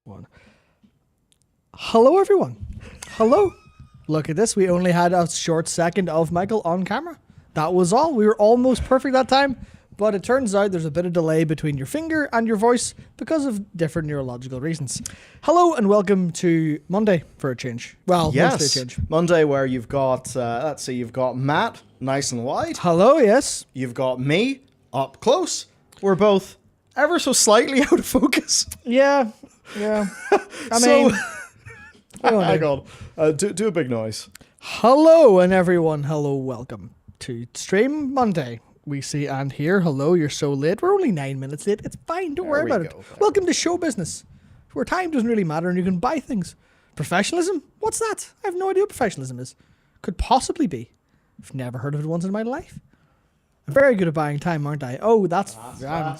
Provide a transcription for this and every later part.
1. Hello, everyone. Hello. Look at this. We only had a short second of Michael on camera. That was all. We were almost perfect that time. But it turns out there's a bit of delay between your finger and your voice because of different neurological reasons. Hello and welcome to Monday for a change. Well, yes, mostly a change. Monday where you've got, let's see, you've got Matt, nice and wide. Hello, yes. You've got me, up close. We're both ever so slightly out of focus. Yeah. I mean... Hang on. Do a big noise. Hello and everyone. Hello, welcome to Stream Monday. We see and hear, hello, you're so late. We're only 9 minutes late. It's fine. Don't worry about it. Welcome to show business, where time doesn't really matter and you can buy things. Professionalism? What's that? I have no idea what professionalism is. Could possibly be. I've never heard of it once in my life. I'm very good at buying time, aren't I? Oh, that's yeah,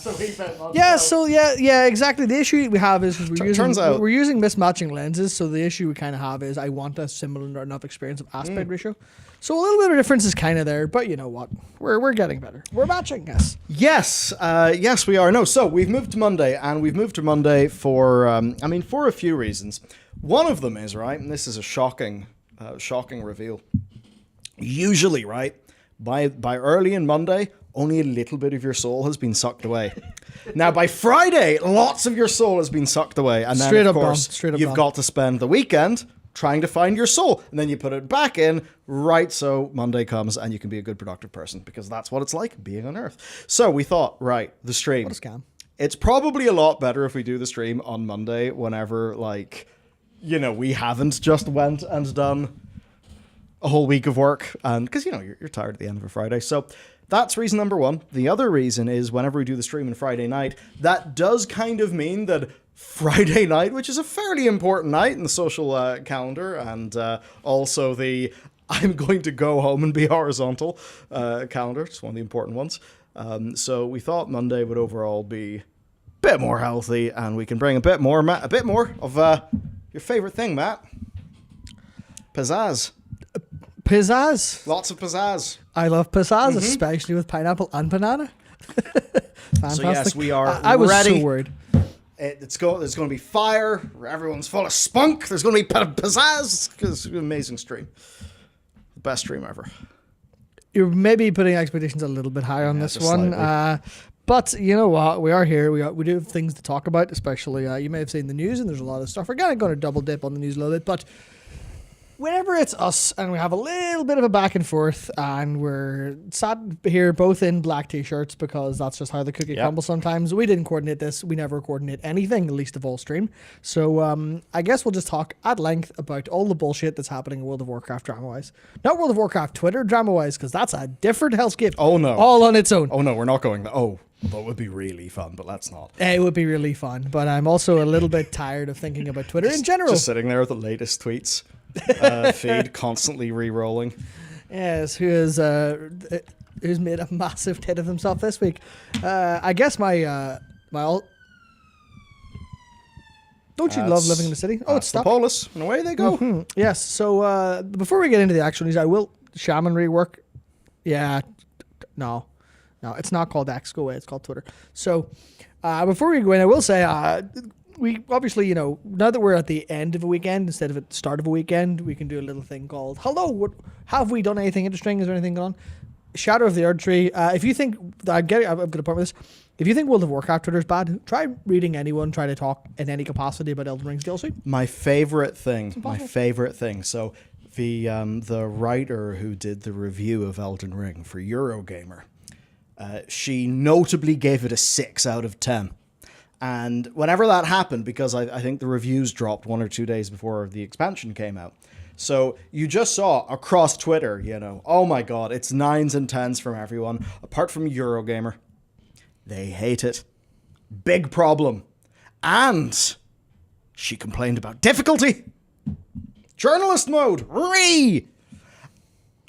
exactly. The issue we have is we're using mismatching lenses, so the issue we kind of have is I want a similar enough experience of aspect ratio. So a little bit of difference is kind of there, but you know what? We're getting better. We're matching, yes. Yes, we are. No, so we've moved to Monday, and we've moved to Monday for, for a few reasons. One of them is, right, and this is a shocking reveal. Usually, right, by early in Monday, only a little bit of your soul has been sucked away. Now, by Friday, lots of your soul has been sucked away, and then, of course, you've got to spend the weekend trying to find your soul, and then you put it back in, right, so Monday comes and you can be a good productive person, because that's what it's like being on Earth. So we thought, right, the stream. What a scam. It's probably a lot better if we do the stream on Monday whenever, we haven't just went and done a whole week of work, and because, you're tired at the end of a Friday. So that's reason number one. The other reason is whenever we do the stream on Friday night, that does kind of mean that Friday night, which is a fairly important night in the social calendar, and also the I'm going to go home and be horizontal calendar. It's one of the important ones. So we thought Monday would overall be a bit more healthy, and we can bring a bit more of your favorite thing, Matt. Pizzazz. Pizzazz. Lots of pizzazz. I love pizzazz, especially with pineapple and banana. Fantastic. So yes, we are I was ready. so worried. There's going to be fire. Everyone's full of spunk. There's going to be pizzazz. It's an amazing stream. The best stream ever. You're maybe putting expectations a little bit high on this one. But you know what? We are here. We do have things to talk about, especially you may have seen the news, and there's a lot of stuff. We're kind of going to double dip on the news a little bit, but whenever it's us and we have a little bit of a back and forth and we're sat here both in black t-shirts because that's just how the cookie crumbles sometimes. We didn't coordinate this. We never coordinate anything, least of all stream. So I guess we'll just talk at length about all the bullshit that's happening in World of Warcraft drama-wise. Not World of Warcraft Twitter drama-wise, because that's a different hellscape. Oh no. All on its own. Oh no, we're not going there. Oh, that would be really fun, but let's not. It would be really fun, but I'm also a little bit tired of thinking about Twitter in general. Just sitting there with the latest tweets. Feed constantly re-rolling. Yes, who's made a massive tit of himself this week. I guess my don't you love living in the city? Oh, it's stopped. The polis, and away they go. Mm-hmm. Yes. So before we get into the actual news, I will shaman rework. Yeah, no, it's not called X. Go away. It's called Twitter. So before we go in, I will say. We obviously, now that we're at the end of a weekend instead of at the start of a weekend, we can do a little thing called hello. Have we done anything interesting? Is there anything going on? Shadow of the Erd Tree. If you think I'm going to point with this. If you think World of Warcraft Twitter is bad, try reading anyone try to talk in any capacity about Elden Ring skill suite. My favorite thing. So the writer who did the review of Elden Ring for Eurogamer, she notably gave it a 6 out of 10. And whenever that happened, because I think the reviews dropped 1 or 2 days before the expansion came out. So you just saw across Twitter, oh my God, it's 9s and 10s from everyone, apart from Eurogamer. They hate it. Big problem. And she complained about difficulty. Journalist mode.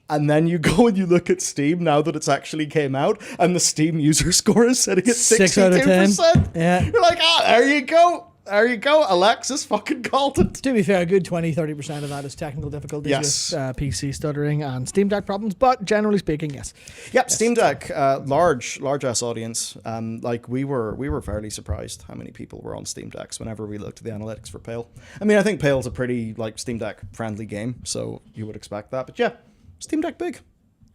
And then you go and you look at Steam now that it's actually came out, and the Steam user score is setting at 62%. Out of 10. Yeah. You're like, there you go. There you go. Alexis fucking called it. To be fair, a good 20-30% of that is technical difficulties Yes. with PC stuttering and Steam Deck problems, but generally speaking, yes. Yep, Yes. Steam Deck, large ass audience. Like we were fairly surprised how many people were on Steam Decks whenever we looked at the analytics for Pale. I mean, I think Pale's a pretty like Steam Deck friendly game, so you would expect that. But yeah, Steam Deck big.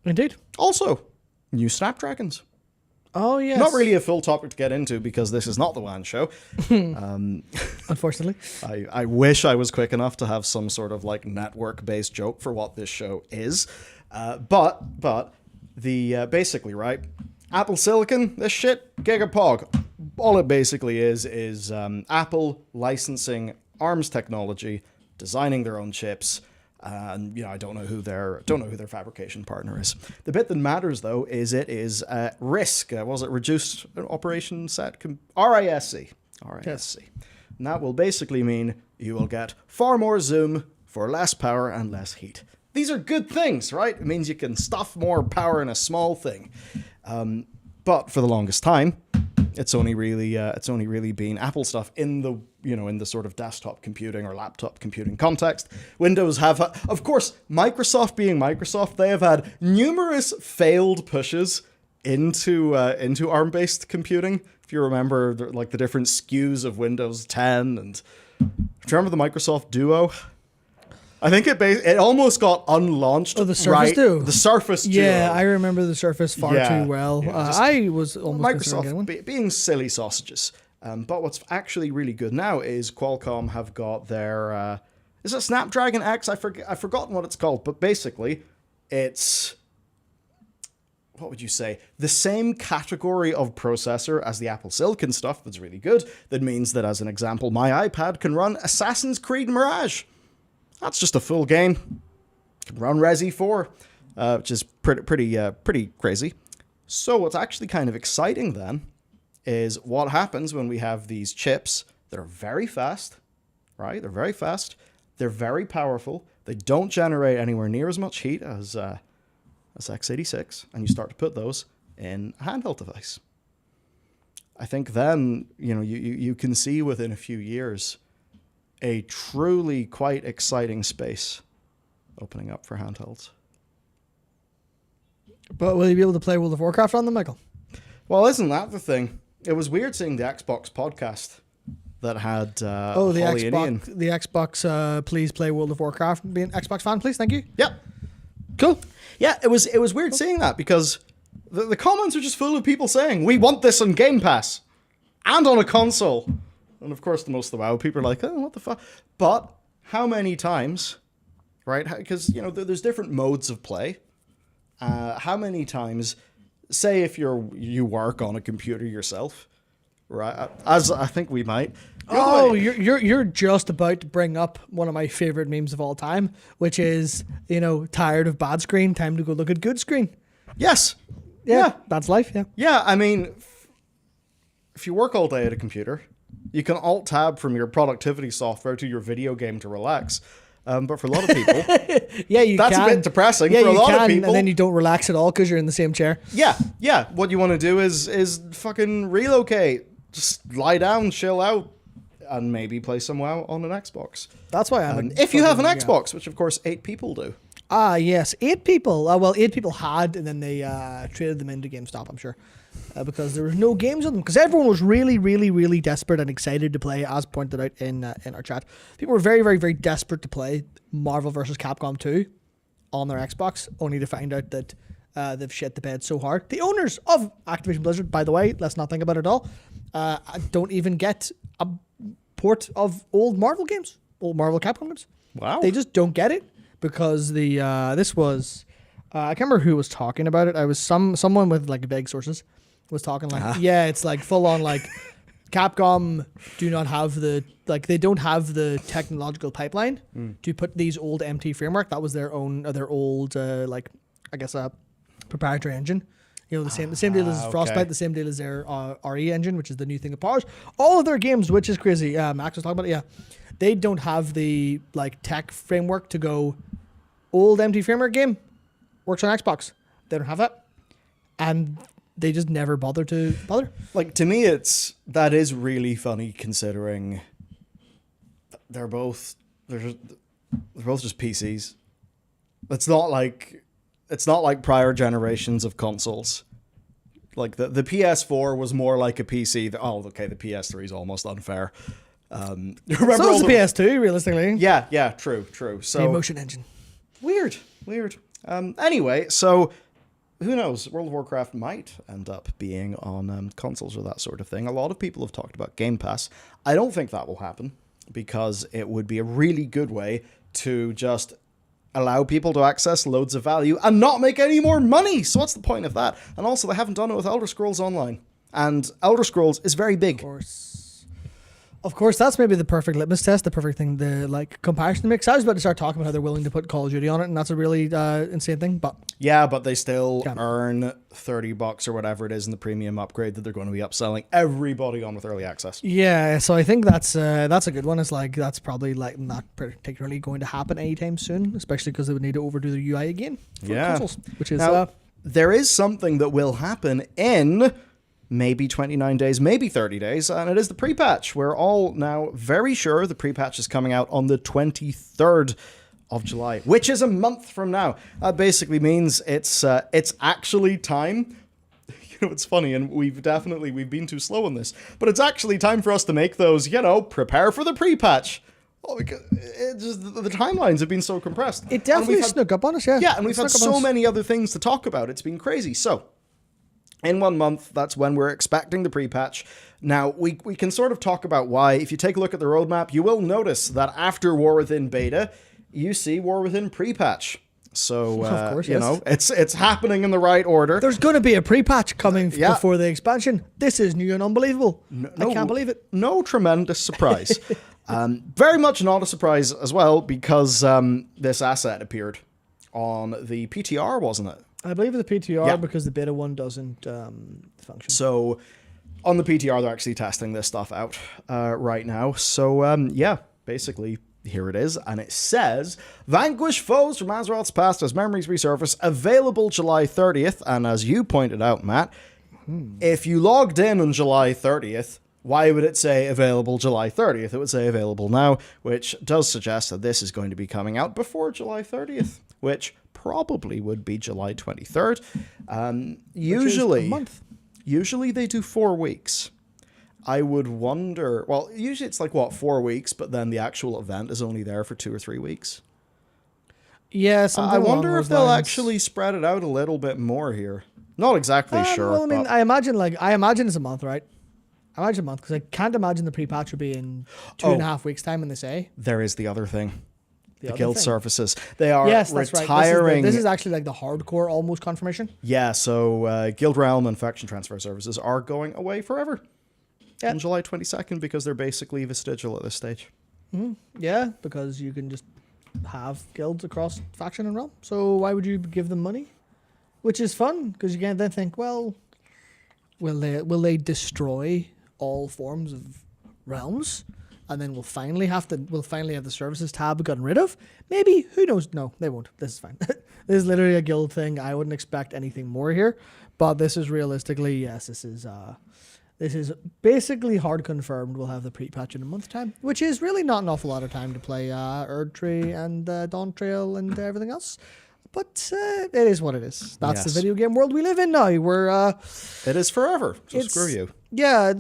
Indeed. Also, new Snapdragons. Oh, yes. Not really a full topic to get into because this is not the WAN show. Unfortunately. I wish I was quick enough to have some sort of like network-based joke for what this show is. But the basically, right? Apple Silicon, this shit, Gigapog. All it basically is Apple licensing ARM's technology, designing their own chips. And I don't know who their fabrication partner is. The bit that matters though is it is RISC. Was it reduced operation set RISC? RISC. And that will basically mean you will get far more zoom for less power and less heat. These are good things, right? It means you can stuff more power in a small thing. But for the longest time, it's only really been Apple stuff in the in the sort of desktop computing or laptop computing context. Windows have, of course, Microsoft being Microsoft, they have had numerous failed pushes into ARM-based computing. If you remember, like the different SKUs of Windows 10, and do you remember the Microsoft Duo? I think it almost got unlaunched. Oh, the Surface Duo. The Surface Duo. Yeah, I remember the Surface far too well. I was almost Microsoft being silly sausages. But what's actually really good now is Qualcomm have got their is it Snapdragon X? I've forgotten what it's called, but basically it's, what would you say, the same category of processor as the Apple Silicon stuff that's really good. That means that, as an example, my iPad can run Assassin's Creed Mirage. That's just a full game. It can run Resi 4, which is pretty crazy. So what's actually kind of exciting then is what happens when we have these chips that are very fast, right? They're very fast. They're very powerful. They don't generate anywhere near as much heat as x86, and you start to put those in a handheld device. I think then, you can see within a few years a truly quite exciting space opening up for handhelds. But will you be able to play World of Warcraft on them, Michael? Well, isn't that the thing? It was weird seeing the Xbox podcast that had Holly and Ian. The Xbox, please play World of Warcraft. Be an Xbox fan, please. Thank you. Yep. Cool. Yeah, it was weird seeing that because the comments are just full of people saying, we want this on Game Pass and on a console. And of course, most of the WoW people are like, oh, what the fuck? But how many times, right? Because, there's different modes of play. How many times, say if you work on a computer yourself, right? As I think we might. You're just about to bring up one of my favorite memes of all time, which is, tired of bad screen, time to go look at good screen. Yes. Yeah. That's life, yeah. Yeah, I mean, if you work all day at a computer, you can alt-tab from your productivity software to your video game to relax. But for a lot of people, that's a bit depressing. Yeah, for a lot of people, and then you don't relax at all because you're in the same chair. Yeah. What you want to do is fucking relocate, just lie down, chill out, and maybe play some WoW on an Xbox. That's why I'm. If you have an Xbox, which of course 8 people do. Yes, 8 people. Well, 8 people had, and then they traded them into GameStop, I'm sure. Because there was no games on them. Because everyone was really, really, really desperate and excited to play, as pointed out in our chat. People were very, very, very desperate to play Marvel vs. Capcom 2 on their Xbox, only to find out that they've shit the bed so hard. The owners of Activision Blizzard, by the way, let's not think about it at all, don't even get a port of old Marvel games, old Marvel Capcom games. Wow. They just don't get it because this was... I can't remember who was talking about it. I was someone with like vague sources was talking like, yeah, it's like full on like Capcom do not have they don't have the technological pipeline to put these old MT framework. That was their old proprietary engine. The same deal as Frostbite, the same deal as their RE engine, which is the new thing that powers all of their games, which is crazy. Max was talking about it. Yeah, they don't have the tech framework to go old MT framework game works on Xbox. They don't have that, and they just never bother. Like, to me, that is really funny considering they're both just PCs. It's not like prior generations of consoles. Like the PS4 was more like a PC. The PS3 is almost unfair. Remember so was the PS2, realistically. Yeah, true. So the emotion engine. Weird. Anyway, so who knows? World of Warcraft might end up being on consoles or that sort of thing. A lot of people have talked about Game Pass. I don't think that will happen because it would be a really good way to just allow people to access loads of value and not make any more money. So what's the point of that? And also, they haven't done it with Elder Scrolls Online. And Elder Scrolls is very big. Of course, that's maybe the perfect litmus test, the perfect thing, the comparison to make. So I was about to start talking about how they're willing to put Call of Duty on it, and that's a really insane thing. But yeah, but they still earn $30 or whatever it is in the premium upgrade that they're going to be upselling everybody on with early access. Yeah, so I think that's a good one. It's like that's probably like not particularly going to happen anytime soon, especially because they would need to overdo the UI again for consoles, which is now, there is something that will happen in maybe 29 days, maybe 30 days, and it is the pre-patch. We're all now very sure the pre-patch is coming out on the 23rd of July, which is a month from now. That basically means it's actually time. You know, it's funny, and we've been too slow on this, but it's actually time for us to make those, prepare for the pre-patch. Oh, because the timelines have been so compressed. It definitely snuck up on us, yeah. Yeah, and we've had so many other things to talk about. It's been crazy. So in 1 month, that's when we're expecting the pre-patch. Now, we can sort of talk about why. If you take a look at the roadmap, you will notice that after War Within beta, you see War Within pre-patch. So, of course, it's happening in the right order. There's going to be a pre-patch coming before the expansion. This is new and unbelievable. I can't believe it. No tremendous surprise. Very much not a surprise as well, because this asset appeared on the PTR, wasn't it? I believe it's the PTR because the beta one doesn't function. So on the PTR, they're actually testing this stuff out right now. So basically, here it is. And it says, Vanquish foes from Azeroth's past as memories resurface, available July 30th. And as you pointed out, Matt, if you logged in on July 30th, why would it say available July 30th? It would say available now, which does suggest that this is going to be coming out before July 30th, which probably would be July 23rd. Usually they do 4 weeks. I would wonder, well, usually it's like 4 weeks, but then the actual event is only there for 2 or 3 weeks. Yeah, I wonder if they'll actually spread it out a little bit more here. Not exactly sure. Well, I mean, I imagine it's a month, right? I imagine a month, because I can't imagine the pre-patch would be in 2.5 weeks' time when they say. There is the other thing. The guild surfaces. They are retiring. Right. This is actually like the hardcore almost confirmation. Yeah, so Guild Realm and Faction Transfer Services are going away forever on July 22nd because they're basically vestigial at this stage. Mm-hmm. Yeah, because you can just have guilds across Faction and Realm. So why would you give them money? Which is fun, because you can then think, well, will they destroy all forms of realms? And then we'll finally have the services tab gotten rid of. Maybe, who knows? No, they won't. This is fine. This is literally a guild thing. I wouldn't expect anything more here, but this is realistically, yes, this is basically hard confirmed. We'll have the pre-patch in a month's time, which is really not an awful lot of time to play Erdtree and Dawn Trail and everything else. But it is what it is. That's the video game world we live in now. It is forever. So screw you. Yeah,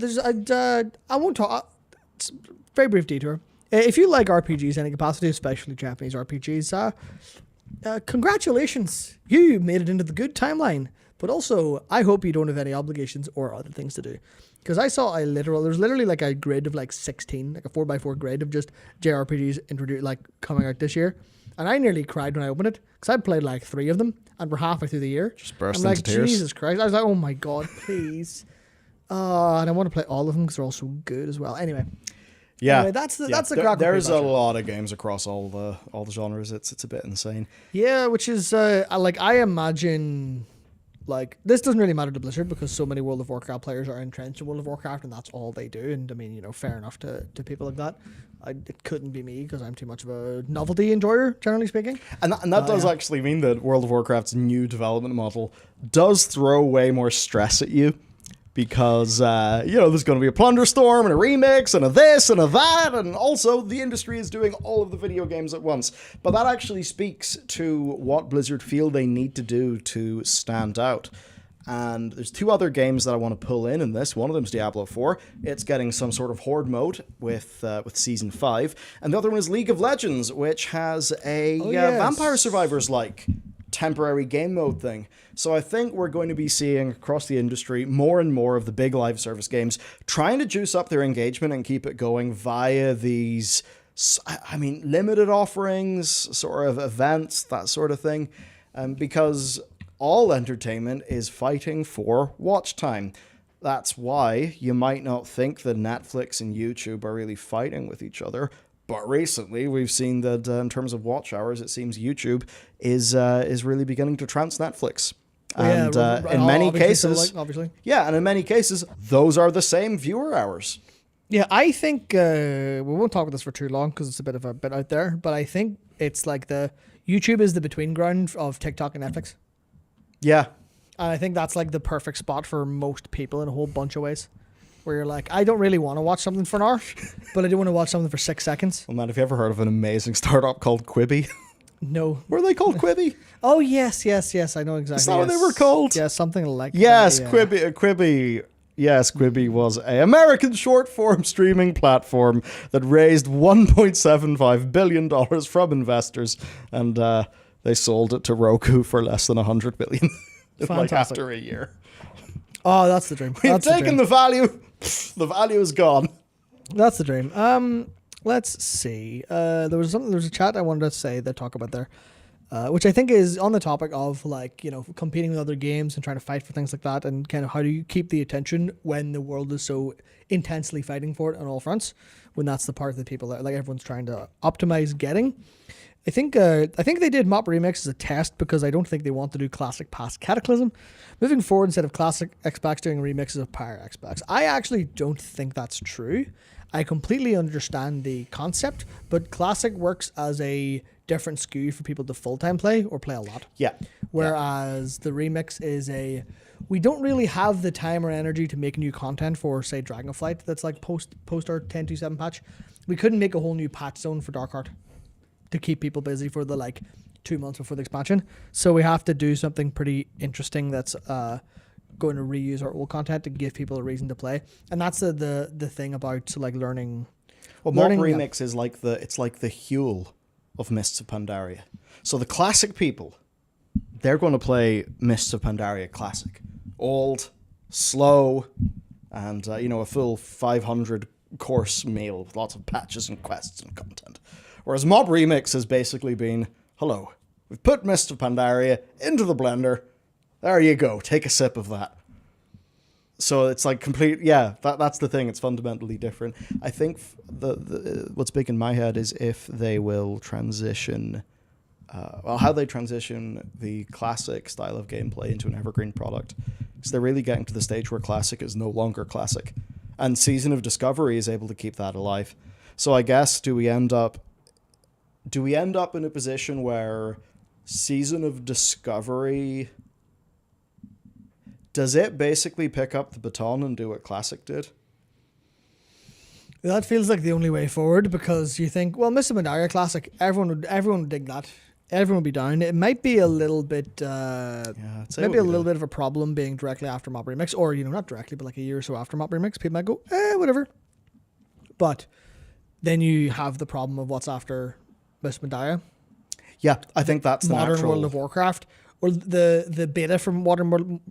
I won't talk. Very brief detour. If you like RPGs in any capacity, especially Japanese RPGs, congratulations. You made it into the good timeline. But also, I hope you don't have any obligations or other things to do. Because I saw there's literally like a grid of like 16, like a 4x4 grid of just JRPGs coming out this year. And I nearly cried when I opened it, because I played like 3 of them, and we're halfway through the year. Just burst into tears. Jesus Christ. I was like, oh my God, please. And I want to play all of them because they're all so good as well. Anyway. Yeah, anyway, that's the crack. There's a lot of games across all the genres. It's a bit insane. Yeah, which is I imagine this doesn't really matter to Blizzard because so many World of Warcraft players are entrenched in World of Warcraft and that's all they do. And I mean, fair enough to people like that. It couldn't be me because I'm too much of a novelty enjoyer, generally speaking. And that does actually mean that World of Warcraft's new development model does throw way more stress at you. because, there's going to be a plunder storm and a remix and a this and a that, and also the industry is doing all of the video games at once. But that actually speaks to what Blizzard feel they need to do to stand out. And there's two other games that I want to pull in this. One of them is Diablo 4. It's getting some sort of horde mode with Season 5. And the other one is League of Legends, which has a Vampire Survivors-like temporary game mode thing. So I think we're going to be seeing across the industry more and more of the big live service games trying to juice up their engagement and keep it going via these, limited offerings, sort of events, that sort of thing. Because all entertainment is fighting for watch time. That's why you might not think that Netflix and YouTube are really fighting with each other. But recently, we've seen that in terms of watch hours, it seems YouTube is really beginning to trounce Netflix. And in many cases, and in many cases, those are the same viewer hours. Yeah, I think we won't talk about this for too long because it's a bit out there. But I think it's like YouTube is the between ground of TikTok and Netflix. Yeah, and I think that's like the perfect spot for most people in a whole bunch of ways. Where you're like, I don't really want to watch something for an hour, but I do want to watch something for 6 seconds. Well, man, have you ever heard of an amazing startup called Quibi? No. Were they called Quibi? Oh, yes. I know exactly. Is that what they were called? Yeah, something like that. Yes, Quibi. Yes, Quibi was an American short-form streaming platform that raised $1.75 billion from investors, and they sold it to Roku for less than $100 million after a year. Oh, that's the dream. We've taken the value. The value is gone. That's the dream. Let's see. There was a chat I wanted to talk about there, which I think is on the topic of competing with other games and trying to fight for things like that, and kind of how do you keep the attention when the world is so intensely fighting for it on all fronts, when that's the part that people everyone's trying to optimize getting. I think they did Mop Remix as a test because I don't think they want to do classic past Cataclysm. Moving forward, instead of classic Xbox doing remixes of prior Xbox. I actually don't think that's true. I completely understand the concept, but classic works as a different SKU for people to full-time play or play a lot. Yeah. Whereas the remix is we don't really have the time or energy to make new content for, say, Dragonflight that's like post our 10.2.7 patch. We couldn't make a whole new patch zone for Darkheart to keep people busy for the 2 months before the expansion. So we have to do something pretty interesting that's going to reuse our old content to give people a reason to play. And that's the thing about learning. Well, Mob Remix is like the Huel of Mists of Pandaria. So the classic people, they're going to play Mists of Pandaria Classic. Old, slow, and a full 500 course meal with lots of patches and quests and content. Whereas Mob Remix has basically been, hello, we've put Mist of Pandaria into the blender. There you go. Take a sip of that. So it's that's the thing. It's fundamentally different. I think what's big in my head is if they will transition, how they transition the classic style of gameplay into an evergreen product. Because they're really getting to the stage where classic is no longer classic. And Season of Discovery is able to keep that alive. So I guess, do we end up in a position where Season of Discovery, does it basically pick up the baton and do what Classic did? That feels like the only way forward, because you think, well, Mists of Pandaria Classic, everyone would dig that. Everyone would be down. It might be a little bit, bit of a problem being directly after Mob Remix, or not directly, but like a year or so after Mob Remix. People might go, whatever. But then you have the problem of what's after Mists of Pandaria. Yeah, I think that's Modern World of Warcraft, or the beta from Modern World.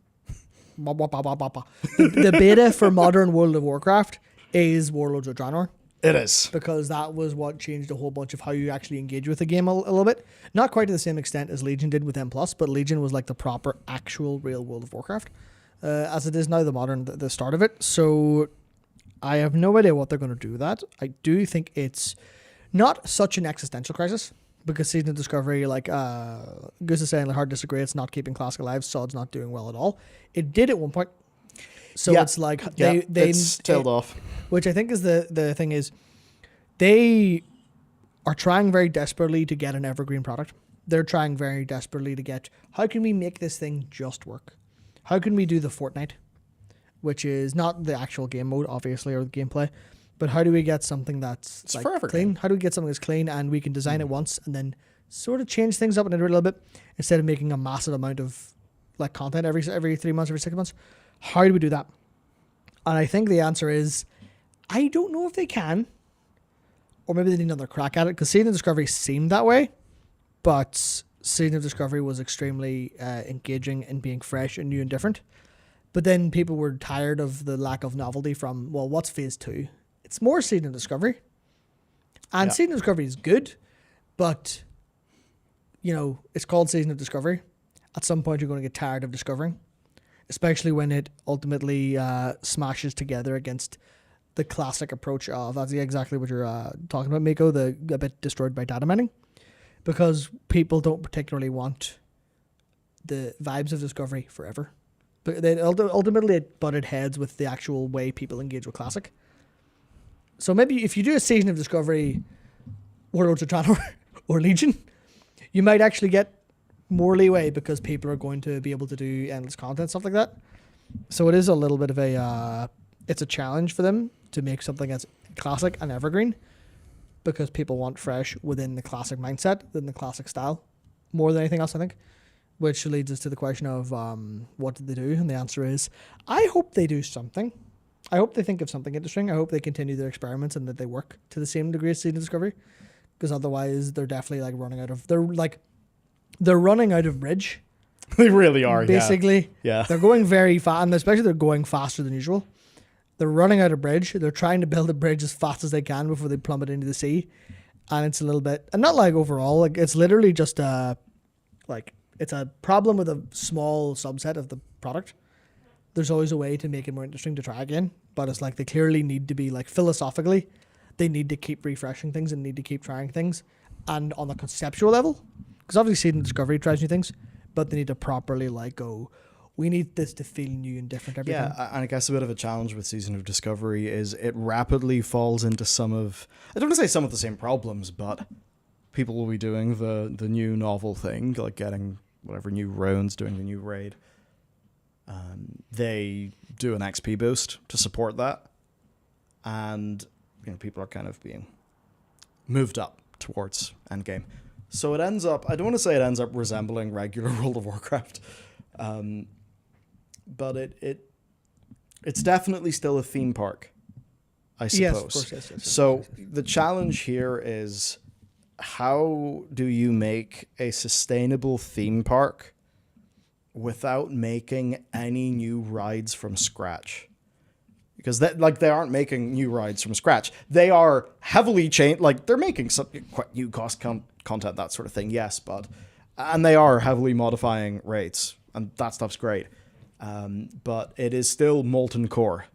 The beta for Modern World of Warcraft is Warlords of Draenor. It is. Because that was what changed a whole bunch of how you actually engage with the game a little bit. Not quite to the same extent as Legion did with M+, but Legion was like the proper, actual, real World of Warcraft. As it is now, the start of it. So I have no idea what they're going to do with that. I do think it's not such an existential crisis, because Season of Discovery, Goose is saying, hard to disagree, it's not keeping Classic alive, so it's not doing well at all. It did at one point. So it's like it's tailed off. Which I think is the thing is, they are trying very desperately to get an evergreen product. They're trying very desperately to get, how can we make this thing just work? How can we do the Fortnite? which is not the actual game mode, obviously, or the gameplay, but how do we get something that's like clean? How do we get something that's clean and we can design it once and then sort of change things up and do it a little bit instead of making a massive amount of like content every 3 months, every 6 months? How do we do that? And I think the answer is, I don't know if they can, or maybe they need another crack at it, because Season of Discovery seemed that way, but Season of Discovery was extremely engaging in being fresh and new and different. But then people were tired of the lack of novelty from, well, what's Phase 2? It's more Season of Discovery. And Season of Discovery is good, but, you know, it's called Season of Discovery. At some point, you're going to get tired of discovering, especially when it ultimately smashes together against the classic approach of, that's exactly what you're talking about, Miko, a bit destroyed by data mining, because people don't particularly want the vibes of Discovery forever. But then ultimately it butted heads with the actual way people engage with classic. So maybe if you do a Season of Discovery, Warlords of Draenor or Legion, you might actually get more leeway because people are going to be able to do endless content, stuff like that. So it is a little bit of it's a challenge for them to make something that's classic and evergreen, because people want fresh within the classic mindset, within the classic style, more than anything else, I think. Which leads us to the question of what did they do? And the answer is, I hope they do something. I hope they think of something interesting. I hope they continue their experiments and that they work to the same degree as Season of Discovery, because otherwise they're definitely like running out of bridge. They really are, basically. Yeah. They're going very fast, and especially they're going faster than usual. They're running out of bridge. They're trying to build a bridge as fast as they can before they plummet into the sea. And it's a little bit, and not like overall, like it's literally just it's a problem with a small subset of the product. There's always a way to make it more interesting to try again, but it's like they clearly need to be, like, philosophically, they need to keep refreshing things and need to keep trying things. And on the conceptual level, because obviously Season of Discovery tries new things, but they need to properly like go, we need this to feel new and different every time. Yeah, and I guess a bit of a challenge with Season of Discovery is it rapidly falls into some of, I don't want to say some of the same problems, but people will be doing the new novel thing, like getting whatever new runes, doing the new raid. They do an XP boost to support that, and people are kind of being moved up towards endgame. So it ends up, I don't want to say it ends up resembling regular World of Warcraft, but it's definitely still a theme park, I suppose. Yes, of course, yes. So the challenge here is, how do you make a sustainable theme park without making any new rides from scratch? Because they aren't making new rides from scratch. They are heavily changed. Like, they're making some quite new content, that sort of thing. Yes, and they are heavily modifying raids, and that stuff's great. But it is still molten core.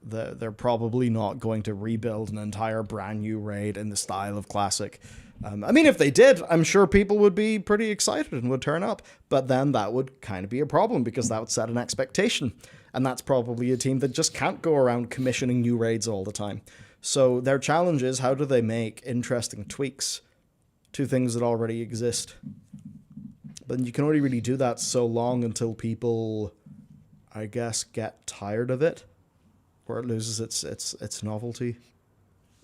They're probably not going to rebuild an entire brand new raid in the style of classic. I mean, if they did, I'm sure people would be pretty excited and would turn up. But then that would kind of be a problem, because that would set an expectation. And that's probably a team that just can't go around commissioning new raids all the time. So their challenge is, how do they make interesting tweaks to things that already exist? But you can only really do that so long until people, I guess, get tired of it, where it loses its novelty.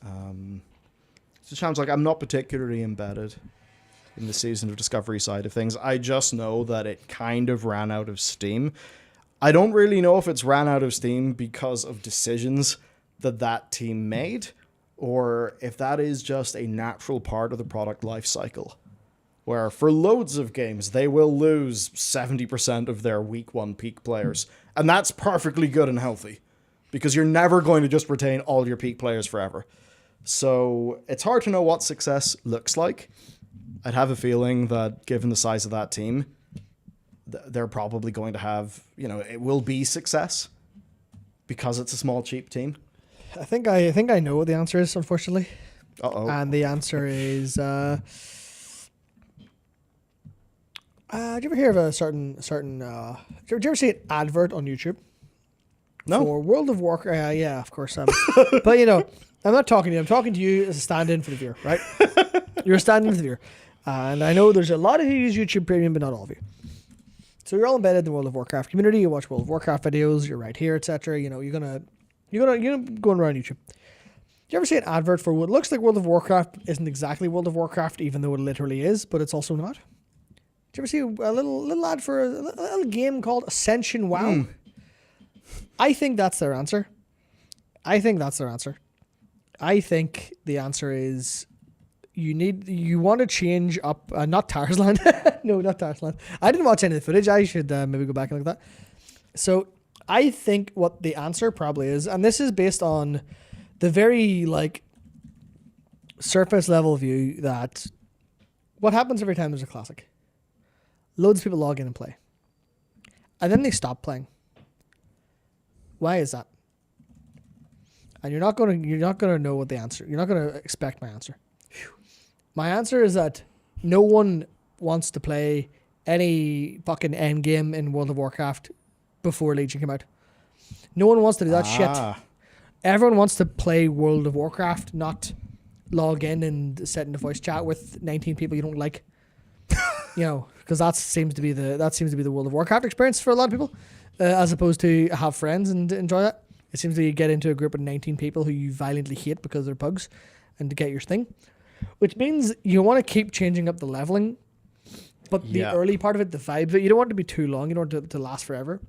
It's a challenge. Like, I'm not particularly embedded in the Season of Discovery side of things. I just know that it kind of ran out of steam. I don't really know if it's ran out of steam because of decisions that team made, or if that is just a natural part of the product life cycle, where for loads of games, they will lose 70% of their week one peak players. And that's perfectly good and healthy, because you're never going to just retain all your peak players forever. So it's hard to know what success looks like. I'd have a feeling that given the size of that team, they're probably going to have, it will be success because it's a small, cheap team. I think I know what the answer is, unfortunately. Uh-oh. And the answer is, did you ever hear of a certain, did you ever see an advert on YouTube? No. For World of Warcraft? Yeah, of course. But, I'm not talking to you. I'm talking to you as a stand-in for the viewer, right? You're a stand-in for the viewer. And I know there's a lot of you who use YouTube Premium, but not all of you. So you're all embedded in the World of Warcraft community. You watch World of Warcraft videos. You're right here, etc. You know, you're gonna going around YouTube. Do you ever see an advert for what looks like World of Warcraft isn't exactly World of Warcraft, even though it literally is, but it's also not? Did you ever see a little ad for a little game called Ascension WoW? I think that's their answer. I think the answer is you want to change up, not Tarsland. No, not Tarsland. I didn't watch any of the footage. I should maybe go back and look at that. So I think what the answer probably is, and this is based on the very like surface level view, that what happens every time there's a classic? Loads of people log in and play. And then they stop playing. Why is that? And you're not gonna know what the answer. You're not gonna expect my answer. My answer is that no one wants to play any fucking end game in World of Warcraft before Legion came out. No one wants to do that shit. Everyone wants to play World of Warcraft, not log in and sit in a voice chat with 19 people you don't like. You know, because that seems to be the World of Warcraft experience for a lot of people, as opposed to have friends and enjoy that. It seems that you get into a group of 19 people who you violently hate because they're pugs, and to get your thing, which means you want to keep changing up the leveling, but the early part of it, the vibe, you don't want it to be too long. You don't want it to last forever,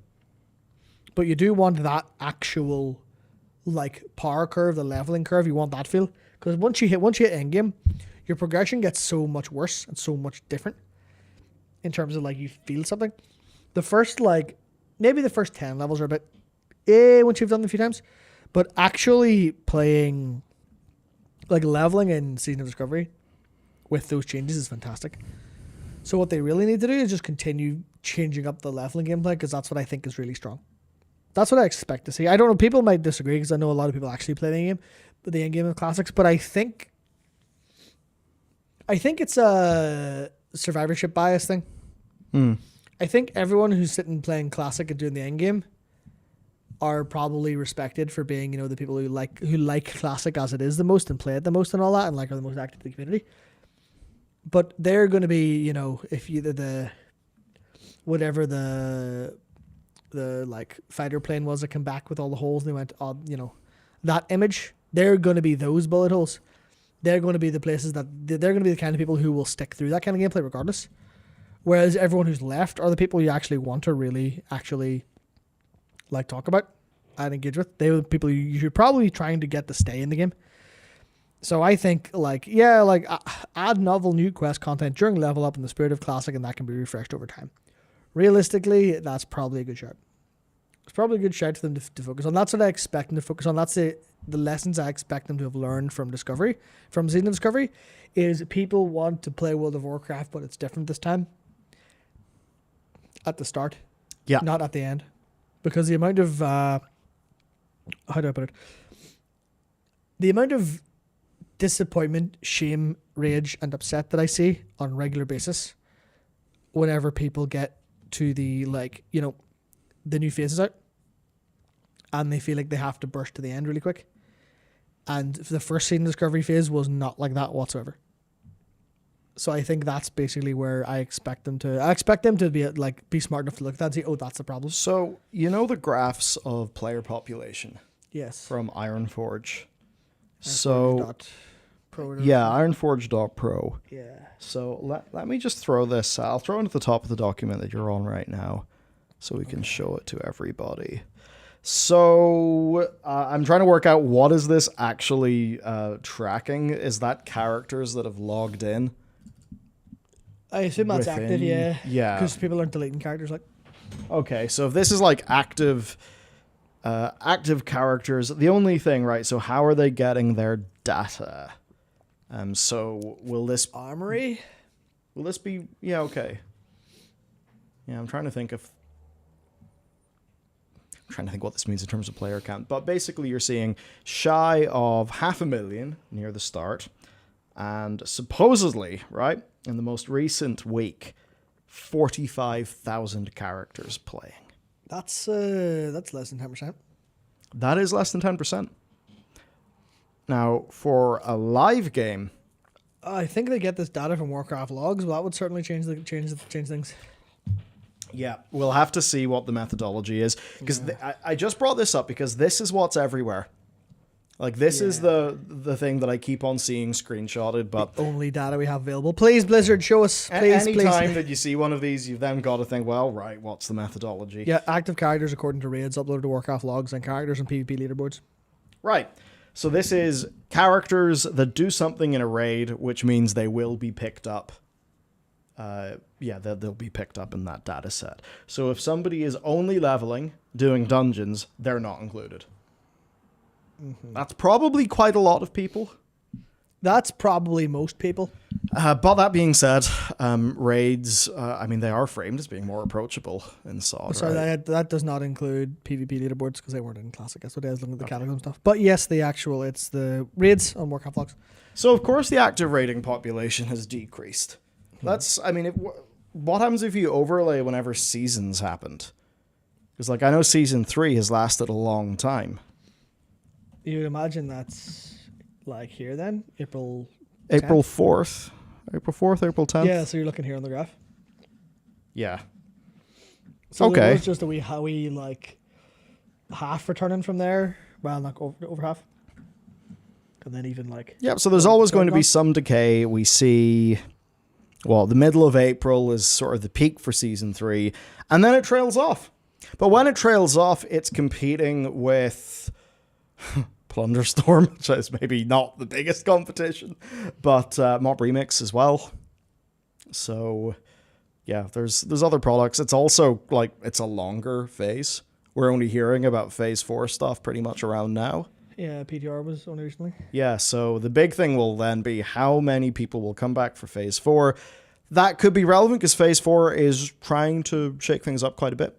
but you do want that actual like power curve, the leveling curve. You want that feel, because once you hit end game, your progression gets so much worse and so much different in terms of like you feel something. The first maybe the first 10 levels are a bit once you've done them a few times, but actually playing like leveling in Season of Discovery with those changes is fantastic. So what they really need to do is just continue changing up the leveling gameplay, because that's what I think is really strong. That's what I expect to see. I don't know, people might disagree, because I know a lot of people actually play the end game of classics, but I think it's a survivorship bias thing. I think everyone who's sitting playing classic and doing the end game are probably respected for being, you know, the people who like classic as it is the most and play it the most and all that, and like are the most active in the community. But they're going to be, you know, if you the like fighter plane was that came back with all the holes and they went, oh, you know, that image, they're going to be those bullet holes. They're going to be the places that they're going to be the kind of people who will stick through that kind of gameplay regardless. Whereas everyone who's left are the people you actually want to really actually like talk about and engage with. They are the people you should probably be trying to get to stay in the game. So I think add novel new quest content during level up in the spirit of classic, and that can be refreshed over time. Realistically, that's probably a good shout. It's probably a good shout for them to focus on. That's what I expect them to focus on. That's the lessons I expect them to have learned from Discovery, from Season of Discovery, is people want to play World of Warcraft, but it's different this time. At the start. Yeah. Not at the end. Because the amount of, how do I put it? The amount of disappointment, shame, rage, and upset that I see on a regular basis whenever people get to the, like, you know, the new phases out and they feel like they have to burst to the end really quick. And the first Season Discovery phase was not like that whatsoever. So I think that's basically where I expect them to be smart enough to look at that and say, oh, that's the problem. So, you know the graphs of player population? Yes. From Ironforge. Ironforge.pro. Yeah. So let me just throw this. I'll throw it at the top of the document that you're on right now so we can show it to everybody. So I'm trying to work out, what is this actually tracking? Is that characters that have logged in? I assume that's active, yeah. Yeah. Because people aren't deleting characters. Okay, so if this is like active characters, the only thing, right, so how are they getting their data? So will this... Armory? Will this be... Yeah, okay. Yeah, I'm trying to think what this means in terms of player count. But basically you're seeing shy of 500,000 near the start. And supposedly, right, in the most recent week, 45,000 characters playing. That's less than 10%. That is less than 10%. Now, for a live game, I think they get this data from Warcraft logs. Well, that would certainly change things. Yeah, we'll have to see what the methodology is, because I just brought this up because this is what's everywhere. Like, this is the thing that I keep on seeing screenshotted, but... The only data we have available. Please, Blizzard, show us. Please, Any time that you see one of these, you've then got to think, well, right, what's the methodology? Yeah, active characters according to raids, uploaded to Warcraft logs, and characters and PvP leaderboards. Right. So this is characters that do something in a raid, which means they will be picked up. They'll be picked up in that data set. So if somebody is only leveling, doing dungeons, they're not included. Mm-hmm. That's probably quite a lot of people. That's probably most people. But that being said, raids, they are framed as being more approachable in SOD. Sorry, right? that does not include PvP leaderboards because they weren't in Classic. That's what I was looking at the Cataclysm stuff. But yes, it's the raids on Warcraft logs. So of course the active raiding population has decreased. That's, what happens if you overlay whenever seasons happened? Because, I know Season 3 has lasted a long time. You'd imagine that's, here then? April 4th? April 4th, April 10th? Yeah, so you're looking here on the graph. Yeah. So okay. There was just a wee, half returning from there. Well, not over half. And then even, Yeah, so there's always going to be some decay. We see... Well, the middle of April is sort of the peak for Season 3, and then it trails off. But when it trails off, it's competing with Plunderstorm, which is maybe not the biggest competition, but Mob Remix as well. So, yeah, there's other products. It's also, it's a longer phase. We're only hearing about Phase 4 stuff pretty much around now. Yeah, PTR was only recently. Yeah, so the big thing will then be how many people will come back for Phase 4. That could be relevant because Phase 4 is trying to shake things up quite a bit.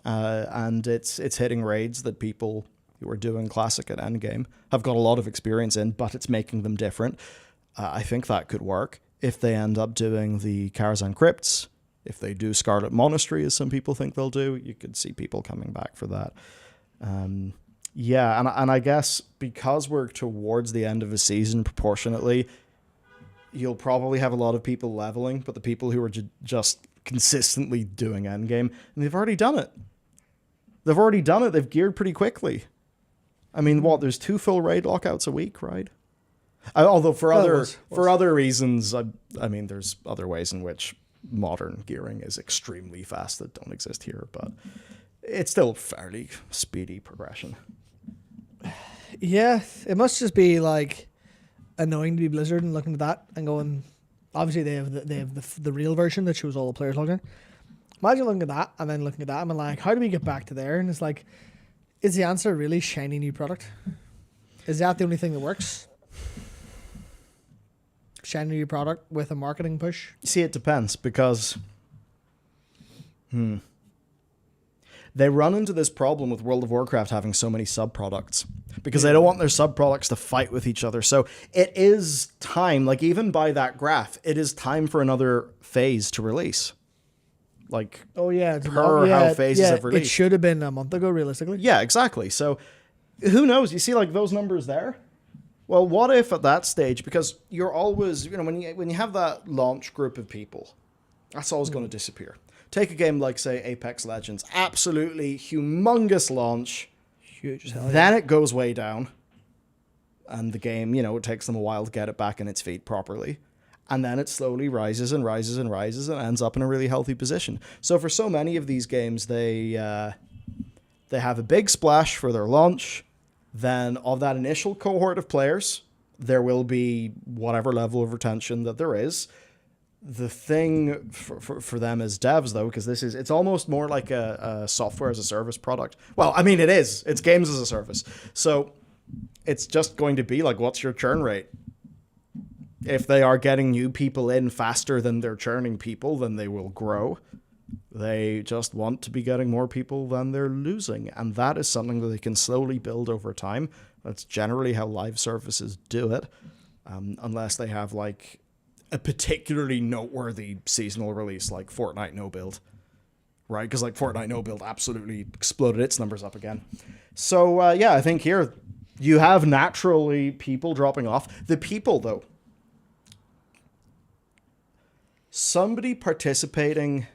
And it's hitting raids that people who are doing Classic and Endgame have got a lot of experience in, but it's making them different. I think that could work. If they end up doing the Karazhan Crypts, if they do Scarlet Monastery, as some people think they'll do, you could see people coming back for that. Yeah, and I guess because we're towards the end of a season proportionately, you'll probably have a lot of people leveling, but the people who are just consistently doing endgame, and they've already done it. They've geared pretty quickly. There's 2 full raid lockouts a week, right? Although for other reasons, there's other ways in which modern gearing is extremely fast that don't exist here, but it's still fairly speedy progression. Yeah, it must just be annoying to be Blizzard and looking at that and going. Obviously, they have the real version that shows all the players logged in. Imagine looking at that and then looking at that and I'm like, how do we get back to there? And it's is the answer really shiny new product? Is that the only thing that works? Shiny new product with a marketing push? See, it depends because they run into this problem with World of Warcraft having so many sub-products because they don't want their sub-products to fight with each other. So it is time, even by that graph, it is time for another phase to release. How phases have released. It should have been a month ago, realistically. Yeah, exactly. So who knows? You see those numbers there? Well, what if at that stage, because you're always, when you have that launch group of people, that's always going to disappear. Take a game like, say, Apex Legends. Absolutely humongous launch. Huge as hell. Then it goes way down. And the game, it takes them a while to get it back in its feet properly. And then it slowly rises and rises and rises and ends up in a really healthy position. So for so many of these games, they have a big splash for their launch. Then of that initial cohort of players, there will be whatever level of retention that there is. The thing for them as devs, though, because it's almost more like a software as a service product. Well, it is. It's games as a service. So it's just going to be what's your churn rate? If they are getting new people in faster than they're churning people, then they will grow. They just want to be getting more people than they're losing. And that is something that they can slowly build over time. That's generally how live services do it. Unless they have a particularly noteworthy seasonal release like Fortnite No Build, right? Because Fortnite No Build absolutely exploded its numbers up again. So I think here you have naturally people dropping off. The people, though, somebody participating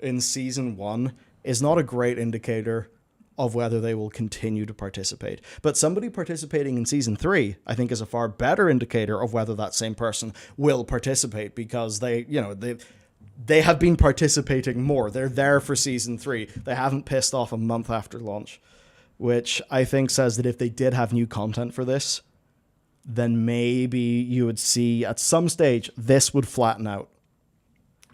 in season 1 is not a great indicator of whether they will continue to participate. But somebody participating in season 3, I think, is a far better indicator of whether that same person will participate, because they have been participating more. They're there for season 3. They haven't pissed off a month after launch, which I think says that if they did have new content for this, then maybe you would see at some stage this would flatten out.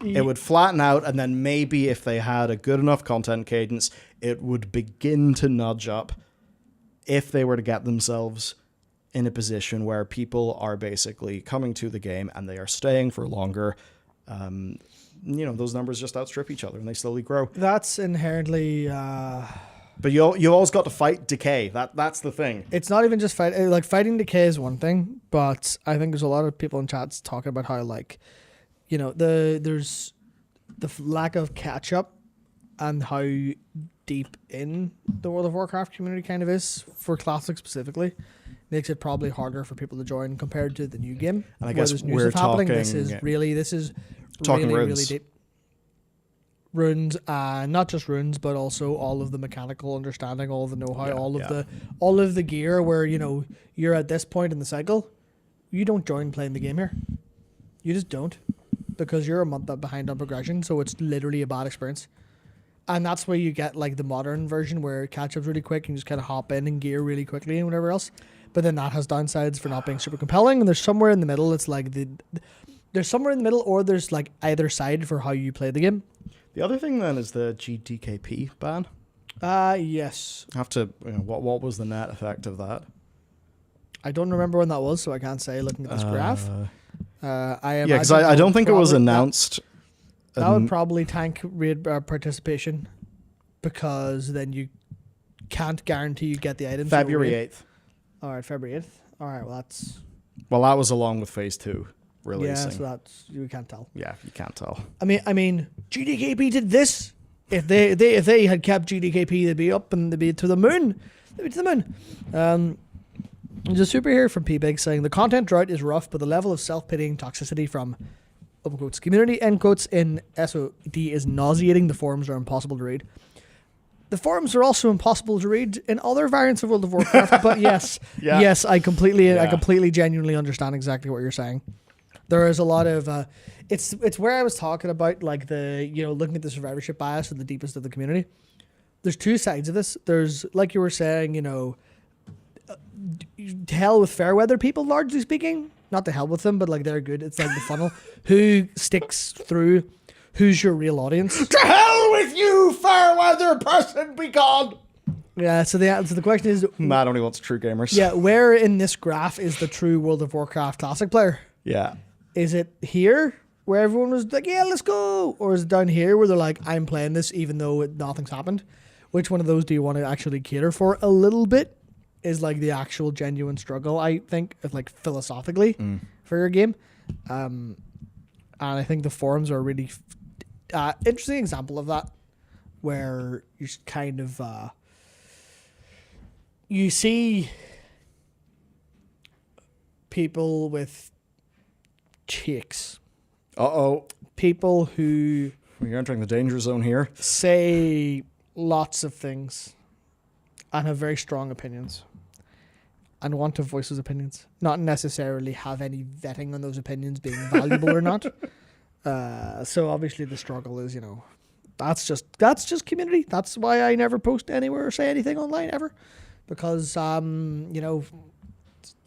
It would flatten out, and then maybe if they had a good enough content cadence, it would begin to nudge up if they were to get themselves in a position where people are basically coming to the game and they are staying for longer. Those numbers just outstrip each other and they slowly grow. That's inherently... But you always got to fight decay. That's the thing. It's not even just fighting decay is one thing, but I think there's a lot of people in chats talking about how there's the lack of catch up and how deep in the World of Warcraft community kind of is for Classic specifically makes it probably harder for people to join compared to the new game. And I guess we're talking. This is really deep. Runes, not just runes, but also all of the mechanical understanding, all of the know-how, all of the gear. Where you're at this point in the cycle, you don't join playing the game here. You just don't, because you're a month behind on progression. So it's literally a bad experience, and that's where you get like the modern version where catch-up's really quick and you just kind of hop in and gear really quickly and whatever else. But then that has downsides for not being super compelling. And there's somewhere in the middle. It's like there's somewhere in the middle, or there's like either side for how you play the game. The other thing then is the GDKP ban. Yes. I have to. What was the net effect of that? I don't remember when that was, so I can't say looking at this graph. Because I don't think it was announced. That would probably tank raid participation, because then you can't guarantee you get the items. February 8th. All right, February 8th. All right, well that's. Well, that was along with Phase 2 releasing. Yeah, so that's you can't tell. Yeah, you can't tell. I mean, GDKP did this. If they had kept GDKP, they'd be up and they'd be to the moon. They'd be to the moon. There's a super here from P-Big saying the content drought is rough, but the level of self-pitying toxicity from open quotes community end quotes in SOD is nauseating. The forums are impossible to read. The forums are also impossible to read in other variants of World of Warcraft. But yes, yes, I completely genuinely understand exactly what you're saying. There is a lot of it's where I was talking about like the looking at the survivorship bias in the deepest of the community. There's two sides of this. There's, like you were saying, to hell with fair weather people, largely speaking. Not to hell with them, but like they're good. It's like the funnel. Who sticks through? Who's your real audience? To hell with you, fair weather person, be gone. Yeah. So the question is, Matt only wants true gamers. Yeah. Where in this graph is the true World of Warcraft Classic player? Yeah. Is it here where everyone was like, yeah, let's go? Or is it down here where they're like, I'm playing this even though nothing's happened? Which one of those do you want to actually cater for a little bit? Is like the actual genuine struggle, I think, of like philosophically for your game. And I think the forums are a really interesting example of that, where you kind of you see people with cheeks. People who... You're entering the danger zone here. Say lots of things and have very strong opinions and want to voice those opinions. Not necessarily have any vetting on those opinions being valuable or not. So obviously the struggle is, that's just community. That's why I never post anywhere or say anything online ever. Because,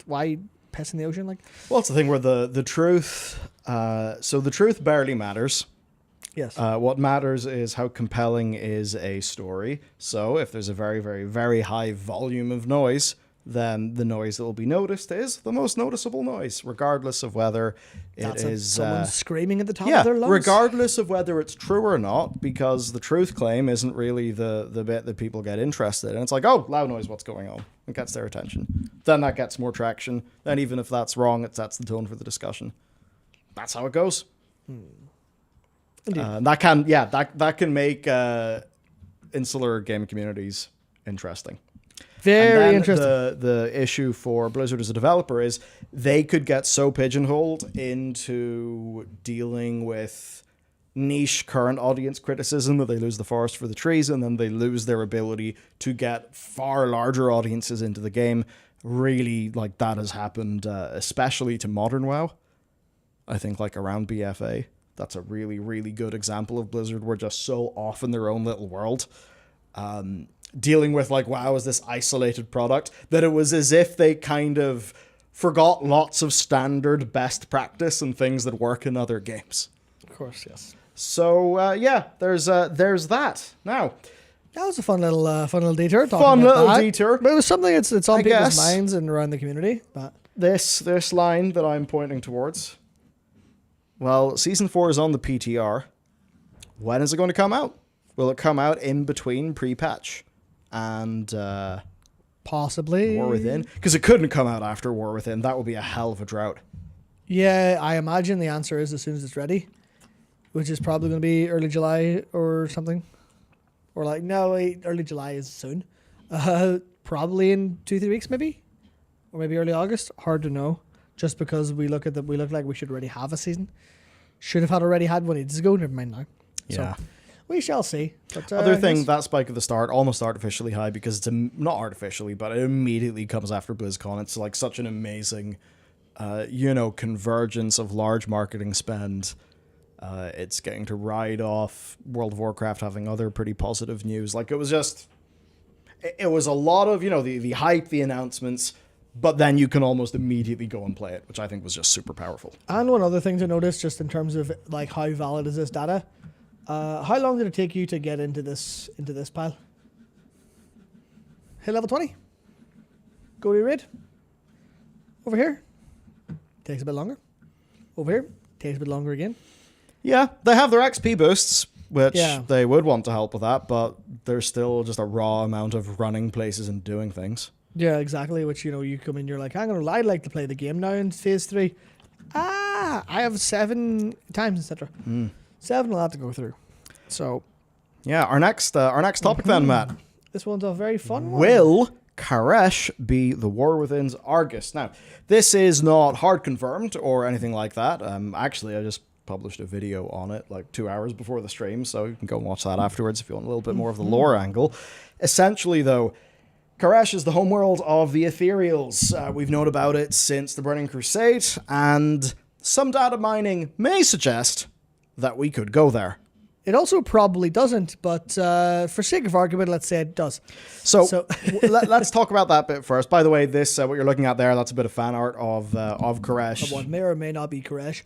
why piss in the ocean? Like, well, it's the thing where the truth... so the truth barely matters. Yes. What matters is how compelling is a story. So if there's a very, very, very high volume of noise, then the noise that will be noticed is the most noticeable noise, regardless of whether someone screaming at the top of their lungs. Regardless of whether it's true or not, because the truth claim isn't really the bit that people get interested in. It's like, oh, loud noise, what's going on? It gets their attention. Then that gets more traction. Then even if that's wrong, it sets the tone for the discussion. That's how it goes. That can make insular game communities interesting. Very interesting. The issue for Blizzard as a developer is they could get so pigeonholed into dealing with niche current audience criticism that they lose the forest for the trees, and then they lose their ability to get far larger audiences into the game. Really, like, that has happened, especially to modern WoW. I think, like, around BFA. That's a really, really good example of Blizzard. We're just so off in their own little world. Dealing with, like, WoW as this isolated product, that it was as if they kind of forgot lots of standard best practice and things that work in other games. Of course, yes. So, yeah, there's that. Now, that was a fun little detour. Fun little detour. But it was something that's on people's guess minds and around the community. But this line that I'm pointing towards, well, Season 4 is on the PTR. When is it going to come out? Will it come out in between Prepatch and possibly War Within? Because it couldn't come out after War Within. That would be a hell of a drought. Yeah, I imagine the answer is as soon as it's ready, which is probably going to be early July or something. Or like, no, wait, early July is soon. Probably in 2-3 weeks, maybe, or maybe early August. Hard to know. Just because we look like we should already have a season. Should have already had one ages ago. Never mind now. Yeah. So we shall see. But, Other thing, that spike at the start, almost artificially high, because it's not artificially, but it immediately comes after BlizzCon. It's like such an amazing, convergence of large marketing spend. It's getting to ride off World of Warcraft having other pretty positive news. Like, it was a lot of, the hype, the announcements, but then you can almost immediately go and play it, which I think was just super powerful. And one other thing to notice, just in terms of like how valid is this data, how long did it take you to get into this pile? Hit level 20. Go to your raid. Over here. Takes a bit longer. Over here. Takes a bit longer again. Yeah, they have their XP boosts, which Yeah. they would want to help with that, but there's still just a raw amount of running places and doing things. Yeah, exactly. Which, you come in, you're like, I'd like to play the game now in phase 3. I have 7 times, etc. 7 will have to go through. So, yeah, our next topic then, Matt. This one's a very fun one. Will Karesh be the War Within's Argus? Now, this is not hard confirmed or anything like that. Actually, I just published a video on it like 2 hours before the stream, so you can go and watch that afterwards if you want a little bit more of the lore angle. Essentially, though, Karesh is the homeworld of the Ethereals. We've known about it since the Burning Crusade, and some data mining may suggest that we could go there. It also probably doesn't, but for sake of argument, let's say it does. So let's talk about that bit first. By the way, this what you're looking at there, that's a bit of fan art of Karesh. Of what may or may not be Karesh.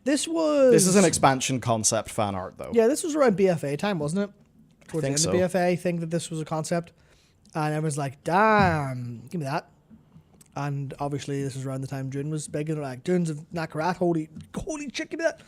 This is an expansion concept fan art, though. Yeah, this was around BFA time, wasn't it? Towards the end so. of BFA, I think that this was a concept. And everyone's like, damn, give me that. And obviously, this was around the time Dune was big, and they're like, Dunes of Nakarat, holy shit, give me that.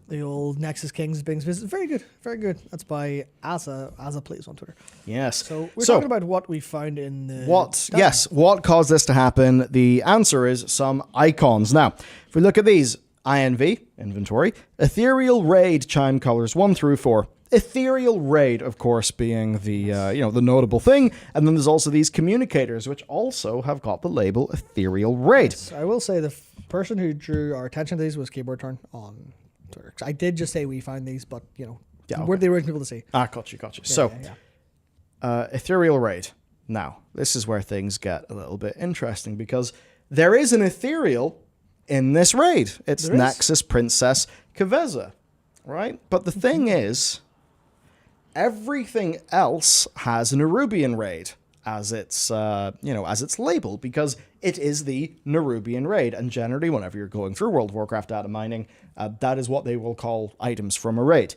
The old Nexus Kings Bings business. Very good, very good. That's by Asa Plays on Twitter. Yes. So we're talking about what we found in the... What caused this to happen? The answer is some icons. Now, if we look at these, INV, inventory, Ethereal Raid chime colors 1 through 4. Ethereal Raid, of course, being the the notable thing, and then there's also these communicators, which also have got the label Ethereal Raid. Yes, I will say the person who drew our attention to these was Keyboard Turn on Twitter. I did just say we found these, but we're the original people to see. Got you. So, Ethereal Raid. Now, this is where things get a little bit interesting, because there is an Ethereal in this raid. It's Nexus Princess Kaveza, right? But the thing is, everything else has an Nerubian raid as its label, because it is the Nerubian raid. And generally, whenever you're going through World of Warcraft data mining, that is what they will call items from a raid.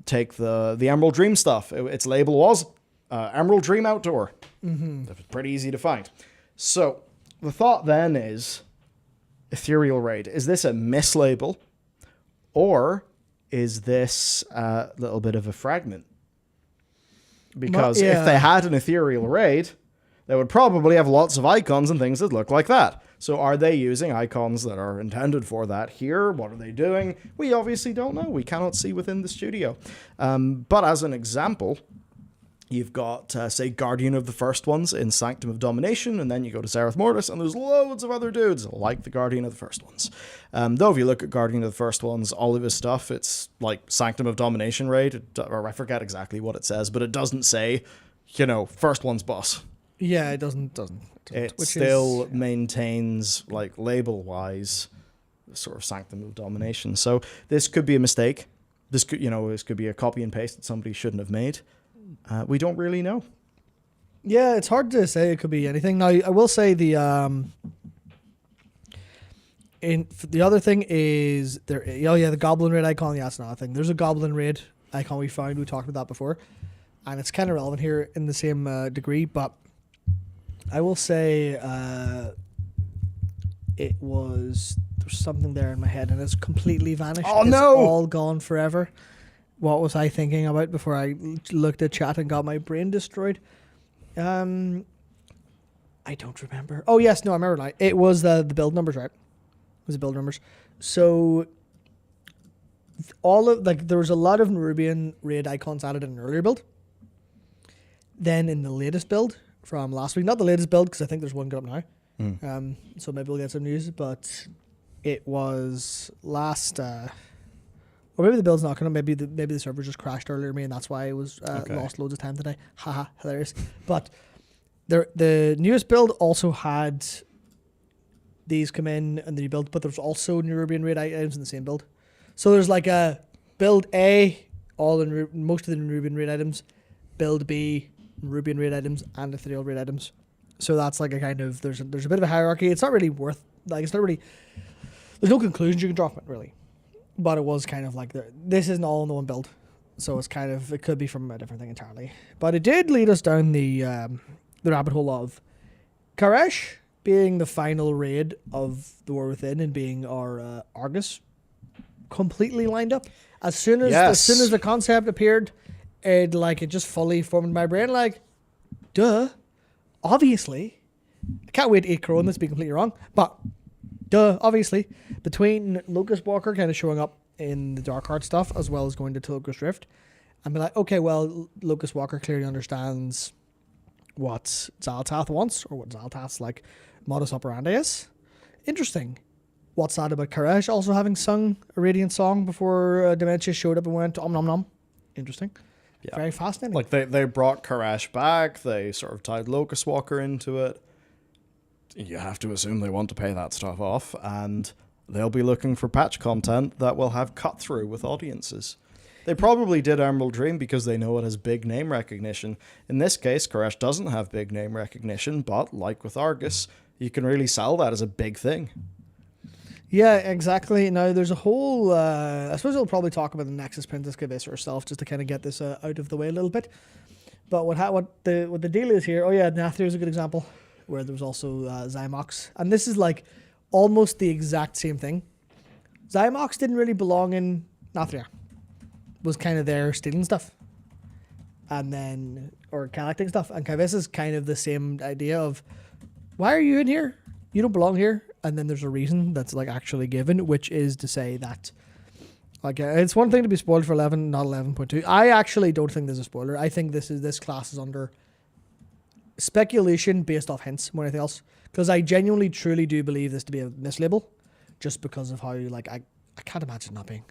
Take the Emerald Dream stuff. Its label was Emerald Dream Outdoor. That was pretty easy to find. So the thought then is, Ethereal Raid, is this a mislabel, or is this a little bit of a fragment? Because if they had an Ethereal Raid, they would probably have lots of icons and things that look like that. So are they using icons that are intended for that here? What are they doing? We obviously don't know. We cannot see within the studio. But as an example, You've got, say, Guardian of the First Ones in Sanctum of Domination, and then you go to Zereth Mortis, and there's loads of other dudes like the Guardian of the First Ones. Though if you look at Guardian of the First Ones, all of his stuff, it's like Sanctum of Domination raid, or I forget exactly what it says, but it doesn't say, First One's boss. Yeah, it doesn't. It still maintains, like, label-wise, sort of Sanctum of Domination. So this could be a mistake. This could be a copy and paste that somebody shouldn't have made. We don't really know. Yeah, it's hard to say. It could be anything. Now, I will say the other thing is the Goblin Raid icon. Yeah, that's another thing. There's a Goblin Raid icon we found. We talked about that before, and it's kind of relevant here in the same degree. But I will say there's something there in my head, and it's completely vanished. Oh, it's no! all gone forever. What was I thinking about before I looked at chat and got my brain destroyed? I don't remember. Oh, yes. No, I remember now. It was the build numbers, right? It was the build numbers. So there was a lot of Nerubian raid icons added in an earlier build. Then in the latest build from last week, not the latest build because I think there's one going up now. So maybe we'll get some news, but it was last... or maybe the build's not going to. Maybe the server just crashed earlier me, and that's why I was lost loads of time today. Haha, hilarious. But the newest build also had these come in and the new build, but there's also Nerubian raid items in the same build. So there's like a build A, most of the Nerubian raid items, build B, Nerubian raid items, and Ethereal raid items. So that's like a kind of there's a bit of a hierarchy. It's not really there's no conclusions you can draw from it really. But it was kind of like, this isn't all in the one build. So it could be from a different thing entirely. But it did lead us down the rabbit hole of Karesh being the final raid of the War Within and being our Argus completely lined up. As soon as the concept appeared, it just fully formed in my brain, like, duh, obviously. I can't wait to eat crow on this, be completely wrong. But duh, obviously, between Locust Walker kind of showing up in the Dark Heart stuff as well as going to Locust Rift, and be like, okay, well, Locust Walker clearly understands what Xal'atath wants, or what Xal'atath's like modus operandi is. Interesting. What's that about Karesh also having sung a Radiant song before Dementia showed up and went om nom nom? Interesting. Yeah. Very fascinating. Like they brought Karesh back, they sort of tied Locust Walker into it. You have to assume they want to pay that stuff off, and they'll be looking for patch content that will have cut through with audiences. They probably did Emerald Dream because they know it has big name recognition. In this case, Karesh doesn't have big name recognition, but like with Argus, you can really sell that as a big thing. Yeah, exactly. Now, there's a whole... I suppose we'll probably talk about the Nexus Princess Kavissa herself just to kind of get this out of the way a little bit. But what the deal is here... Oh, yeah, Nathir is a good example, where there was also Zymox. And this is like almost the exact same thing. Zymox didn't really belong in Nathir. Was kind of there stealing stuff. And then... Or collecting stuff. And Kavissa's kind of the same idea of... Why are you in here? You don't belong here. And then there's a reason that's like actually given, which is to say that like it's one thing to be spoiled for 11, not 11.2. I actually don't think there's a spoiler. I think this class is under speculation based off hints more than anything else. Because I genuinely truly do believe this to be a mislabel, just because of how like I can't imagine not being.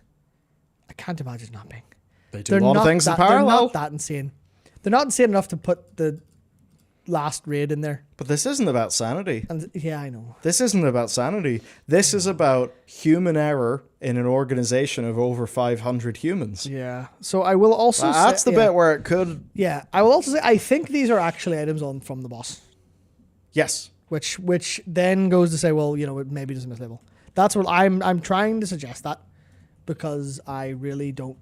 I can't imagine not being. They do a lot of things in parallel. They're not that insane. They're not insane enough to put the last raid in there. But this isn't about sanity. And yeah, I know. This isn't about sanity. This is about human error in an organization of over 500 humans. Yeah. So I will also say... That's the bit where it could... Yeah. I will also say, I think these are actually items from the boss. Yes. Which then goes to say, well, you know, it maybe doesn't mislabel. That's what I'm trying to suggest that, because I really don't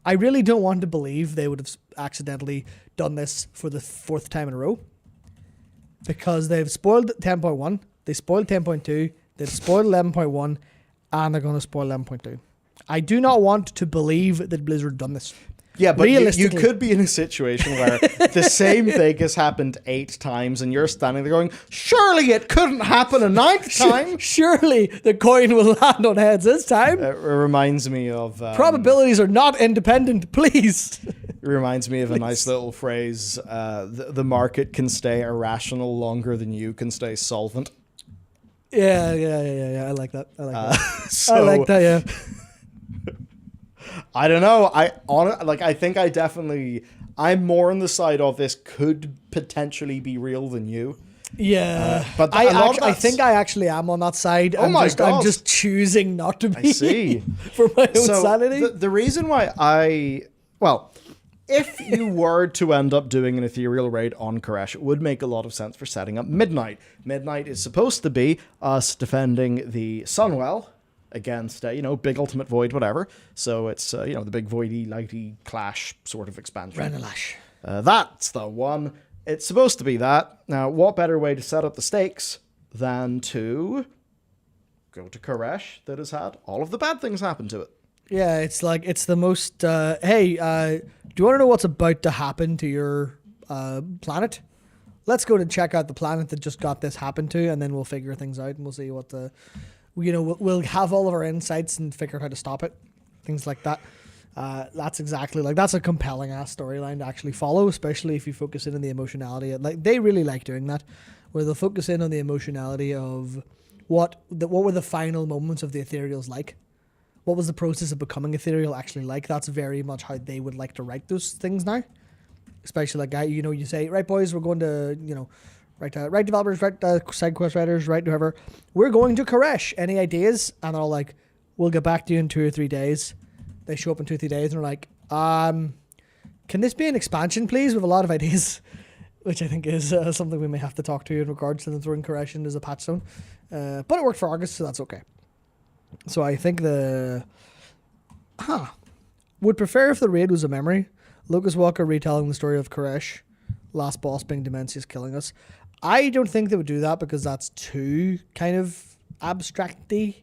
want to believe they would have accidentally done this for the 4th time in a row. Because they've spoiled 10.1, they spoiled 10.2, they've spoiled 11.1, and they're going to spoil 11.2. I do not want to believe that Blizzard done this. Yeah, but you could be in a situation where the same thing has happened 8 times and you're standing there going, surely it couldn't happen a 9th time. Surely the coin will land on heads this time. It reminds me of... probabilities are not independent, please. It reminds me of a nice little phrase. The market can stay irrational longer than you can stay solvent. Yeah. I like that. So, I like that. Yeah. I don't know. I think I'm more on the side of this could potentially be real than you. Yeah, but I think I actually am on that side. Oh my God. I'm just choosing not to be. I see. For my own sanity. The reason why if you were to end up doing an ethereal raid on Koresh, it would make a lot of sense for setting up Midnight. Midnight is supposed to be us defending the Sunwell against, big ultimate void, whatever. So it's, the big voidy, lighty clash sort of expansion. Renalash. That's the one. It's supposed to be that. Now, what better way to set up the stakes than to go to Koresh that has had all of the bad things happen to it? Yeah, it's like, it's the most, hey, do you want to know what's about to happen to your planet? Let's go to check out the planet that just got this happen to, and then we'll figure things out, and we'll see what we'll have all of our insights and figure out how to stop it. Things like that. That's a compelling ass storyline to actually follow, especially if you focus in on the emotionality. Like, they really like doing that, where they'll focus in on the emotionality of what were the final moments of the ethereals like. What was the process of becoming ethereal actually like? That's very much how they would like to write those things now. Especially like, you say, right, boys, we're going to, write developers, write side quest writers, write whoever. We're going to Koresh. Any ideas? And they're all like, we'll get back to you in 2 or 3 days. They show up in 2 or 3 days and they're like, can this be an expansion, please? We have a lot of ideas, which I think is something we may have to talk to in regards to them throwing Koresh in as a patch zone. But it worked for August, so that's okay. So I think would prefer if the raid was a memory. Lucas Walker retelling the story of Koresh, last boss being Demencius killing us. I don't think they would do that because that's too kind of abstract-y.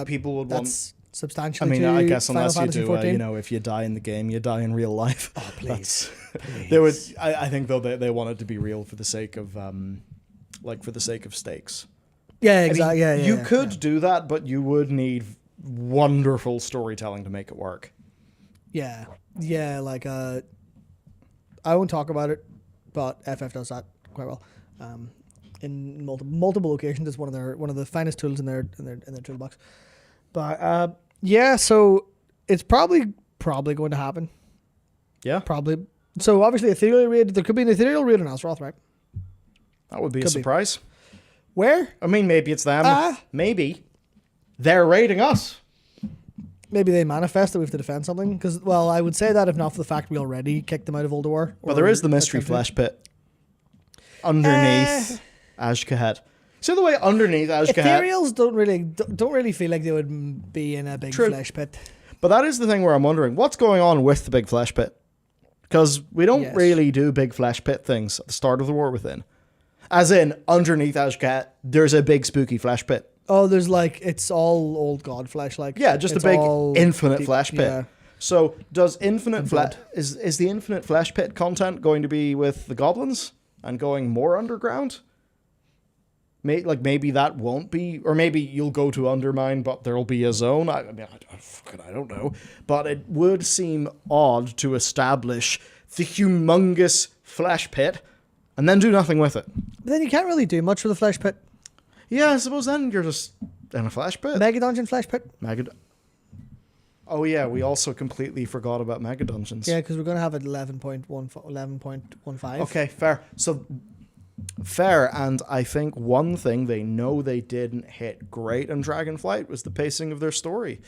People would want... substantially. I guess unless Final you Fantasy do, 14. If you die in the game, you die in real life. Oh, please. Please. They would. I think though they want it to be real for the sake of, stakes. Yeah, exactly. You could do that, but you would need wonderful storytelling to make it work. Yeah. Like I won't talk about it, but FF does that quite well. In multiple locations, it's one of the finest tools in their toolbox. But so it's probably going to happen. Yeah, probably. So obviously, ethereal raid. There could be an ethereal raid on Azeroth, right? That would be a surprise. Where? I mean, maybe it's them. Maybe they're raiding us. Maybe they manifest that we have to defend something. Because, I would say that if not for the fact we already kicked them out of Ulduar. But there is the mystery flesh pit underneath Azkahet. So the way underneath Azkahet, ethereals don't really feel like they would be in a big flesh pit. But that is the thing where I'm wondering what's going on with the big flesh pit, because we don't really do big flesh pit things at the start of the War Within. As in, underneath Azkahet, there's a big spooky flesh pit. Oh, there's it's all old god flesh, just a big infinite flesh pit. Yeah. So does infinite flesh is the infinite flesh pit content going to be with the goblins and going more underground? Maybe that won't be, or maybe you'll go to Undermine, but there'll be a zone. I don't know. But it would seem odd to establish the humongous flesh pit and then do nothing with it. But then you can't really do much with the flesh pit. Yeah, I suppose then you're just in a flesh pit. Mega Dungeon flesh pit. Oh yeah, we also completely forgot about Mega Dungeons. Yeah, because we're going to have 11.15. Okay, fair. So... Fair, and I think one thing they know they didn't hit great in Dragonflight was the pacing of their story.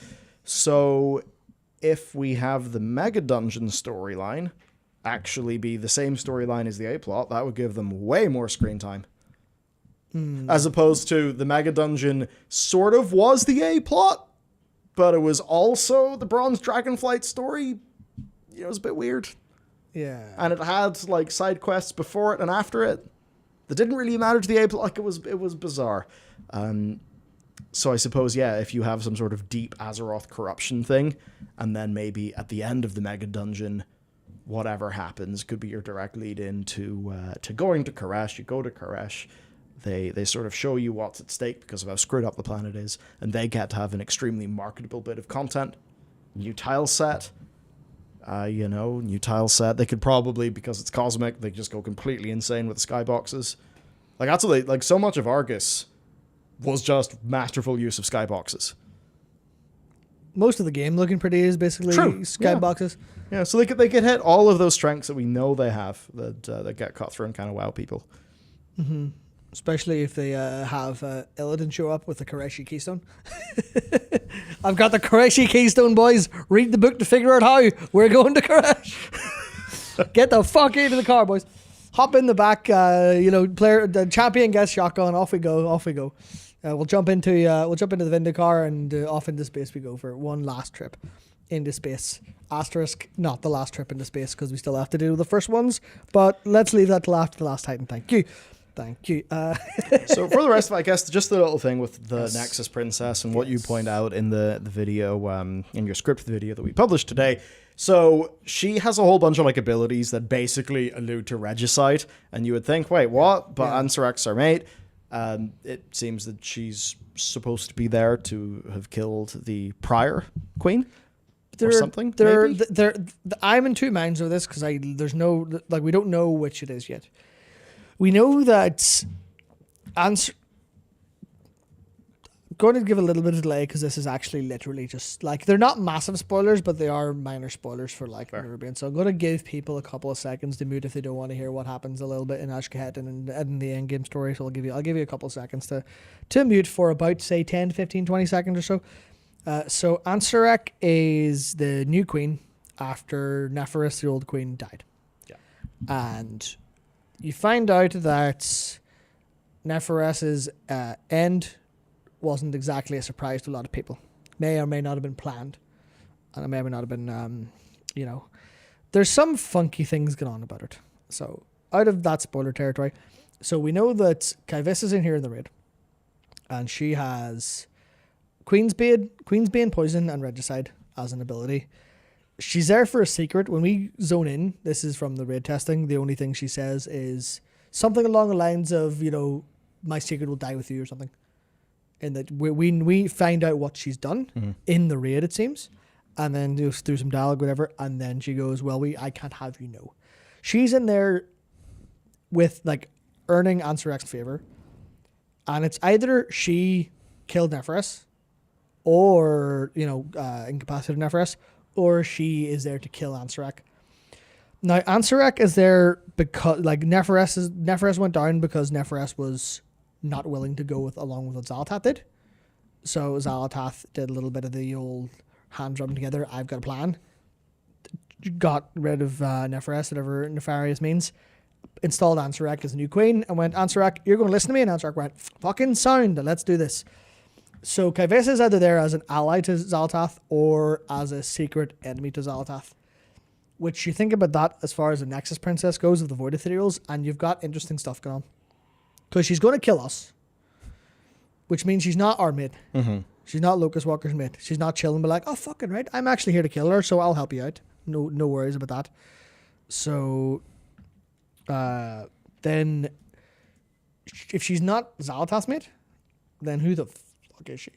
So if we have the Mega Dungeon storyline actually be the same storyline as the A-plot, that would give them way more screen time. As opposed to the Mega Dungeon sort of was the A-plot, but it was also the Bronze Dragonflight story. It was a bit weird. Yeah. And it had side quests before it and after it. That didn't really matter to the A-plot. It was bizarre. So I suppose, if you have some sort of deep Azeroth corruption thing, and then maybe at the end of the Mega Dungeon, whatever happens could be your direct lead into to going to Koresh. You go to Koresh. They sort of show you what's at stake because of how screwed up the planet is, and they get to have an extremely marketable bit of content, new tile set, New tile set. They could probably, because it's cosmic, they just go completely insane with the skyboxes. Like, that's what like, so much of Argus was just masterful use of skyboxes. Most of the game looking pretty is basically skyboxes. Yeah, so they could hit all of those strengths that we know they have that get cut through and kind of wow people. Mm-hmm. Especially if they have Illidan show up with the Koreshi Keystone. I've got the Koreshi Keystone, boys. Read the book to figure out how. We're going to Koresh. Get the fuck into the car, boys. Hop in the back. The champion gets shotgun. Off we go. We'll jump into the Vinda car and off into space we go for one last trip into space. Asterisk, not the last trip into space because we still have to do the first ones. But let's leave that till after the last Titan. Thank you. So for the rest of it, I guess just the little thing with the Nexus Princess and what you point out in the video, in your script video that we published today. So she has a whole bunch of like abilities that basically allude to regicide, and you would think, wait, what? But Ansarek's our mate. It seems that she's supposed to be there to have killed the prior queen. Or something. I'm in two minds of this because there's no we don't know which it is yet. We know that I'm going to give a little bit of delay because this is actually literally just like they're not massive spoilers, but they are minor spoilers for like Nubian. So I'm going to give people a couple of seconds to mute if they don't want to hear what happens a little bit in Ashkahet and in the end game story. So I'll give you a couple of seconds to mute for about say 10, 15, 20 seconds or so. So Ansarek is the new queen after Neferis, the old queen, died. Yeah. And you find out that Neferis's end wasn't exactly a surprise to a lot of people. May or may not have been planned. And it may or may not have been, there's some funky things going on about it. So out of that spoiler territory. So we know that Kaivis is in here in the raid. And she has Queensbane, Poison, and Regicide as an ability. She's there for a secret. When we zone in, this is from the raid testing, the only thing she says is something along the lines of, my secret will die with you or something. And that we find out what she's done in the raid, it seems. And then just through some dialogue, whatever. And then she goes, I can't have you know. She's in there with like earning Ansarek's favor. And it's either she killed Neferis or, incapacitated Neferis, or she is there to kill Ansarek. Now, Ansarek is there because, Neferis went down because Neferis was not willing to go along with what Xal'atath did. So Xal'atath did a little bit of the old hands rubbing together, I've got a plan. Got rid of Neferis, whatever nefarious means. Installed Ansarek as the new queen and went, Ansarek, you're going to listen to me? And Ansarek went, fucking sound, let's do this. So Kaivis is either there as an ally to Xal'atath or as a secret enemy to Xal'atath. Which you think about that as far as the Nexus Princess goes of the Void Ethereals, and you've got interesting stuff going on. Because she's going to kill us. Which means she's not our mate. Mm-hmm. She's not Locust Walker's mate. She's not chilling, but like, oh, fucking right, I'm actually here to kill her, so I'll help you out. No worries about that. So, then, if she's not Xal'atath's mate, then who the fuck is she?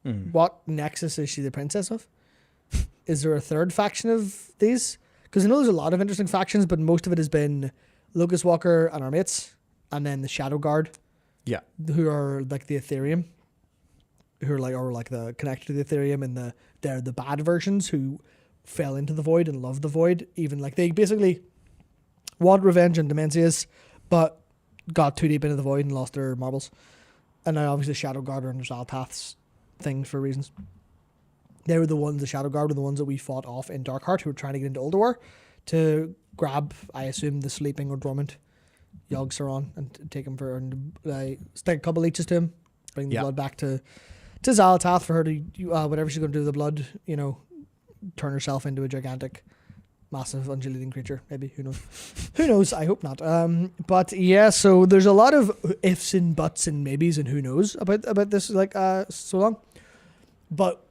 Mm. What Nexus is she the princess of? Is there a third faction of these? Because I know there's a lot of interesting factions, but most of it has been Locust Walker and our mates, and then the Shadow Guard. Yeah. Who are like the Ethereum. Who are like the connected to the Ethereum, and they're the bad versions who fell into the Void and loved the Void. Even like they basically want revenge on Dimensius, but got too deep into the Void and lost their marbles. And now obviously Shadow Guard are under Xal'atath's thing for reasons. They were the ones, the Shadow Guard were the ones that we fought off in Darkheart who were trying to get into Ulduar to grab, I assume, the sleeping or dormant Yogg-Saron and take him for, and stick a couple leeches to him, bring the blood back to Xal'atath for her to, whatever she's going to do with the blood, turn herself into a gigantic, massive, undulating creature. Maybe, who knows? Who knows? I hope not. But yeah, so there's a lot of ifs and buts and maybes and who knows about this, so long. But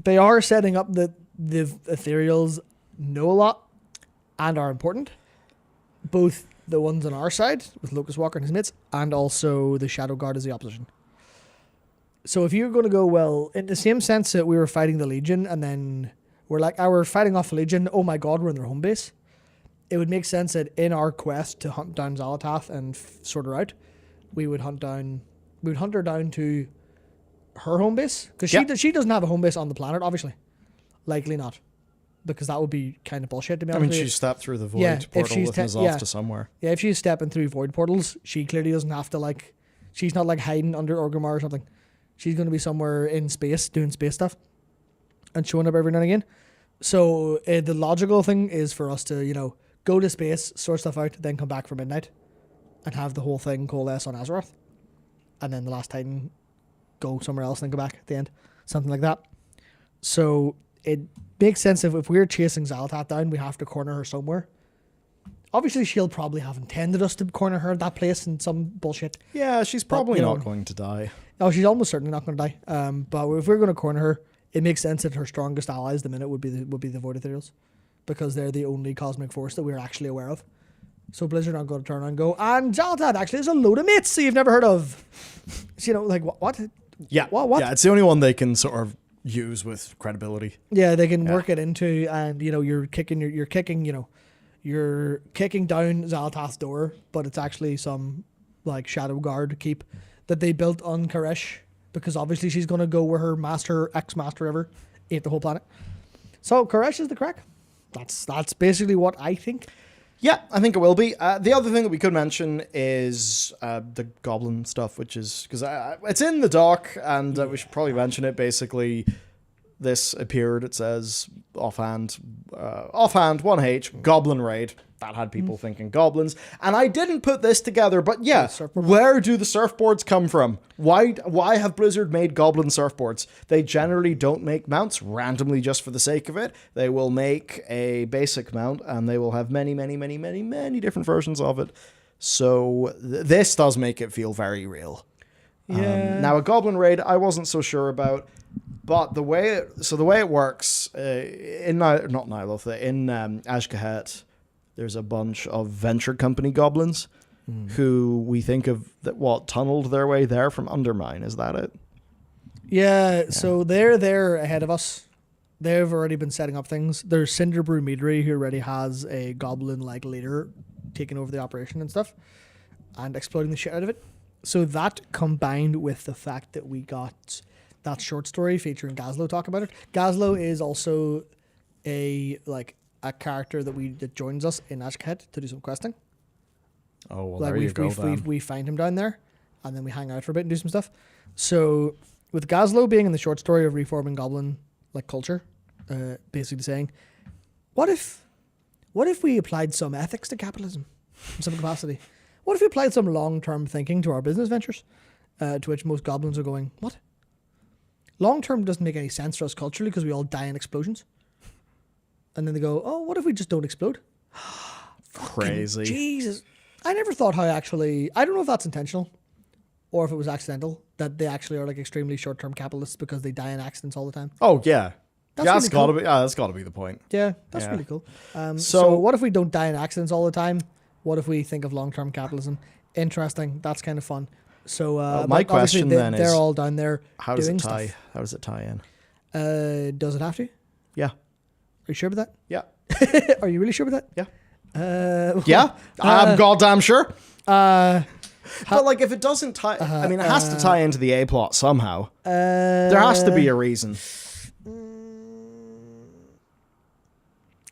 they are setting up that the Ethereals know a lot and are important. Both the ones on our side, with Locust Walker and his mates, and also the Shadow Guard as the opposition. So if you're going to go, well, in the same sense that we were fighting the Legion and then we're like, we're fighting off a Legion. Oh my god, we're in their home base. It would make sense that in our quest to hunt down Xal'atath and sort her out, we would hunt her down to her home base, because she doesn't have a home base on the planet, obviously. Likely not, because that would be kind of bullshit to be honest. I mean, she stepped through the void portal with N'Zoth to somewhere. Yeah, if she's stepping through void portals, she clearly doesn't have to like. She's not like hiding under Orgrimmar or something. She's going to be somewhere in space doing space stuff and showing up every now and again. So the logical thing is for us to go to space, sort stuff out, then come back for midnight, and have the whole thing coalesce on Azeroth, and then the last Titan go somewhere else and then go back at the end, something like that. So it makes sense if we're chasing Xal'atath down, we have to corner her somewhere. Obviously, she'll probably have intended us to corner her at that place in some bullshit. Yeah, she's probably not going to die. No, she's almost certainly not going to die. But if we're going to corner her, it makes sense that her strongest allies, the minute, would be the Void Ethereals, because they're the only cosmic force that we're actually aware of. So Blizzard aren't going to turn around and go, and Xal'atath actually has a load of mates that you've never heard of. So, like, what? Yeah. What? Yeah, it's the only one they can sort of use with credibility. Yeah, they can work it into, and you're kicking down Xal'atath's door, but it's actually some like shadow guard keep that they built on Karish, because obviously she's going to go where her ex-master ever ate the whole planet. So Karish is the crack. That's basically what I think. Yeah, I think it will be. The other thing that we could mention is the goblin stuff, which is, because it's in the doc, and we should probably mention it. Basically, this appeared, it says, offhand, 1H, goblin raid. That had people thinking goblins. And I didn't put this together, but yeah, where do the surfboards come from? Why have Blizzard made goblin surfboards? They generally don't make mounts randomly just for the sake of it. They will make a basic mount, and they will have many, many, many, many, many different versions of it. So this does make it feel very real. Yeah. Now, a goblin raid, I wasn't so sure about. But the way it works in Ashkahet, there's a bunch of venture company goblins who we think of tunneled their way there from Undermine. Is that it? Yeah. So they're there ahead of us. They've already been setting up things. There's Cinderbrew Meadery, who already has a goblin-like leader taking over the operation and stuff and exploiting the shit out of it. So that, combined with the fact that we got that short story featuring Gazlo talk about it. Gazlo is also a character that joins us in Ashkahet to do some questing. Oh, well, there you go. We find him down there, and then we hang out for a bit and do some stuff. So with Gazlo being in the short story of reforming goblin culture, basically saying, what if we applied some ethics to capitalism in some capacity? What if we applied some long-term thinking to our business ventures? To which most goblins are going, what? Long-term doesn't make any sense for us culturally because we all die in explosions. And then they go, oh, what if we just don't explode? Crazy. Jesus. I never thought I don't know if that's intentional or if it was accidental, that they actually are extremely short-term capitalists because they die in accidents all the time. Oh, yeah. That's gotta be. That's got to be the point. Yeah, that's really cool. So what if we don't die in accidents all the time? What if we think of long-term capitalism? Interesting. That's kind of fun. So my question then they're all down there. How does doing it tie? Stuff. How does it tie in? Does it have to? Yeah. Are you sure about that? Yeah. Are you really sure about that? Yeah. Yeah. I'm goddamn sure. But if it doesn't tie, I mean, it has to tie into the A plot somehow. There has to be a reason.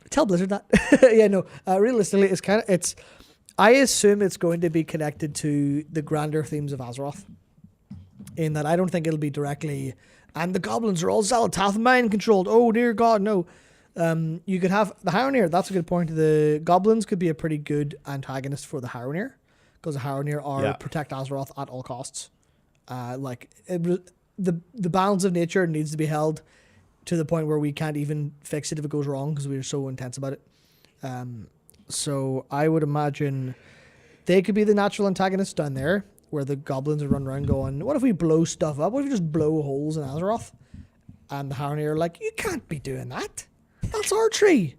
Tell Blizzard that. Yeah, no. Realistically, it's. I assume it's going to be connected to the grander themes of Azeroth. In that, I don't think it'll be directly. And the goblins are all Xal'atath mind controlled. Oh dear God, no. You could have the Harroneer. That's a good point. The goblins could be a pretty good antagonist for the Harroneer, because the Harroneer are protect Azeroth at all costs. The balance of nature needs to be held to the point where we can't even fix it if it goes wrong because we're so intense about it. So I would imagine they could be the natural antagonists down there, where the goblins would run around going, what if we blow stuff up? What if we just blow holes in Azeroth? And the Harroneer are like, you can't be doing that. That's our tree.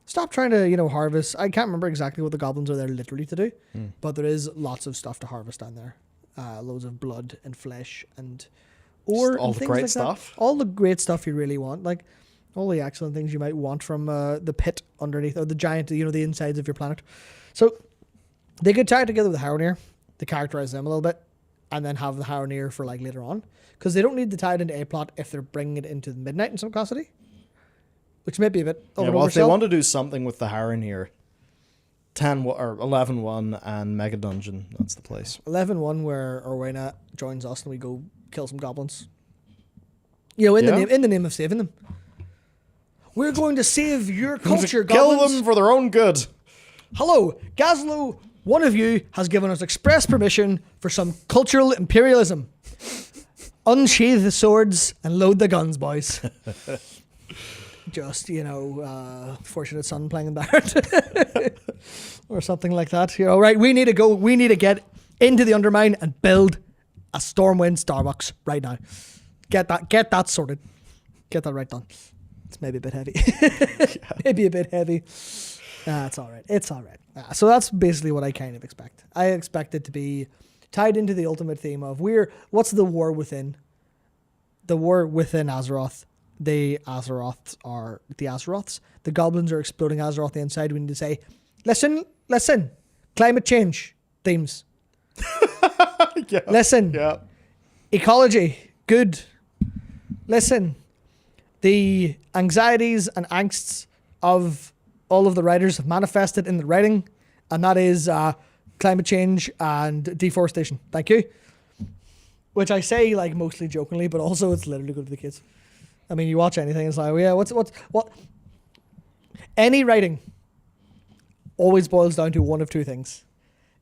Stop trying to, harvest. I can't remember exactly what the goblins are there literally to do, but there is lots of stuff to harvest down there. Loads of blood and flesh and ore. All and the things great like stuff. That. All the great stuff you really want. All the excellent things you might want from the pit underneath, or the giant, the insides of your planet. So they could tie it together with Harroneer to characterize them a little bit, and then have the Harroneer for like later on, because they don't need to tie it into a plot if they're bringing it into the Midnight in some capacity, which may be a bit of an well, oversell. if they want to do something with the Harroneer, 11-1 and Mega Dungeon, that's the place. 11-1 where Orwena joins us and we go kill some goblins. In the name of saving them. We're going to save your culture, Kill goblins. them for their own good. Hello, Gazlo, one of you has given us express permission for some cultural imperialism. Unsheathe the swords and load the guns, boys. Just, Fortunate Son playing in Barrett. Or something like that. Right, we need to go. We need to get into the Undermine and build a Stormwind Starbucks right now. Get that sorted. Get that right done. It's maybe a bit heavy. Maybe a bit heavy. It's all right. It's all right. So that's basically what I kind of expect. I expect it to be tied into the ultimate theme of what's the war within? The war within Azeroth. The Azeroths are the Azeroths. The goblins are exploding Azeroth the inside. We need to say, listen. Climate change themes. Yeah. Listen. Yeah. Ecology. Good. Listen. The anxieties and angsts of all of the writers have manifested in the writing, and that is climate change and deforestation. Thank you. Which I say like mostly jokingly, but also it's literally good for the kids. I mean, you watch anything, it's like, oh, yeah, what? Any writing always boils down to one of two things.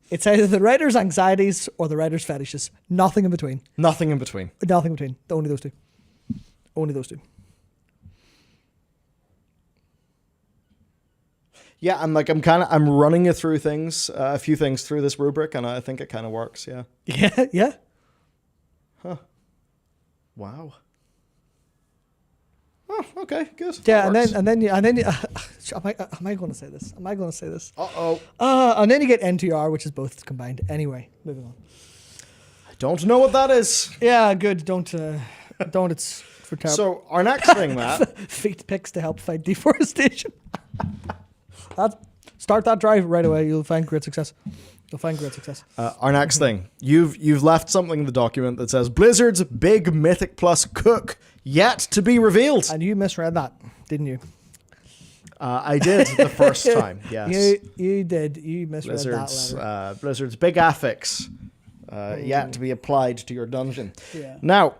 It's either the writer's anxieties or the writer's fetishes. Nothing in between. Nothing in between. Nothing in between. Only those two. Only those two. Yeah, I'm running you through things, a few things through this rubric, and I think it kind of works. Yeah. Yeah. Huh. Wow. Oh, okay, good. Yeah, and then am I going to say this? Am I going to say this? Uh-oh. And then you get NTR, which is both combined. Anyway, moving on. I don't know what that is. Yeah, good. Don't. It's for terrible. So our next thing, Matt. Feet picks to help fight deforestation. Start that drive right away. You'll find great success. Our next thing. You've left something in the document that says Blizzard's big Mythic Plus cook yet to be revealed. And you misread that, didn't you? I did the first time, yes. You did. You misread that letter. Blizzard's big affix yet to be applied to your dungeon. Yeah. Now,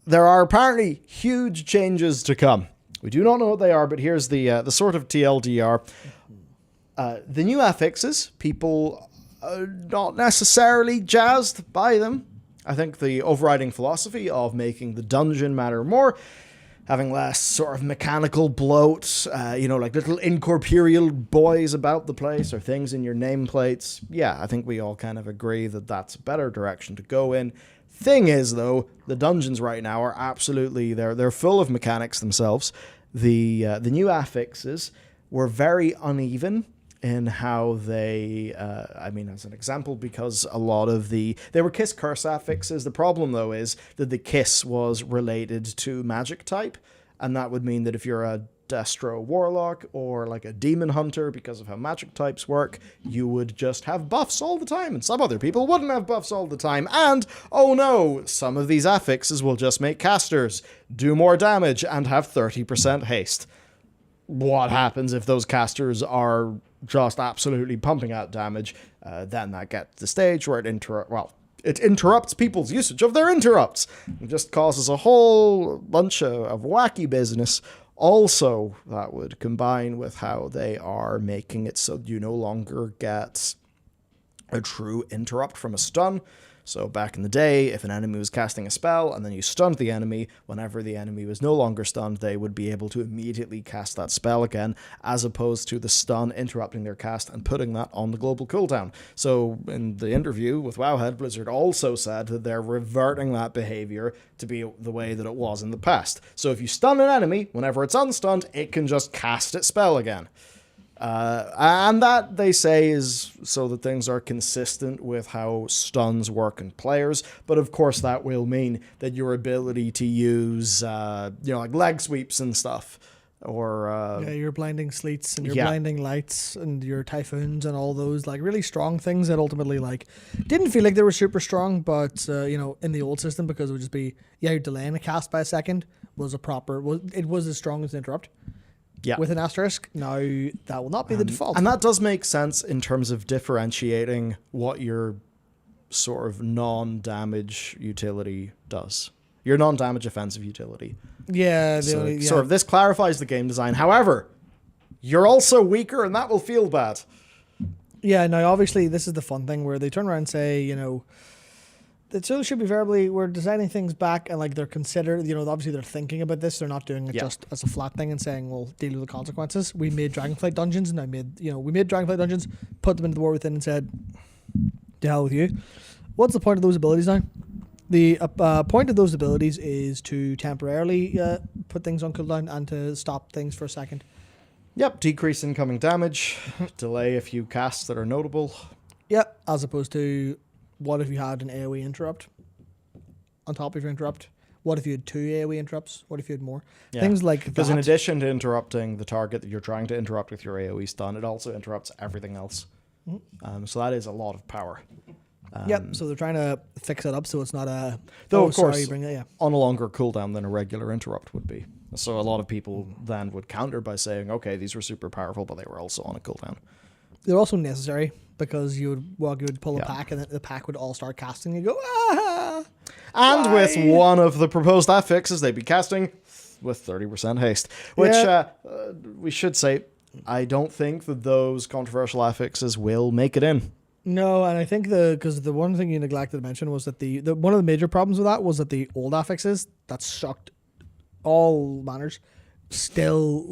there are apparently huge changes to come. We do not know what they are, but here's the sort of TLDR. The new affixes, people are not necessarily jazzed by them. I think the overriding philosophy of making the dungeon matter more, having less sort of mechanical bloat, like little incorporeal boys about the place or things in your nameplates. Yeah, I think we all kind of agree that that's a better direction to go in. Thing is, though, the dungeons right now are absolutely, they're full of mechanics themselves. The new affixes were very uneven in how they, as an example, because a lot of they were Kiss Curse affixes. The problem, though, is that the Kiss was related to magic type, and that would mean that if you're a Destro Warlock or like a Demon Hunter, because of how magic types work, you would just have buffs all the time, and some other people wouldn't have buffs all the time. And, oh no, some of these affixes will just make casters do more damage and have 30% haste. What happens if those casters are just absolutely pumping out damage? Then that gets to the stage where it interrupts people's usage of their interrupts. It just causes a whole bunch of wacky business. Also, that would combine with how they are making it so you no longer get a true interrupt from a stun. So back in the day, if an enemy was casting a spell and then you stunned the enemy, whenever the enemy was no longer stunned, they would be able to immediately cast that spell again, as opposed to the stun interrupting their cast and putting that on the global cooldown. So in the interview with Wowhead, Blizzard also said that they're reverting that behavior to be the way that it was in the past. So if you stun an enemy, whenever it's unstunned, it can just cast its spell again. And that, they say, is so that things are consistent with how stuns work in players. But of course, that will mean that your ability to use, like leg sweeps and stuff, or your blinding sleets and your blinding lights and your typhoons and all those like really strong things that ultimately like didn't feel like they were super strong, but in the old system, because it would just be you're delaying a cast by a second it was as strong as an interrupt. Yeah. With an asterisk. Now that will not be the default. And that does make sense in terms of differentiating what your sort of non-damage utility does. Your non-damage offensive utility. Yeah, sort of this clarifies the game design. However, you're also weaker, and that will feel bad. Yeah, now obviously this is the fun thing where they turn around and say, the tool should be variably, we're designing things back, and like they're considered, obviously they're thinking about this. They're not doing it just as a flat thing and saying, we'll deal with the consequences. We made Dragonflight dungeons, and we made Dragonflight dungeons, put them into the War Within and said, to hell with you. What's the point of those abilities now? The point of those abilities is to temporarily put things on cooldown and to stop things for a second. Yep, decrease incoming damage, delay a few casts that are notable. Yep, as opposed to what if you had an AoE interrupt on top of your interrupt? What if you had 2 AoE interrupts? What if you had more? Yeah. Things like that. Because in addition to interrupting the target that you're trying to interrupt with your AoE stun, it also interrupts everything else. Mm-hmm. So that is a lot of power. Yep, so they're trying to fix it up so it's not a... Though, of course, on a longer cooldown than a regular interrupt would be. So a lot of people then would counter by saying, okay, these were super powerful, but they were also on a cooldown. They're also necessary because you would pull a pack and then the pack would all start casting and you go, ah! And why? With one of the proposed affixes, they'd be casting with 30% haste. Which, we should say, I don't think that those controversial affixes will make it in. No, and I think because the one thing you neglected to mention was that the one of the major problems with that was that the old affixes that sucked all manners still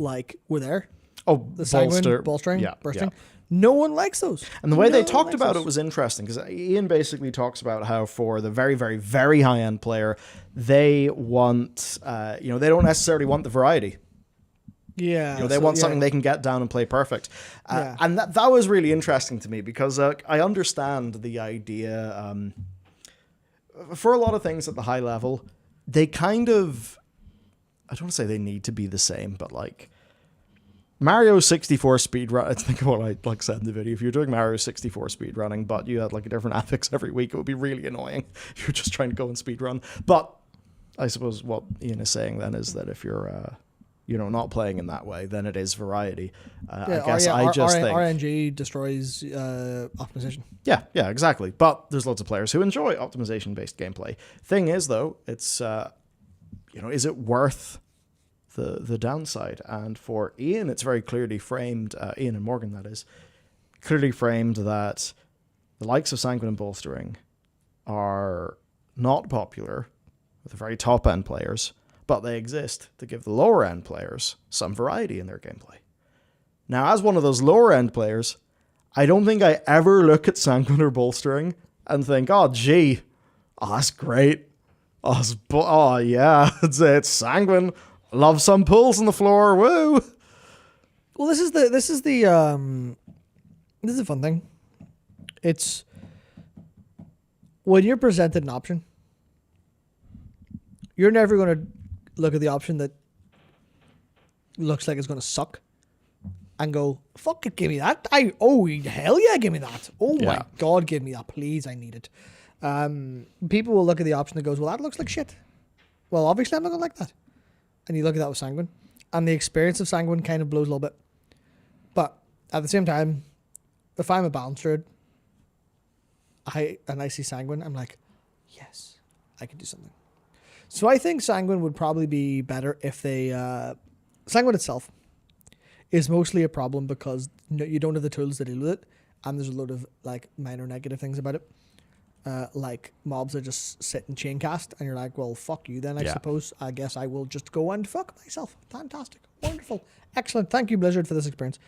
were there. Oh, the sanguine, bolstering, bursting. Yeah. No one likes those. And the way they talked about it was interesting because Ian basically talks about how for the very, very, very high end player, they want, they don't necessarily want the variety. Yeah. They want something they can get down and play perfect. And that was really interesting to me because I understand the idea. For a lot of things at the high level, they kind of, I don't want to say they need to be the same, but Mario 64 speedrun, I think what I said in the video, if you're doing Mario 64 speedrunning, but you had a different affix every week, it would be really annoying if you're just trying to go and speedrun. But I suppose what Ian is saying then is that if you're not playing in that way, then it is variety. I guess I just think RNG destroys optimization. Yeah, exactly. But there's lots of players who enjoy optimization-based gameplay. Thing is, though, it's is it worth the downside? And for Ian, it's very clearly framed. Ian and Morgan, that is, clearly framed that the likes of Sanguine and Bolstering are not popular with the very top end players. But they exist to give the lower-end players some variety in their gameplay. Now, as one of those lower-end players, I don't think I ever look at Sanguine or Bolstering and think, that's great. It's Sanguine. Love some pulls on the floor. Woo! Well, this is the fun thing. It's when you're presented an option, you're never going to look at the option that looks like it's going to suck and go, fuck it, give me that. Hell yeah, give me that. My God, give me that. Please, I need it. People will look at the option that goes, well, that looks like shit. Well, obviously I'm not going to like that. And you look at that with Sanguine. And the experience of Sanguine kind of blows a little bit. But at the same time, if I'm a balance druid and I see Sanguine, I'm like, yes, I can do something. So I think Sanguine would probably be better if they... Sanguine itself is mostly a problem because you don't have the tools to deal with it, and there's a load of minor negative things about it. Mobs that just sit and chain cast, and you're like, well, fuck you then, I suppose. I guess I will just go and fuck myself. Fantastic. Wonderful. Excellent. Thank you, Blizzard, for this experience.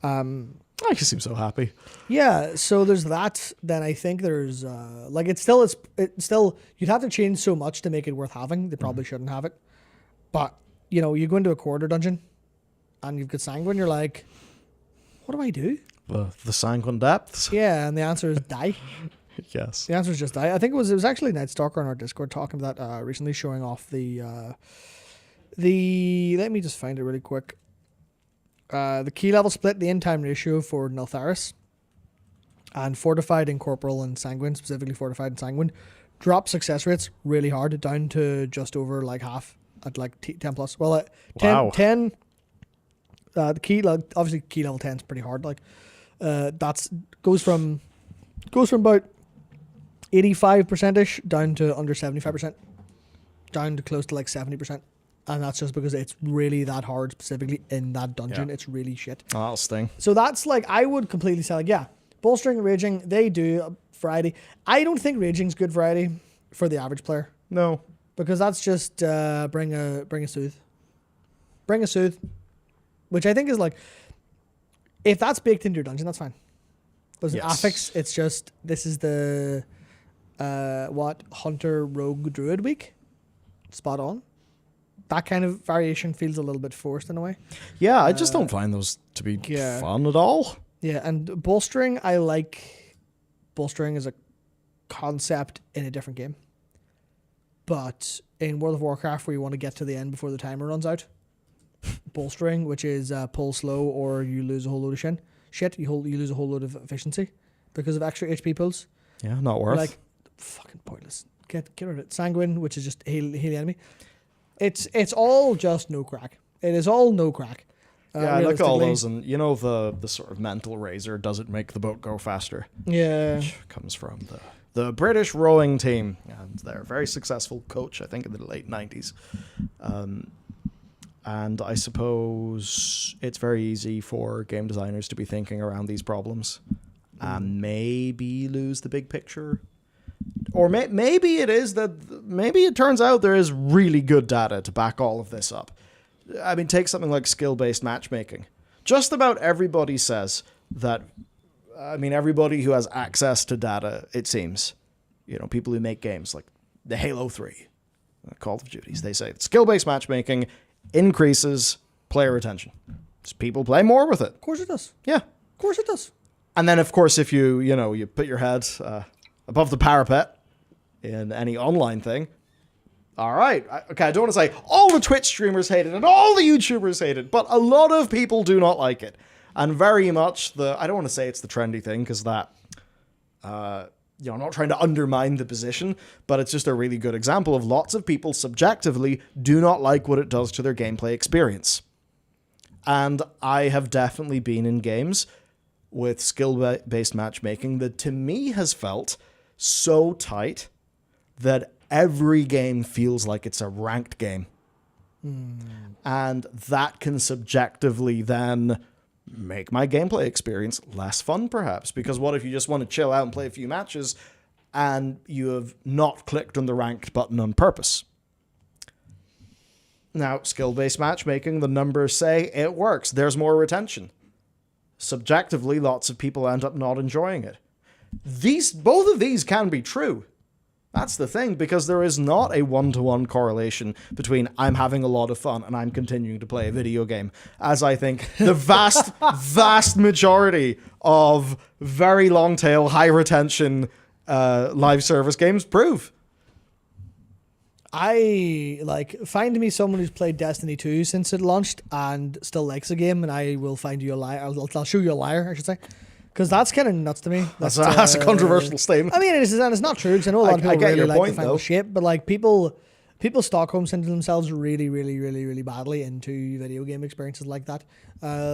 You seem so happy. Yeah, so there's that. Then I think there's it's still you'd have to change so much to make it worth having. They probably shouldn't have it. But you go into a quarter dungeon and you've got Sanguine, you're like, what do I do? The Sanguine depths. Yeah, and the answer is die. Yes. The answer is just die. I think it was actually Nightstalker on our Discord talking about that recently, showing off the Let me just find it really quick. The key level split, the in-time ratio for Neltharis and Fortified, Incorporeal, and Sanguine, specifically Fortified and Sanguine, drop success rates really hard, down to just over like half at like 10 plus. Well, 10, Wow. 10 the key, obviously key level 10 is pretty hard. Like goes from about 85%ish down to under 75%, down to close to like 70%. And that's just because it's really that hard, specifically in that dungeon. Yeah. It's really shit. Oh, that'll sting. So that's like, I would completely say, like, yeah, bolstering and raging, they do variety. I don't think raging's good variety for the average player, No. because that's just bring a soothe. Bring a soothe, which I think is like, if that's baked into your dungeon, that's fine. But as an Yes. affix, it's just, this is the Hunter Rogue Druid week. Spot on. That kind of variation feels a little bit forced in a way. Yeah, I just don't find those to be fun at all. Yeah, and bolstering, I like bolstering as a concept in a different game. But in World of Warcraft, where you want to get to the end before the timer runs out, bolstering, which is pull slow or you lose a whole load of shit, you lose a whole load of efficiency because of extra HP pulls. Yeah, not worth. Like, fucking pointless. Get rid of it. Sanguine, which is just heal the enemy. It's all just no crack. It is all no crack. Yeah, I look at all those, and you know the sort of mental razor, does it make the boat go faster? Yeah. Which comes from the British rowing team, and they're a very successful coach, I think, in the late 90s. And I suppose it's very easy for game designers to be thinking around these problems and maybe lose the big picture. Or maybe it turns out there is really good data to back all of this up. I mean, take something like skill-based matchmaking. Just about everybody says that, everybody who has access to data, it seems, people who make games like the Halo 3, Call of Duties, they say skill-based matchmaking increases player retention. Just people play more with it. Of course it does. Yeah. Of course it does. And then, of course, if you put your head above the parapet in any online thing, all right, okay, I don't want to say all the Twitch streamers hate it and all the YouTubers hate it, but a lot of people do not like it. And very much I don't want to say it's the trendy thing, because that, I'm not trying to undermine the position, but it's just a really good example of lots of people subjectively do not like what it does to their gameplay experience. And I have definitely been in games with skill-based matchmaking that to me has felt so tight that every game feels like it's a ranked game. And that can subjectively then make my gameplay experience less fun, perhaps. Because what if you just want to chill out and play a few matches and you have not clicked on the ranked button on purpose? Now, skill-based matchmaking, the numbers say it works. There's more retention. Subjectively, lots of people end up not enjoying it. Both of these can be true. That's the thing, because there is not a one-to-one correlation between I'm having a lot of fun and I'm continuing to play a video game, as I think the vast majority of very long-tail, high-retention live service games prove. Find me someone who's played Destiny 2 since it launched and still likes the game, and I will find you a liar. I'll show you a liar, I should say. Because that's kind of nuts to me. That's a controversial statement. I mean, it is, and it's not true, because I know a lot of people really like point, the final shape, but like people Stockholm syndrome themselves really, really, really, really badly into video game experiences like that.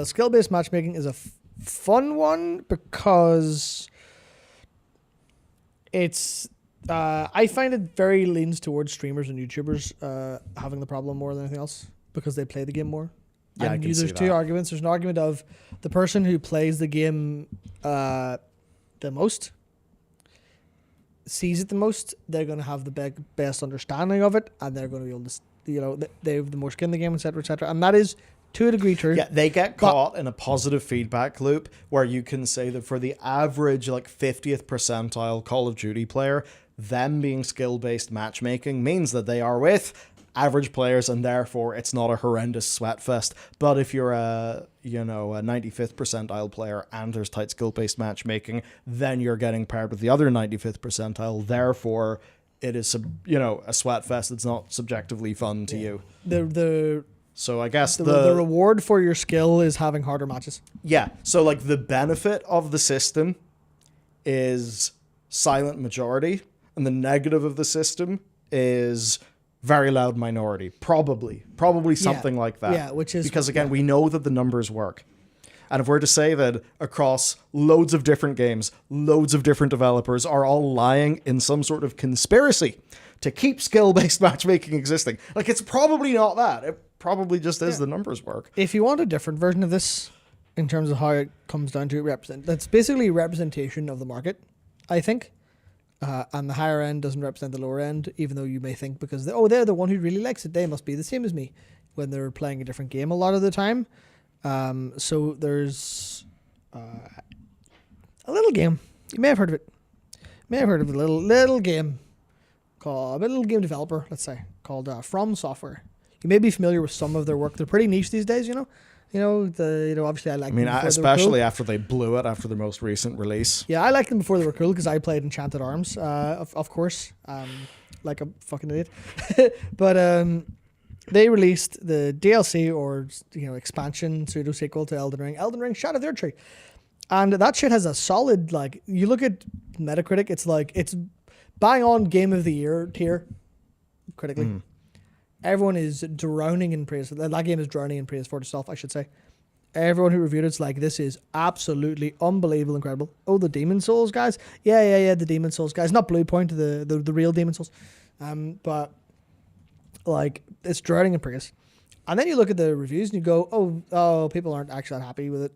Skill-based matchmaking is a fun one because it's... I find it very leans towards streamers and YouTubers having the problem more than anything else, because they play the game more. Yeah, and there's two arguments. There's an argument of the person who plays the game the most, sees it the most, they're going to have the best understanding of it, and they're going to be able to, they have the more skin in the game, etc., etc. And that is, to a degree, true. Yeah, they get caught in a positive feedback loop where you can say that for the average, 50th percentile Call of Duty player, them being skill-based matchmaking means that they are with average players, and therefore it's not a horrendous sweat fest. But if you're a 95th percentile player and there's tight skill-based matchmaking, then you're getting paired with the other 95th percentile. Therefore, it is a sweat fest that's not subjectively fun to you. The So I guess the reward for your skill is having harder matches. Yeah. So like the benefit of the system is silent majority, and the negative of the system is very loud minority. Probably something like that. Yeah, which is because again, we know that the numbers work. And if we're to say that across loads of different games, loads of different developers are all lying in some sort of conspiracy to keep skill-based matchmaking existing, like it's probably not that. It probably just is the numbers work. If you want a different version of this, in terms of how it comes down to that's basically representation of the market, I think. And the higher end doesn't represent the lower end, even though you may think because they're the one who really likes it, they must be the same as me when they're playing a different game a lot of the time. So there's a little game. You may have heard of it. A little game called a little game developer, let's say, called From Software. You may be familiar with some of their work. They're pretty niche these days, obviously I like them. Especially after they blew it after their most recent release. Yeah, I liked them before they were cool because I played Enchanted Arms, of course, like a fucking idiot. But they released the DLC or expansion pseudo sequel to Elden Ring Shadow of the Erdtree, and that shit has a solid you look at Metacritic, it's bang on Game of the Year tier critically. Mm. Everyone is drowning in praise. That game is drowning in praise for itself, I should say. Everyone who reviewed it's like, this is absolutely unbelievable, incredible. Oh, the Demon Souls guys? Yeah, the Demon Souls guys. Not Blue Point, the real Demon Souls. But, it's drowning in praise. And then you look at the reviews and you go, oh, people aren't actually that happy with it.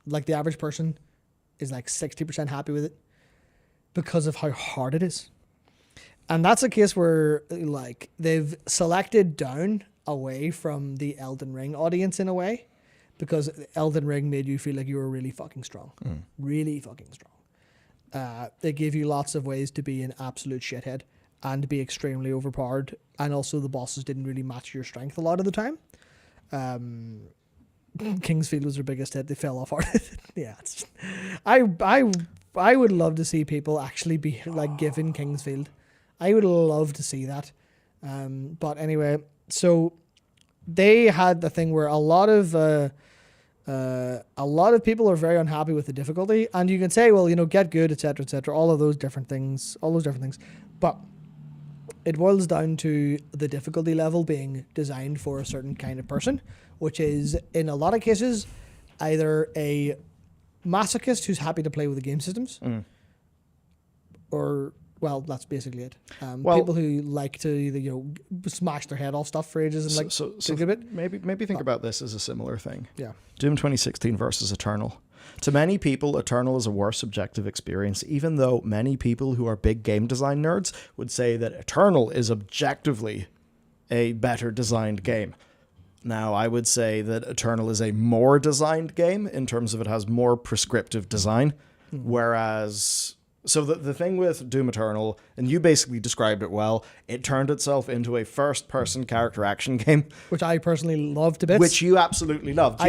Like, the average person is 60% happy with it because of how hard it is. And that's a case where, they've selected down away from the Elden Ring audience in a way, because Elden Ring made you feel like you were really fucking strong. Really fucking strong. They gave you lots of ways to be an absolute shithead and to be extremely overpowered, and also the bosses didn't really match your strength a lot of the time. Kingsfield was their biggest hit. They fell off hard. Yeah. I would love to see people actually be, given Kingsfield. I would love to see that. But anyway, so they had the thing where a lot of people are very unhappy with the difficulty, and you can say, well, get good, etc., all those different things. But it boils down to the difficulty level being designed for a certain kind of person, which is, in a lot of cases, either a masochist who's happy to play with the game systems, or... Well, that's basically it. People who like to either smash their head off stuff for ages and so a bit. Maybe think about this as a similar thing. Yeah. Doom 2016 versus Eternal. To many people, Eternal is a worse subjective experience, even though many people who are big game design nerds would say that Eternal is objectively a better designed game. Now, I would say that Eternal is a more designed game in terms of it has more prescriptive design, whereas... So the thing with Doom Eternal, and you basically described it well, it turned itself into a first-person character action game. Which I personally loved to bits. Which you absolutely loved,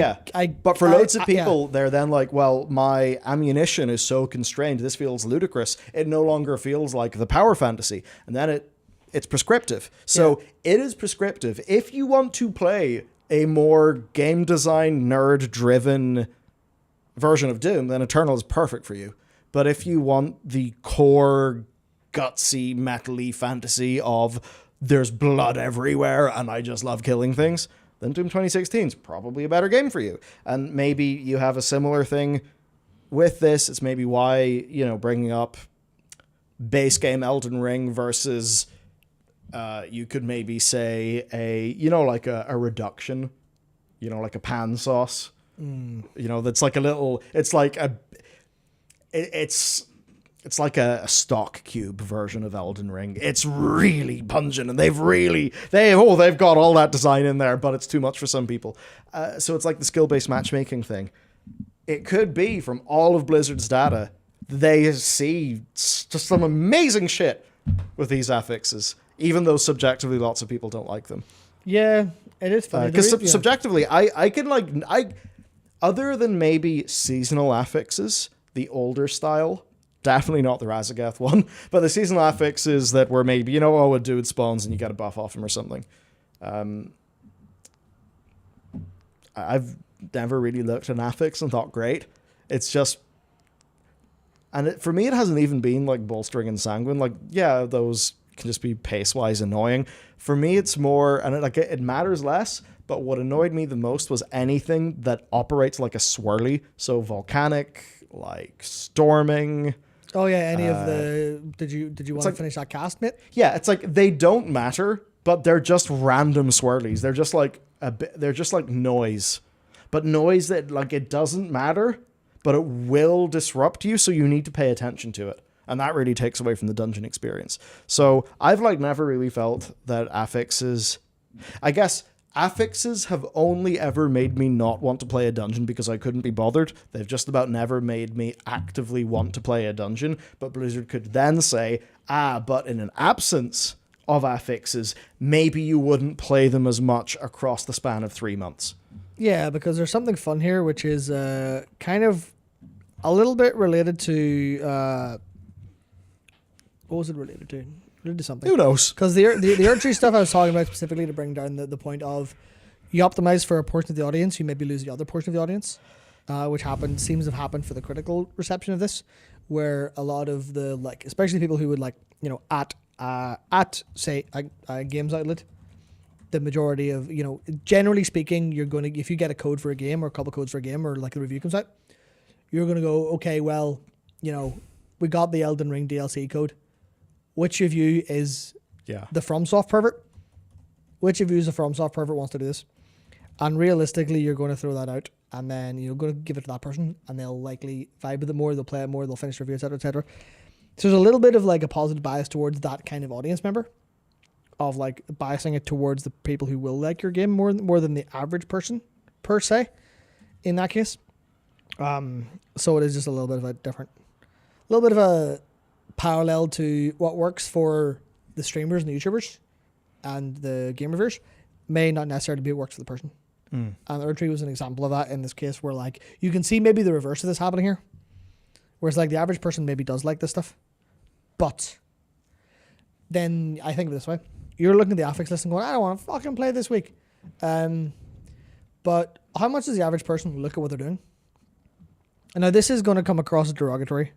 But for loads of people, they're then like, well, my ammunition is so constrained, this feels ludicrous. It no longer feels like the power fantasy. And then it's prescriptive. So it is prescriptive. If you want to play a more game design, nerd-driven version of Doom, then Eternal is perfect for you. But if you want the core, gutsy, metal-y fantasy of there's blood everywhere and I just love killing things, then Doom 2016 is probably a better game for you. And maybe you have a similar thing with this. It's maybe why, bringing up base game Elden Ring versus, you could maybe say a reduction, like a pan sauce. That's like a little, it's like a... It's like a stock cube version of Elden Ring. It's really pungent, and they've got all that design in there, but it's too much for some people. So it's like the skill-based matchmaking thing. It could be from all of Blizzard's data, they see just some amazing shit with these affixes, even though subjectively lots of people don't like them. Yeah, it is funny. Because subjectively, I can other than maybe seasonal affixes, the older style, Definitely not the Razageth one. But the seasonal affixes that were maybe, a dude spawns and you get a buff off him or something. I've never really looked at an affix and thought, great. It's just... And for me, it hasn't even been like bolstering and sanguine. Like, yeah, those can just be pace-wise annoying. For me, it's more... And it matters less, but what annoyed me the most was anything that operates like a swirly. So volcanic, like storming... Oh yeah, any of the... Did you want to finish that cast, mate? Yeah, it's like they don't matter, but they're just random swirlies. They're just like they're just like noise, but noise that like it doesn't matter, but it will disrupt you, so you need to pay attention to it, and that really takes away from the dungeon experience. So I've like never really felt that affixes. I guess affixes have only ever made me not want to play a dungeon because I couldn't be bothered. They've just about never made me actively want to play a dungeon. But Blizzard could then say, but in an absence of affixes, maybe you wouldn't play them as much across the span of 3 months. Yeah, because there's something fun here, which is kind of a little bit related to... what was it related to? Related to something. Who knows? Because the archery stuff I was talking about specifically to bring down the point of you optimize for a portion of the audience, you maybe lose the other portion of the audience, which seems to have happened for the critical reception of this, where a lot of the, like, especially people who would like, at say a games outlet, the majority of, generally speaking, you're going to, if you get a code for a game or a couple codes for a game or like the review comes out, you're going to go, okay, well, we got the Elden Ring DLC code. Which of you is the FromSoft pervert? Which of you is a FromSoft pervert wants to do this? And realistically, you're going to throw that out, and then you're going to give it to that person, and they'll likely vibe with it more, they'll play it more, they'll finish the review, etc., etc. So there's a little bit of like a positive bias towards that kind of audience member, of like biasing it towards the people who will like your game more than the average person, per se, in that case. So it is just a little bit of a parallel to what works for the streamers and the YouTubers and the game reviewers may not necessarily be what works for the person. And Erdtree was an example of that in this case, where like you can see maybe the reverse of this happening here, whereas like the average person maybe does like this stuff, but then I think of it this way: you're looking at the affix list and going, I don't want to fucking play this week. But how much does the average person look at what they're doing? And now this is going to come across as derogatory.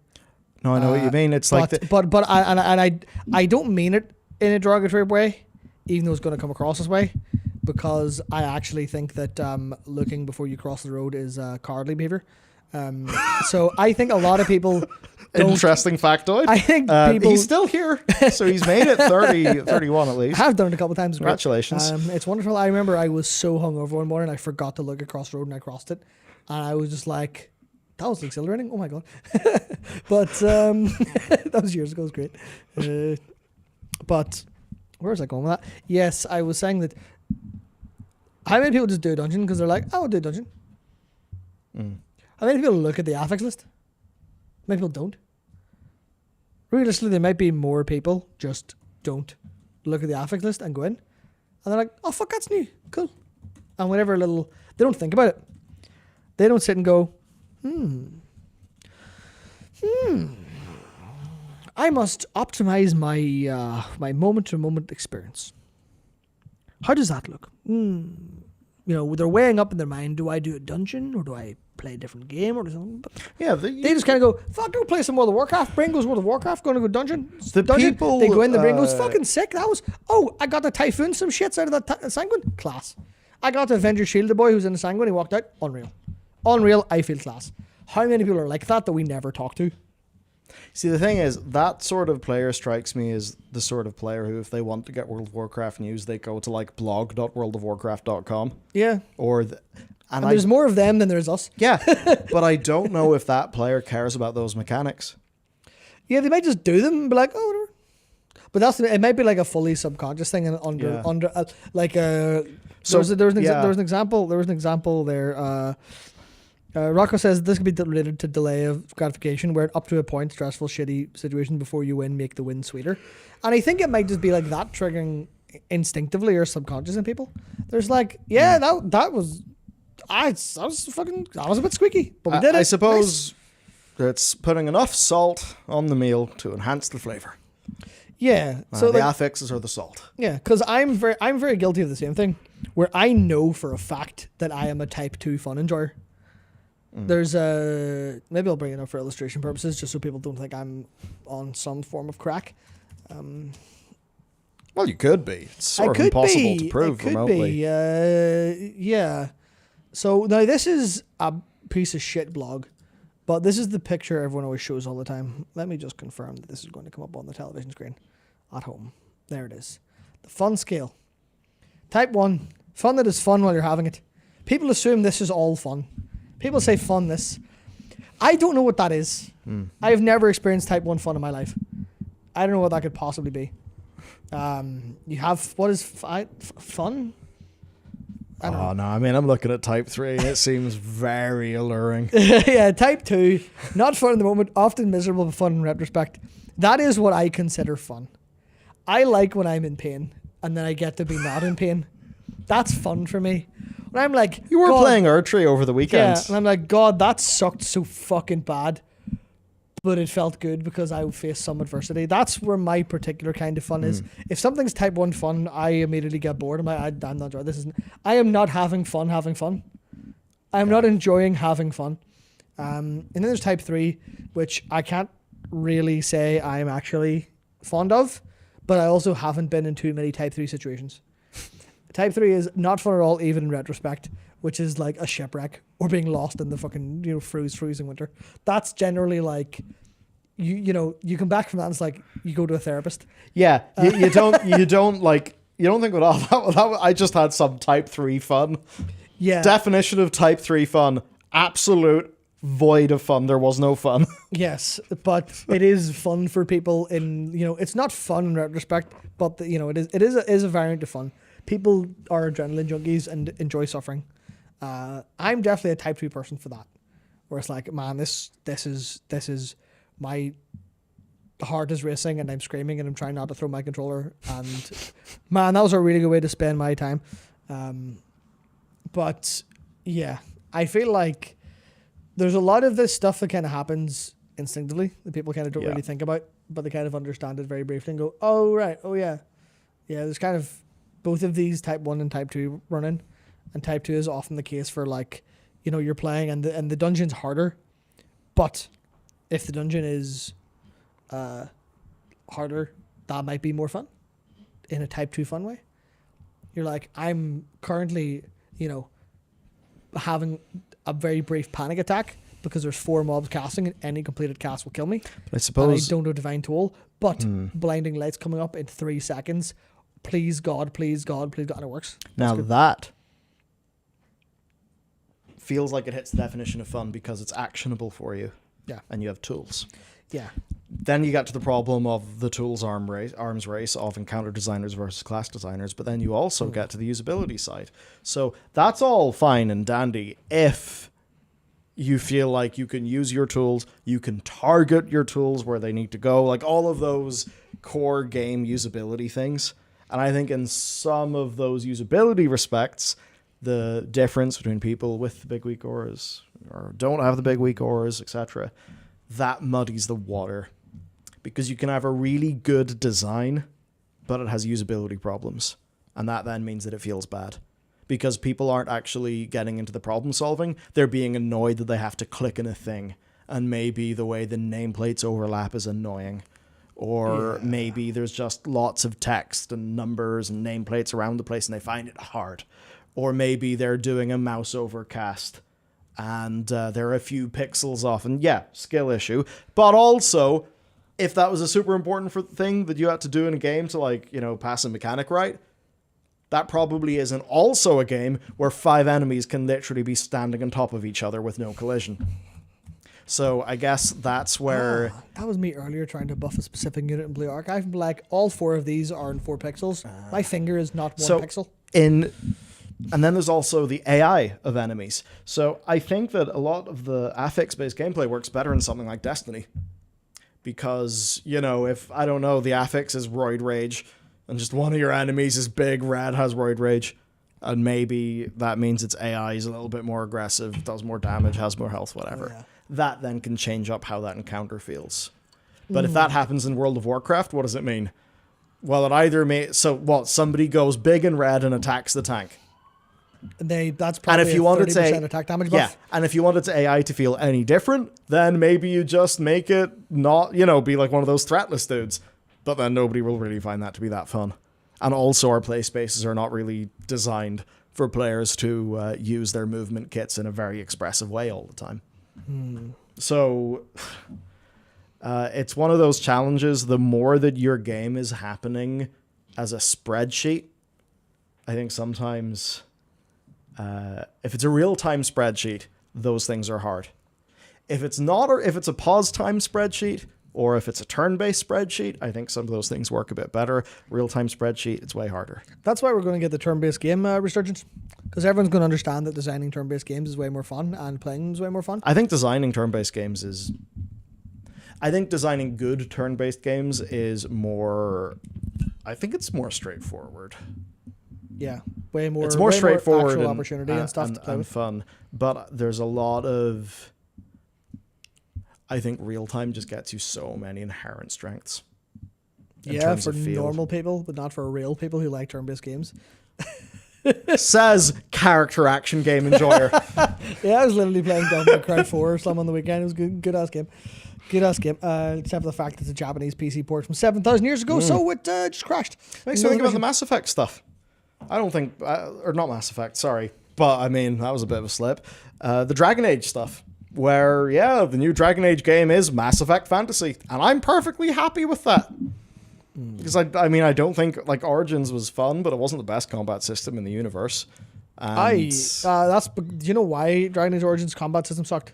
No, I know what you mean. It's like, I don't mean it in a derogatory way, even though it's going to come across this way, because I actually think that looking before you cross the road is cowardly behavior. So I think a lot of people. Interesting factoid. I think people. He's still here, so he's made it 31 at least. I have done it a couple of times. Congratulations. It's wonderful. I remember I was so hungover one morning, I forgot to look across the road and I crossed it, and I was just like, that was exhilarating. Oh my god. But that was years ago. It was great. But where was I going with that? Yes, I was saying that how many people just do a dungeon because they're like, I'll do a dungeon. How many people look at the affix list? How many people don't? Realistically, there might be more people just don't look at the affix list and go in. And they're like, oh fuck, that's new. Cool. And whatever they don't think about it. They don't sit and go, I must optimize my my moment-to-moment experience. How does that look? They're weighing up in their mind, do I do a dungeon or do I play a different game or something? But yeah, they just kind of go, fuck, go play some World of Warcraft. Brain goes World of Warcraft, going to go dungeon. The people... They go in, the brain goes, fucking sick. That was... Oh, I got the Typhoon some shits out of that Sanguine. Class. I got the Avenger Shield, the boy who's in the Sanguine. He walked out. Unreal, I feel class. How many people are like that we never talk to? See, the thing is, that sort of player strikes me as the sort of player who, if they want to get World of Warcraft news, they go to like blog.worldofwarcraft.com. Yeah. And there's more of them than there's us. Yeah, but I don't know if that player cares about those mechanics. Yeah, they might just do them and be like, oh, whatever. But it might be like a fully subconscious thing and there was an example there. Rocco says this could be related to delay of gratification, where up to a point, stressful, shitty situation before you win, make the win sweeter. And I think it might just be like that triggering instinctively or subconscious in people. There's like, that was a bit squeaky, but we did it. I suppose It's putting enough salt on the meal to enhance the flavor. Yeah. So the affixes are the salt. Yeah, because I'm very guilty of the same thing, where I know for a fact that I am a type 2 fun enjoyer. There's maybe I'll bring it up for illustration purposes, just so people don't think I'm on some form of crack. Well, you could be. It's sort of impossible to prove remotely. Yeah. So now this is a piece of shit blog, but this is the picture everyone always shows all the time. Let me just confirm that this is going to come up on the television screen at home. There it is. The fun scale. Type 1. Fun that is fun while you're having it. People assume this is all fun. People say fun this. I don't know what that is. I have never experienced type 1 fun in my life. I don't know what that could possibly be. You have, what is fun? I don't know. No, I mean, I'm looking at type 3. It seems very alluring. Yeah, type 2. Not fun in the moment, often miserable, but fun in retrospect. That is what I consider fun. I like when I'm in pain, and then I get to be not in pain. That's fun for me. When I'm like, you were playing archery over the weekend. Yeah, and I'm like, God, that sucked so fucking bad. But it felt good because I faced some adversity. That's where my particular kind of fun is. If something's type 1 fun, I immediately get bored. I'm like, I'm not enjoying this. I am not having fun. I'm not enjoying having fun. And then there's type 3, which I can't really say I'm actually fond of, but I also haven't been in too many type 3 situations. Type 3 is not fun at all, even in retrospect, which is like a shipwreck or being lost in the fucking, freezing winter. That's generally like, you come back from that and it's like you go to a therapist. Yeah, you don't think about that. I just had some type 3 fun. Yeah. Definition of type 3 fun: absolute void of fun. There was no fun. Yes, but it is fun for people in, it's not fun in retrospect, but it is a variant of fun. People are adrenaline junkies and enjoy suffering. I'm definitely a type 2 person for that, where it's like, man, this is my heart is racing and I'm screaming and I'm trying not to throw my controller, and man, that was a really good way to spend my time. But yeah, I feel like there's a lot of this stuff that kind of happens instinctively that people kind of don't really think about, but they kind of understand it very briefly and go, oh right, oh yeah, there's kind of both of these type 1 and type 2 running. And type 2 is often the case for, like, you're playing and the dungeon's harder. But if the dungeon is harder, that might be more fun in a type 2 fun way. You're like, I'm currently, having a very brief panic attack because there's 4 mobs casting and any completed cast will kill me. I suppose. And I don't know Divine Toll, but blinding lights coming up in 3 seconds. Please God, please God, please God, and it works. Now that feels like it hits the definition of fun because it's actionable for you. Yeah. And you have tools. Yeah. Then you get to the problem of the tools arms race of encounter designers versus class designers, but then you also get to the usability side. So that's all fine and dandy if you feel like you can use your tools, you can target your tools where they need to go, like all of those core game usability things. And I think in some of those usability respects, the difference between people with the big weak auras or don't have the big weak auras, etc., that muddies the water. Because you can have a really good design, but it has usability problems. And that then means that it feels bad. Because people aren't actually getting into the problem solving. They're being annoyed that they have to click in a thing. And maybe the way the nameplates overlap is annoying. Or maybe there's just lots of text and numbers and nameplates around the place and they find it hard. Or maybe they're doing a mouse overcast and they're a few pixels off. And skill issue. But also, if that was a super important thing that you had to do in a game to pass a mechanic right, that probably isn't also a game where 5 enemies can literally be standing on top of each other with no collision. So I guess that's where... that was me earlier trying to buff a specific unit in Blue Archive. Like, all 4 of these are in 4 pixels. My finger is not 1 pixel. And then there's also the AI of enemies. So I think that a lot of the affix-based gameplay works better in something like Destiny. Because, if, I don't know, the affix is Roid Rage, and just one of your enemies is big, red, has Roid Rage, and maybe that means its AI is a little bit more aggressive, does more damage, has more health, whatever. that then can change up how that encounter feels. But if that happens in World of Warcraft, what does it mean? Well, it either somebody goes big and red and attacks the tank. That's probably and if you wanted 30% attack damage buff. Yeah, and if you wanted AI to feel any different, then maybe you just make it not, be like one of those threatless dudes. But then nobody will really find that to be that fun. And also our play spaces are not really designed for players to use their movement kits in a very expressive way all the time. So it's one of those challenges. The more that your game is happening as a spreadsheet, I think sometimes if it's a real-time spreadsheet, those things are hard. If it's not, or if it's a pause time spreadsheet, or if it's a turn-based spreadsheet, I think some of those things work a bit better. Real-time spreadsheet, it's way harder. That's why we're going to get the turn-based game resurgence, because everyone's going to understand that designing turn-based games is way more fun and playing them is way more fun. I think designing turn-based games is... I think designing good turn-based games is more... I think it's more straightforward. Yeah, way more. It's more straightforward actual and opportunity and stuff to play and with. fun. But there's a lot of... I think real-time just gets you so many inherent strengths. Yeah, for normal people, but not for real people who like turn-based games. Says character action game enjoyer. Yeah, I was literally playing Devil May Cry 4 or something on the weekend. It was good-ass game. Good-ass game. Except for the fact that it's a Japanese PC port from 7,000 years ago, so it just crashed. Makes me think about the Mass Effect stuff. I don't think... or not Mass Effect, sorry. But, I mean, that was a bit of a slip. The Dragon Age stuff. Where, the new Dragon Age game is Mass Effect Fantasy. And I'm perfectly happy with that. Because, I mean, I don't think, Origins was fun, but it wasn't the best combat system in the universe. And you know why Dragon Age Origins combat system sucked?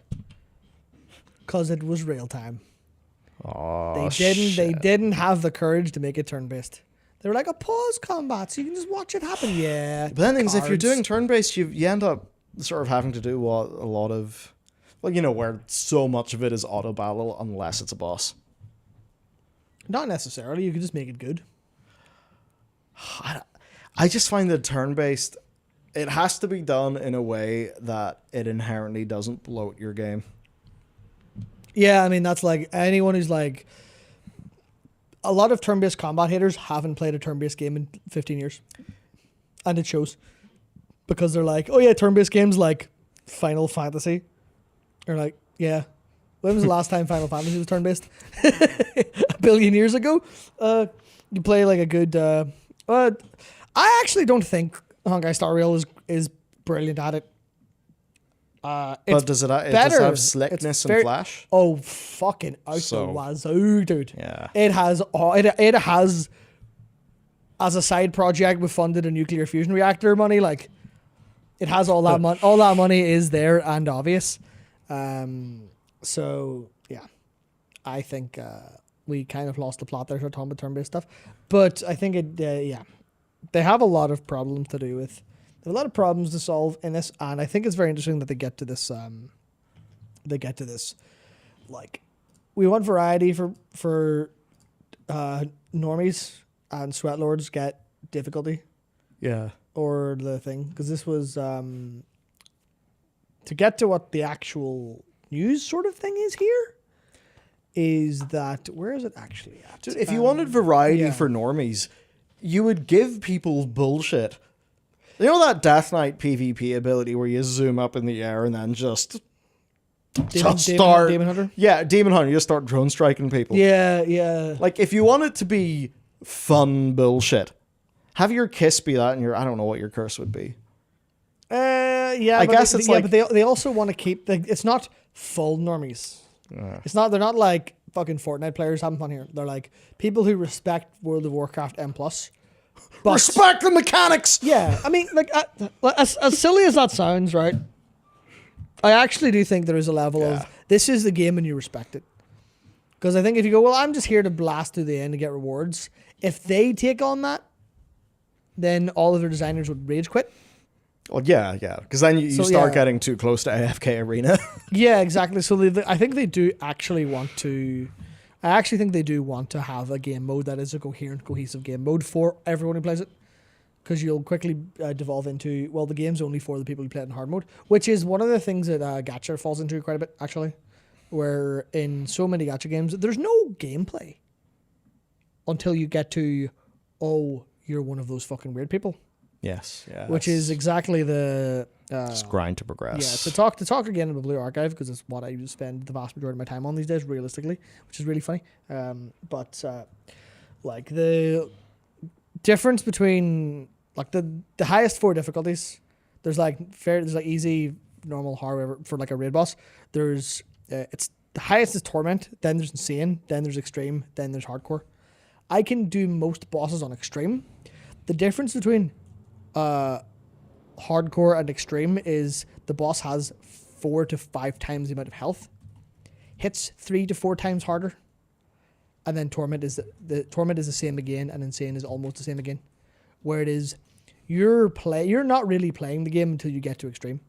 Because it was real time. Oh, They didn't have the courage to make it turn-based. They were like, a pause combat, so you can just watch it happen. Yeah. But then things, if you're doing turn-based, you end up sort of having to do what a lot of... Well, where so much of it is auto battle unless it's a boss. Not necessarily. You can just make it good. I just find that turn-based, it has to be done in a way that it inherently doesn't bloat your game. Yeah, I mean, that's like anyone who's like... A lot of turn-based combat haters haven't played a turn-based game in 15 years. And it shows. Because they're like, oh yeah, turn-based games like Final Fantasy. Or like, yeah. When was the last time Final Fantasy was turn-based? A billion years ago? You play like a good... I actually don't think Honkai Star Rail is brilliant at it. But does it have slickness and flash? Oh, fucking out the wazoo, dude. Yeah. It has, as a side project, we funded a nuclear fusion reactor money. Like, it has all that money. All that money is there and obvious. So, yeah. I think we kind of lost the plot there for talking about turn-based stuff. But I think they have a lot of problems to do with... They have a lot of problems to solve in this, and I think it's very interesting that they get to this. Like, we want variety for normies, and sweatlords get difficulty. Yeah. Or the thing, because this was to get to what the actual news sort of thing is here. Is that where is it actually at? Dude, if you wanted variety for normies, you would give people bullshit. You know that Death Knight PvP ability where you zoom up in the air and then just start... Demon Hunter? Yeah, Demon Hunter. You just start drone striking people. Yeah, yeah. Like, if you want it to be fun bullshit, have your kiss be that and I don't know what your curse would be. Yeah, I guess it's like... but they also want to keep... it's not full normies. It's not... They're not like fucking Fortnite players having fun here. They're like people who respect World of Warcraft M+. But, respect the mechanics. Yeah, I mean, like as silly as that sounds, right? I actually do think there is a level of this is the game and you respect it. Because I think if you go, well, I'm just here to blast through the end and get rewards. If they take on that, then all of their designers would rage quit. Well, yeah, because then you start getting too close to AFK Arena. Yeah, exactly. So I think they do actually want to. I actually think they do want to have a game mode that is a coherent, cohesive game mode for everyone who plays it. Because you'll quickly devolve into, well, the game's only for the people who play it in hard mode, which is one of the things that Gacha falls into quite a bit, actually. where in so many gacha games, there's no gameplay until you get to, oh, you're one of those fucking weird people. Yes. Yeah. Which is exactly the... just grind to progress. Yeah, to talk again in the Blue Archive, because it's what I spend the vast majority of my time on these days, realistically, which is really funny. Like the difference between like the highest 4 difficulties, there's like easy, normal, hard, whatever, for like a raid boss. There's it's the highest is torment, then there's insane, then there's extreme, then there's hardcore. I can do most bosses on extreme. The difference between hardcore and extreme is the boss has 4 to 5 times the amount of health, hits 3 to 4 times harder, and then torment is the same again, and insane is almost the same again. Where it is, you're not really playing the game until you get to extreme.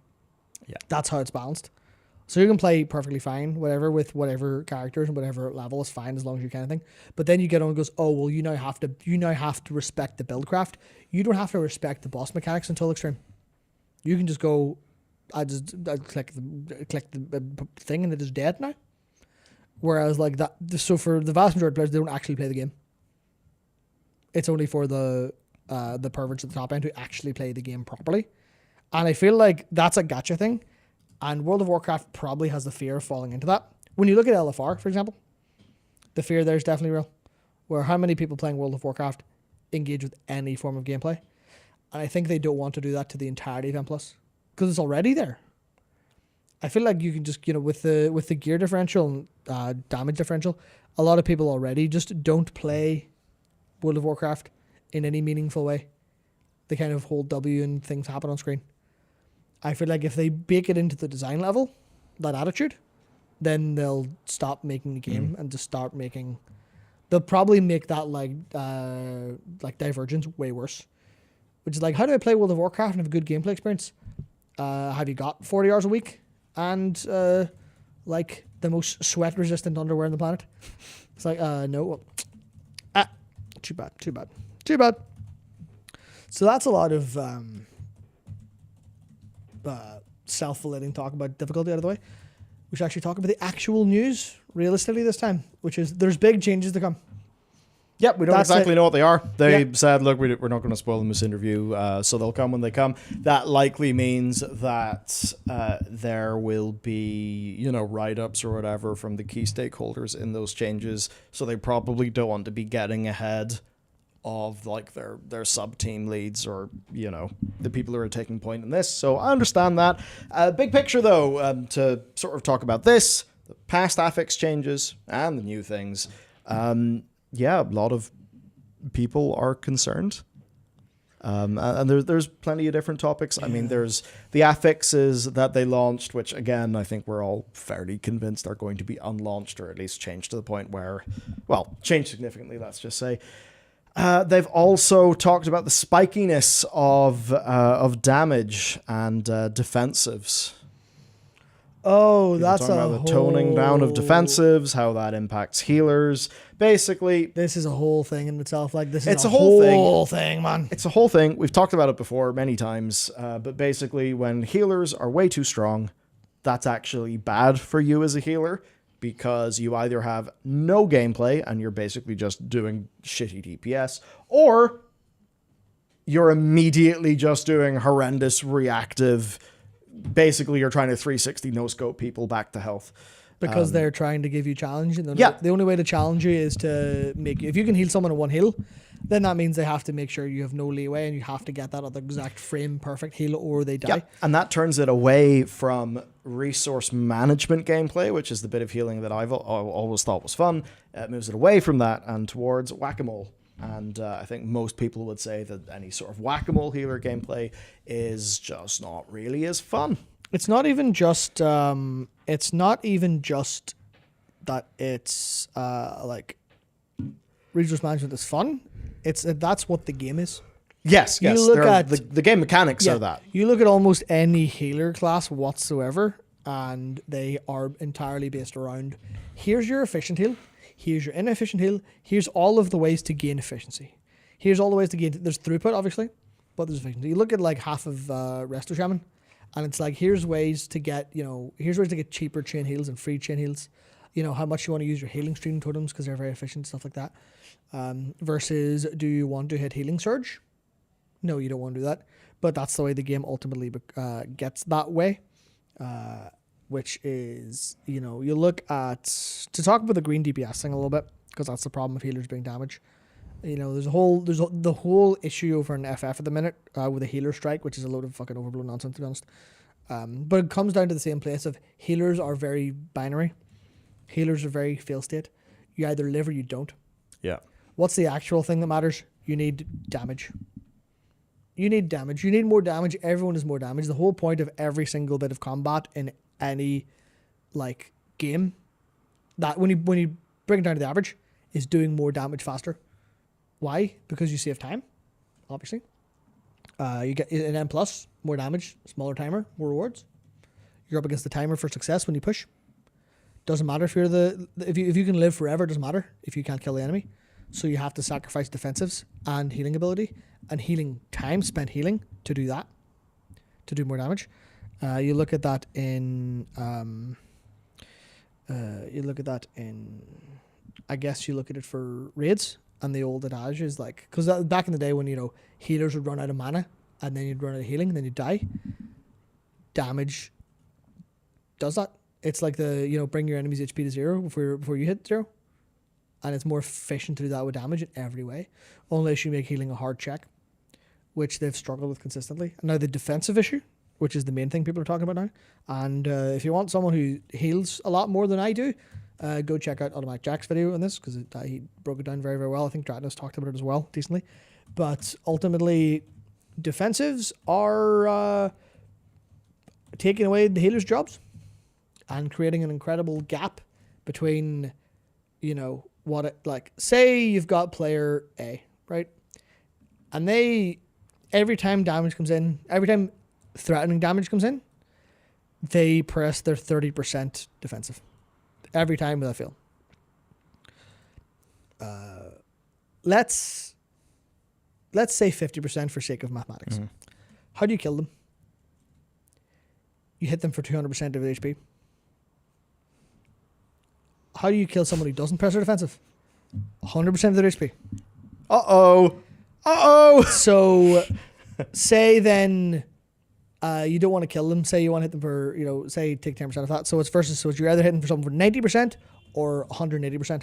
Yeah, that's how it's balanced. So you can play perfectly fine, whatever, with whatever characters and whatever level is fine as long as you kind of thing. But then you get on and goes, oh well, you now have to respect the build craft. You don't have to respect the boss mechanics until extreme. You can just go, I click the thing and it is dead now. Whereas like that, so for the vast majority of players, they don't actually play the game. It's only for the perverts at the top end who actually play the game properly. And I feel like that's a gacha thing. And World of Warcraft probably has the fear of falling into that. When you look at LFR, for example, the fear there is definitely real. Where how many people playing World of Warcraft engage with any form of gameplay? And I think they don't want to do that to the entirety of M+, because it's already there. I feel like you can just, with the gear differential and damage differential, a lot of people already just don't play World of Warcraft in any meaningful way. They kind of hold W and things happen on screen. I feel like if they bake it into the design level, that attitude, then they'll stop making the game and just start making... They'll probably make that like Divergence way worse. Which is like, how do I play World of Warcraft and have a good gameplay experience? Have you got 40 hours a week? And like the most sweat-resistant underwear on the planet? It's like, no. Too bad. So that's a lot of... self-validating talk about difficulty out of the way. We should actually talk about the actual news realistically this time, which is there's big changes to come. Yep, we don't exactly know what they are. They said, look, we're not going to spoil them this interview, so they'll come when they come. That likely means that there will be, write-ups or whatever from the key stakeholders in those changes, so they probably don't want to be getting ahead of like their sub-team leads or, the people who are taking point in this. So I understand that. Big picture, though, to sort of talk about this, the past affix changes and the new things. A lot of people are concerned. And there's plenty of different topics. I mean, there's the affixes that they launched, which, again, I think we're all fairly convinced are going to be unlaunched or at least changed to the point where, changed significantly, let's just say. They've also talked about the spikiness of damage and defensives. Oh, that's about the toning down of defensives, how that impacts healers. Basically, this is a whole thing in itself. Like it's a whole thing, man. It's a whole thing. We've talked about it before many times. But basically, when healers are way too strong, that's actually bad for you as a healer, because you either have no gameplay and you're basically just doing shitty DPS, or you're immediately just doing horrendous reactive. Basically, you're trying to 360 no-scope people back to health. Because they're trying to give you challenge. And the only way to challenge you is to make you... If you can heal someone in one heal, then that means they have to make sure you have no leeway and you have to get that other exact frame perfect heal or they die. Yeah, and that turns it away from resource management gameplay, which is the bit of healing that I've always thought was fun. It moves it away from that and towards whack-a-mole. And I think most people would say that any sort of whack-a-mole healer gameplay is just not really as fun. It's not even just that it's like resource management is fun. That's what the game is. Yes. You look at the game mechanics are that. You look at almost any healer class whatsoever, and they are entirely based around here's your efficient heal, here's your inefficient heal, here's all of the ways to gain efficiency. Here's all the ways to gain. There's throughput, obviously, but there's efficiency. You look at like half of Resto Shaman, And it's like, here's ways to get cheaper chain heals and free chain heals. You know, how much you want to use your healing stream totems because they're very efficient, stuff like that. Versus, do you want to hit healing surge? No, you don't want to do that. But that's the way the game ultimately gets that way. Which is, you know, you look at, to talk about the green DPS thing a little bit, because that's the problem of healers being damaged. You know, the whole issue over in FF at the minute with a healer strike, which is a load of fucking overblown nonsense, to be honest. But it comes down to the same place of healers are very binary. Healers are very fail state. You either live or you don't. Yeah. What's the actual thing that matters? You need damage. You need damage. You need more damage. Everyone is more damage. The whole point of every single bit of combat in any like game, that when you bring it down to the average, is doing more damage faster. Why? Because you save time, obviously. You get an M+, more damage, smaller timer, more rewards. You're up against the timer for success when you push. Doesn't matter if you're if you can live forever, doesn't matter if you can't kill the enemy. So you have to sacrifice defensives and healing ability and healing time spent healing to do that, to do more damage. You look at that in I guess you look at it for raids, and the old adage is like, because back in the day when, you know, healers would run out of mana and then you'd run out of healing and then you'd die, damage does that. It's like the, you know, bring your enemy's HP to 0 before you hit 0, and it's more efficient to do that with damage in every way, unless you make healing a hard check, which they've struggled with consistently. And now the defensive issue, which is the main thing people are talking about now. And if you want someone who heals a lot more than I do, go check out Automatic Jack's video on this, because he broke it down very, very well. I think Dratnos talked about it as well, decently. But ultimately, defensives are taking away the healers' jobs and creating an incredible gap between, you know, what it, like, say you've got player A, right? And every time damage comes in, every time threatening damage comes in, they press their 30% defensive every time without fail. Let's say 50% for sake of mathematics. Mm-hmm. How do you kill them? You hit them for 200% of their HP. How do you kill someone who doesn't press their defensive? 100% of their HP. Uh-oh. So say then you don't want to kill them. Say you want to hit them for, you know, say take 10% of that. So it's you're either hitting for someone for 90% or 180%.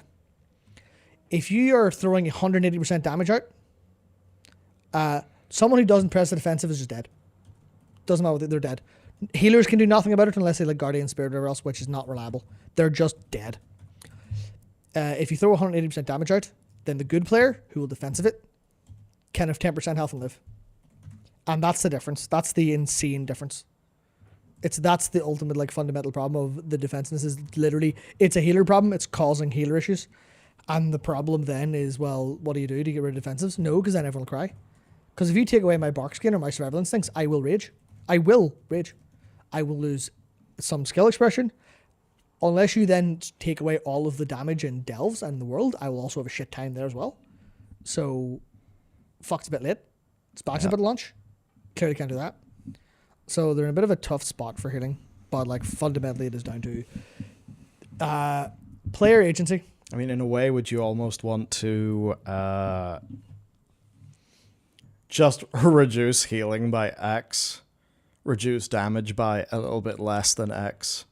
If you are throwing 180% damage out, someone who doesn't press the defensive is just dead. Doesn't matter, they're dead. Healers can do nothing about it unless they like Guardian Spirit or whatever else, which is not reliable. They're just dead. If you throw 180% damage out, then the good player who will defensive it can have 10% health and live. And that's the difference. That's the insane difference. That's the ultimate like fundamental problem of the defensiveness is literally, it's a healer problem. It's causing healer issues. And the problem then is, well, what do you do to get rid of defensives? No, because then everyone will cry. Because if you take away my bark skin or my survival instincts, I will rage. I will lose some skill expression. Unless you then take away all of the damage and delves and the world, I will also have a shit time there as well. So, fuck's a bit late. It's back a bit of lunch. Clearly can't do that. So they're in a bit of a tough spot for healing. But like fundamentally it is down to player agency. I mean, in a way, would you almost want to just reduce healing by X, reduce damage by a little bit less than X,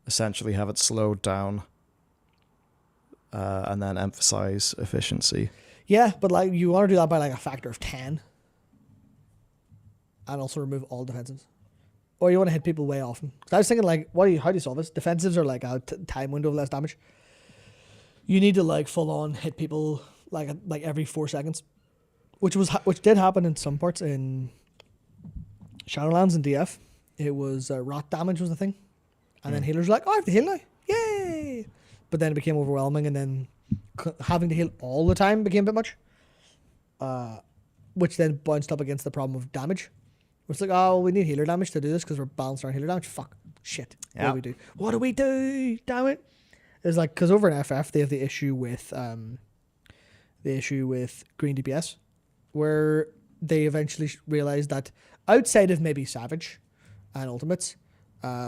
essentially have it slowed down, and then emphasize efficiency? Yeah, but like you want to do that by like a factor of 10. And also remove all defensives. Or you want to hit people way often. Because I was thinking like, how do you solve this? Defensives are like a time window of less damage. You need to like full on hit people like every 4 seconds. Which did happen in some parts in Shadowlands and DF. It was rot damage was the thing. And then healers were like, I have to heal now. Yay! But then it became overwhelming, and then having to heal all the time became a bit much. Which then bounced up against the problem of damage. It's like, oh, we need healer damage to do this because we're balanced on healer damage. Fuck. Shit. Yep. What do we do? Damn it. It's like, because over in FF, they have the issue with green DPS, where they eventually realized that outside of maybe Savage, and ultimates.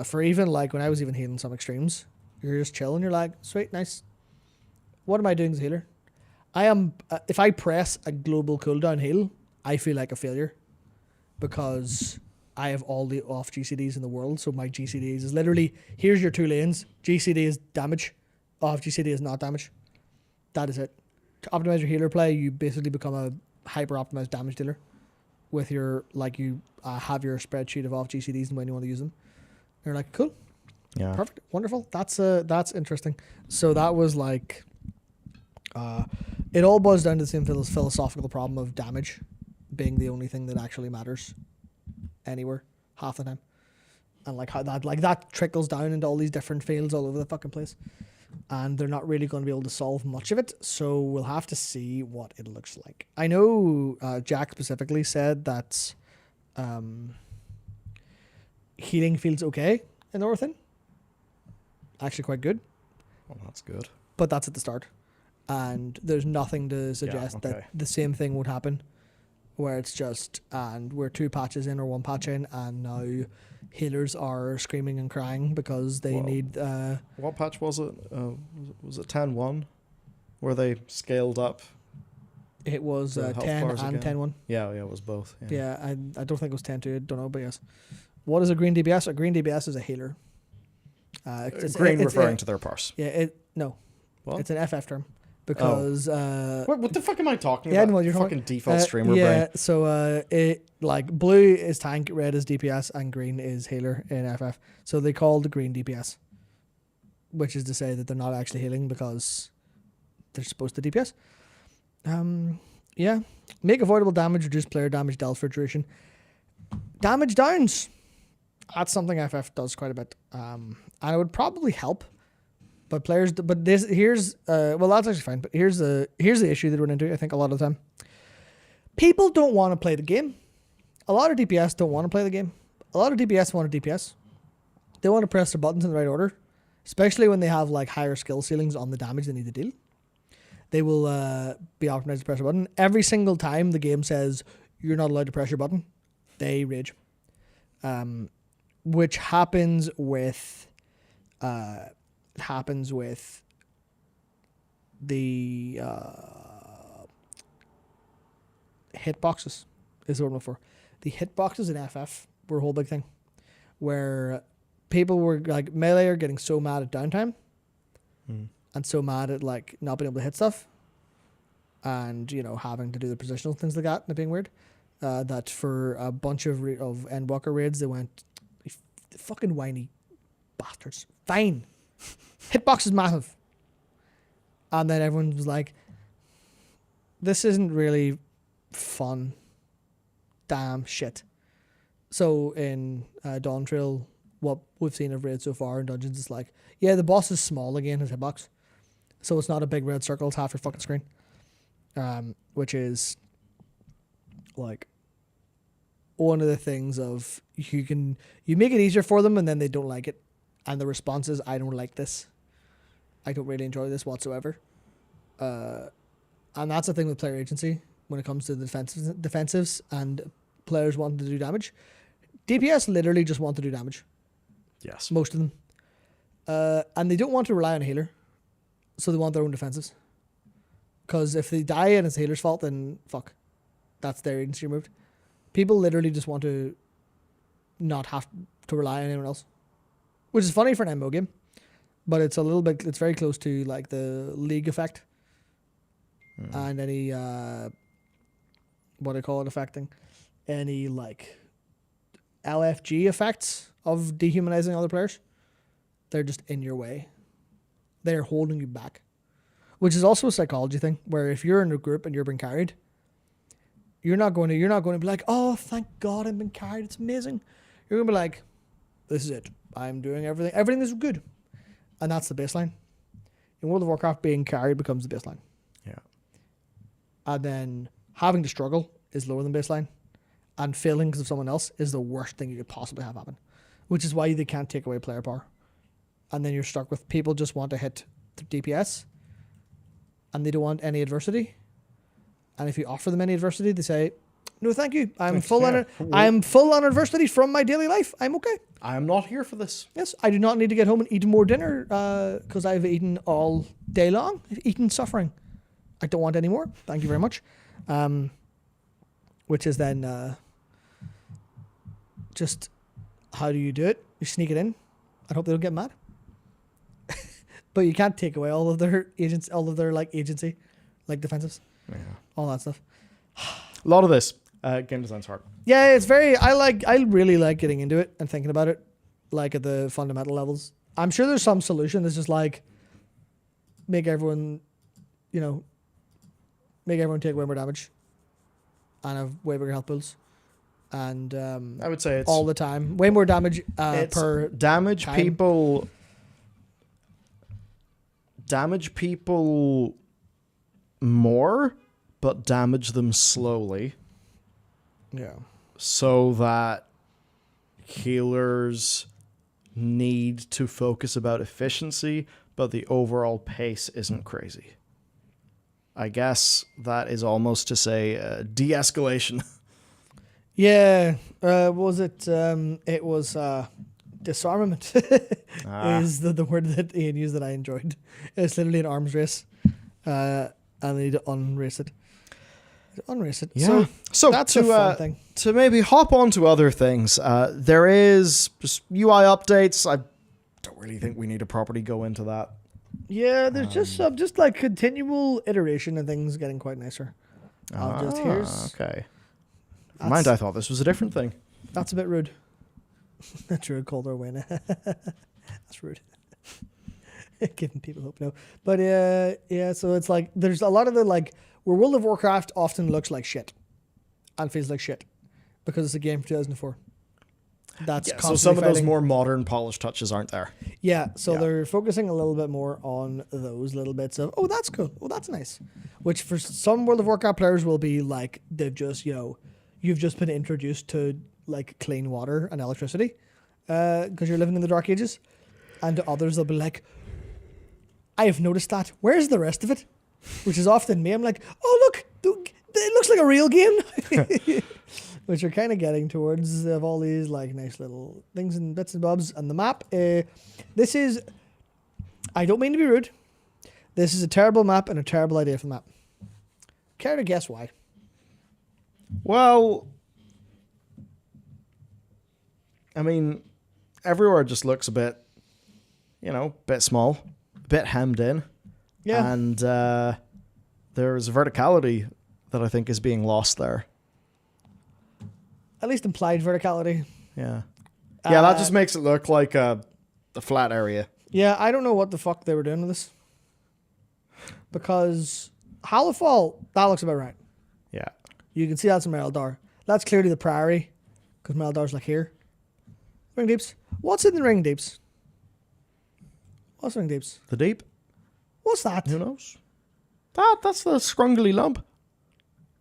For even like when I was even healing some extremes, you're just chilling. You're like, sweet, nice. What am I doing as a healer? I am. If I press a global cooldown heal, I feel like a failure because I have all the off GCDs in the world. So my GCDs is literally, here's your 2 lanes. GCD is damage. Off GCD is not damage. That is it. To optimize your healer play, you basically become a hyper optimized damage dealer with your, like you have your spreadsheet of off GCDs and when you want to use them. You're like, cool. Yeah. Perfect. Wonderful. That's interesting. So that was like, it all boils down to the same philosophical problem of damage being the only thing that actually matters anywhere half the time, and like how that trickles down into all these different fields all over the fucking place, and they're not really going to be able to solve much of it. So we'll have to see what it looks like. I know Jack specifically said that healing feels okay in Orthan. Actually, quite good. Well, that's good. But that's at the start. And there's nothing to suggest that the same thing would happen where it's just, and we're 2 patches in or 1 patch in, and now healers are screaming and crying because they need... what patch was it? Was it 10.1 where they scaled up? It was 10 and 10.1. Yeah, it was both. Yeah, I don't think it was 10.2. I don't know, but yes. What is a green DPS? A green DPS is a healer. Green referring to their parse. Yeah, no. What? It's an FF term. Because what the fuck am I talking about? What you're fucking default streamer brain. brain. So it like blue is tank, red is DPS, and green is healer in FF. So they call the green DPS, which is to say that they're not actually healing because they're supposed to DPS. Yeah, make avoidable damage, reduce player damage dealt for duration. Damage downs. That's something FF does quite a bit, and it would probably help. But players, but this here's well, that's actually fine. But here's the issue that we're into. I think a lot of the time, people don't want to play the game. A lot of DPS don't want to play the game. A lot of DPS want to DPS. They want to press their buttons in the right order, especially when they have like higher skill ceilings on the damage they need to deal. They will be optimized to press a button every single time the game says you're not allowed to press your button. They rage, which happens with. Happens with the hitboxes is what I'm looking for. The hitboxes in FF were a whole big thing where people were like melee are getting so mad at downtime and so mad at like not being able to hit stuff and having to do the positional things like that and it being weird that for a bunch of Endwalker raids they went fucking whiny bastards. Fine. Hitbox is massive. And then everyone was like, this isn't really fun. Damn shit. So in Dawn Trail, what we've seen of raids so far in Dungeons is like, yeah, the boss is small again, his hitbox. So it's not a big red circle, it's half your fucking screen. Which is like one of the things of you make it easier for them and then they don't like it. And the response is, I don't like this. I don't really enjoy this whatsoever. And that's the thing with player agency when it comes to the defensives and players wanting to do damage. DPS literally just want to do damage. Yes. Most of them. And they don't want to rely on a healer. So they want their own defensives. Because if they die and it's the healer's fault, then fuck. That's their agency removed. People literally just want to not have to rely on anyone else. Which is funny for an MMO game. But it's it's very close to like the League effect. And any, what do I call it affecting? Any like LFG effects of dehumanizing other players. They're just in your way. They're holding you back. Which is also a psychology thing, where if you're in a group and you're being carried, you're not going to be like, oh, thank God I'm being carried, it's amazing. You're going to be like, this is it. I'm doing everything. Everything is good. And that's the baseline. In World of Warcraft, being carried becomes the baseline. Yeah. And then having to struggle is lower than baseline. And failing because of someone else is the worst thing you could possibly have happen. Which is why they can't take away player power. And then you're stuck with people just want to hit the DPS. And they don't want any adversity. And if you offer them any adversity, they say, No, thank you. I'm Thanks, full yeah. on. I'm full on adversity from my daily life. I'm okay. I am not here for this. Yes, I do not need to get home and eat more dinner because I've eaten all day long. I've eaten suffering. I don't want any more. Thank you very much. Which is then just how do you do it? You sneak it in. I hope they don't get mad. But you can't take away all of their agents, all of their like agency, like defensives, all that stuff. A lot of this game design's hard. Yeah, it's very. I really like getting into it and thinking about it, like at the fundamental levels. I'm sure there's some solution that's just like make everyone, make everyone take way more damage, and have way bigger health pools, and I would say it's all the time, way more damage it's per damage time. people. Damage people more, but damage them slowly. Yeah. So that healers need to focus about efficiency, but the overall pace isn't crazy. I guess that is almost to say de-escalation. Yeah. What was it? It was disarmament is the word that Ian used that I enjoyed. It's literally an arms race. And they need to unrace it. Unrace it. Yeah. So that's a fun thing. To maybe hop on to other things, there is just UI updates. I don't really think we need to properly go into that. Yeah, there's just like continual iteration and things getting quite nicer. Okay. Mind, I thought this was a different thing. That's a bit rude. That's rude, called our win. That's rude. Giving people hope, no. But yeah, so it's like there's a lot of the like where World of Warcraft often looks like shit and feels like shit because it's a game from 2004. That's so some of those more modern polished touches aren't there. Yeah, so they're focusing a little bit more on those little bits of, oh, that's cool, oh, that's nice. Which for some World of Warcraft players will be like, they've just, you've just been introduced to like clean water and electricity because you're living in the Dark Ages. And to others, they'll be like, I have noticed that. Where's the rest of it? Which is often me. I'm like, oh, look, it looks like a real game. Which are kind of getting towards of all these like nice little things and bits and bobs. And the map, this is, I don't mean to be rude, this is a terrible map and a terrible idea for the map. Care to guess why? Well, I mean, everywhere just looks a bit, bit small, a bit hemmed in. Yeah. And there's verticality that I think is being lost there. At least implied verticality. Yeah. Yeah, that just makes it look like a flat area. Yeah, I don't know what the fuck they were doing with this. Because Halifal, that looks about right. Yeah. You can see that's in Meldar. That's clearly the Priory. Because Meldar's like here. Ring Deeps. What's in the Ring Deeps? What's Ring Deeps? The deep? What's that? Who knows? That's the scrungly lump.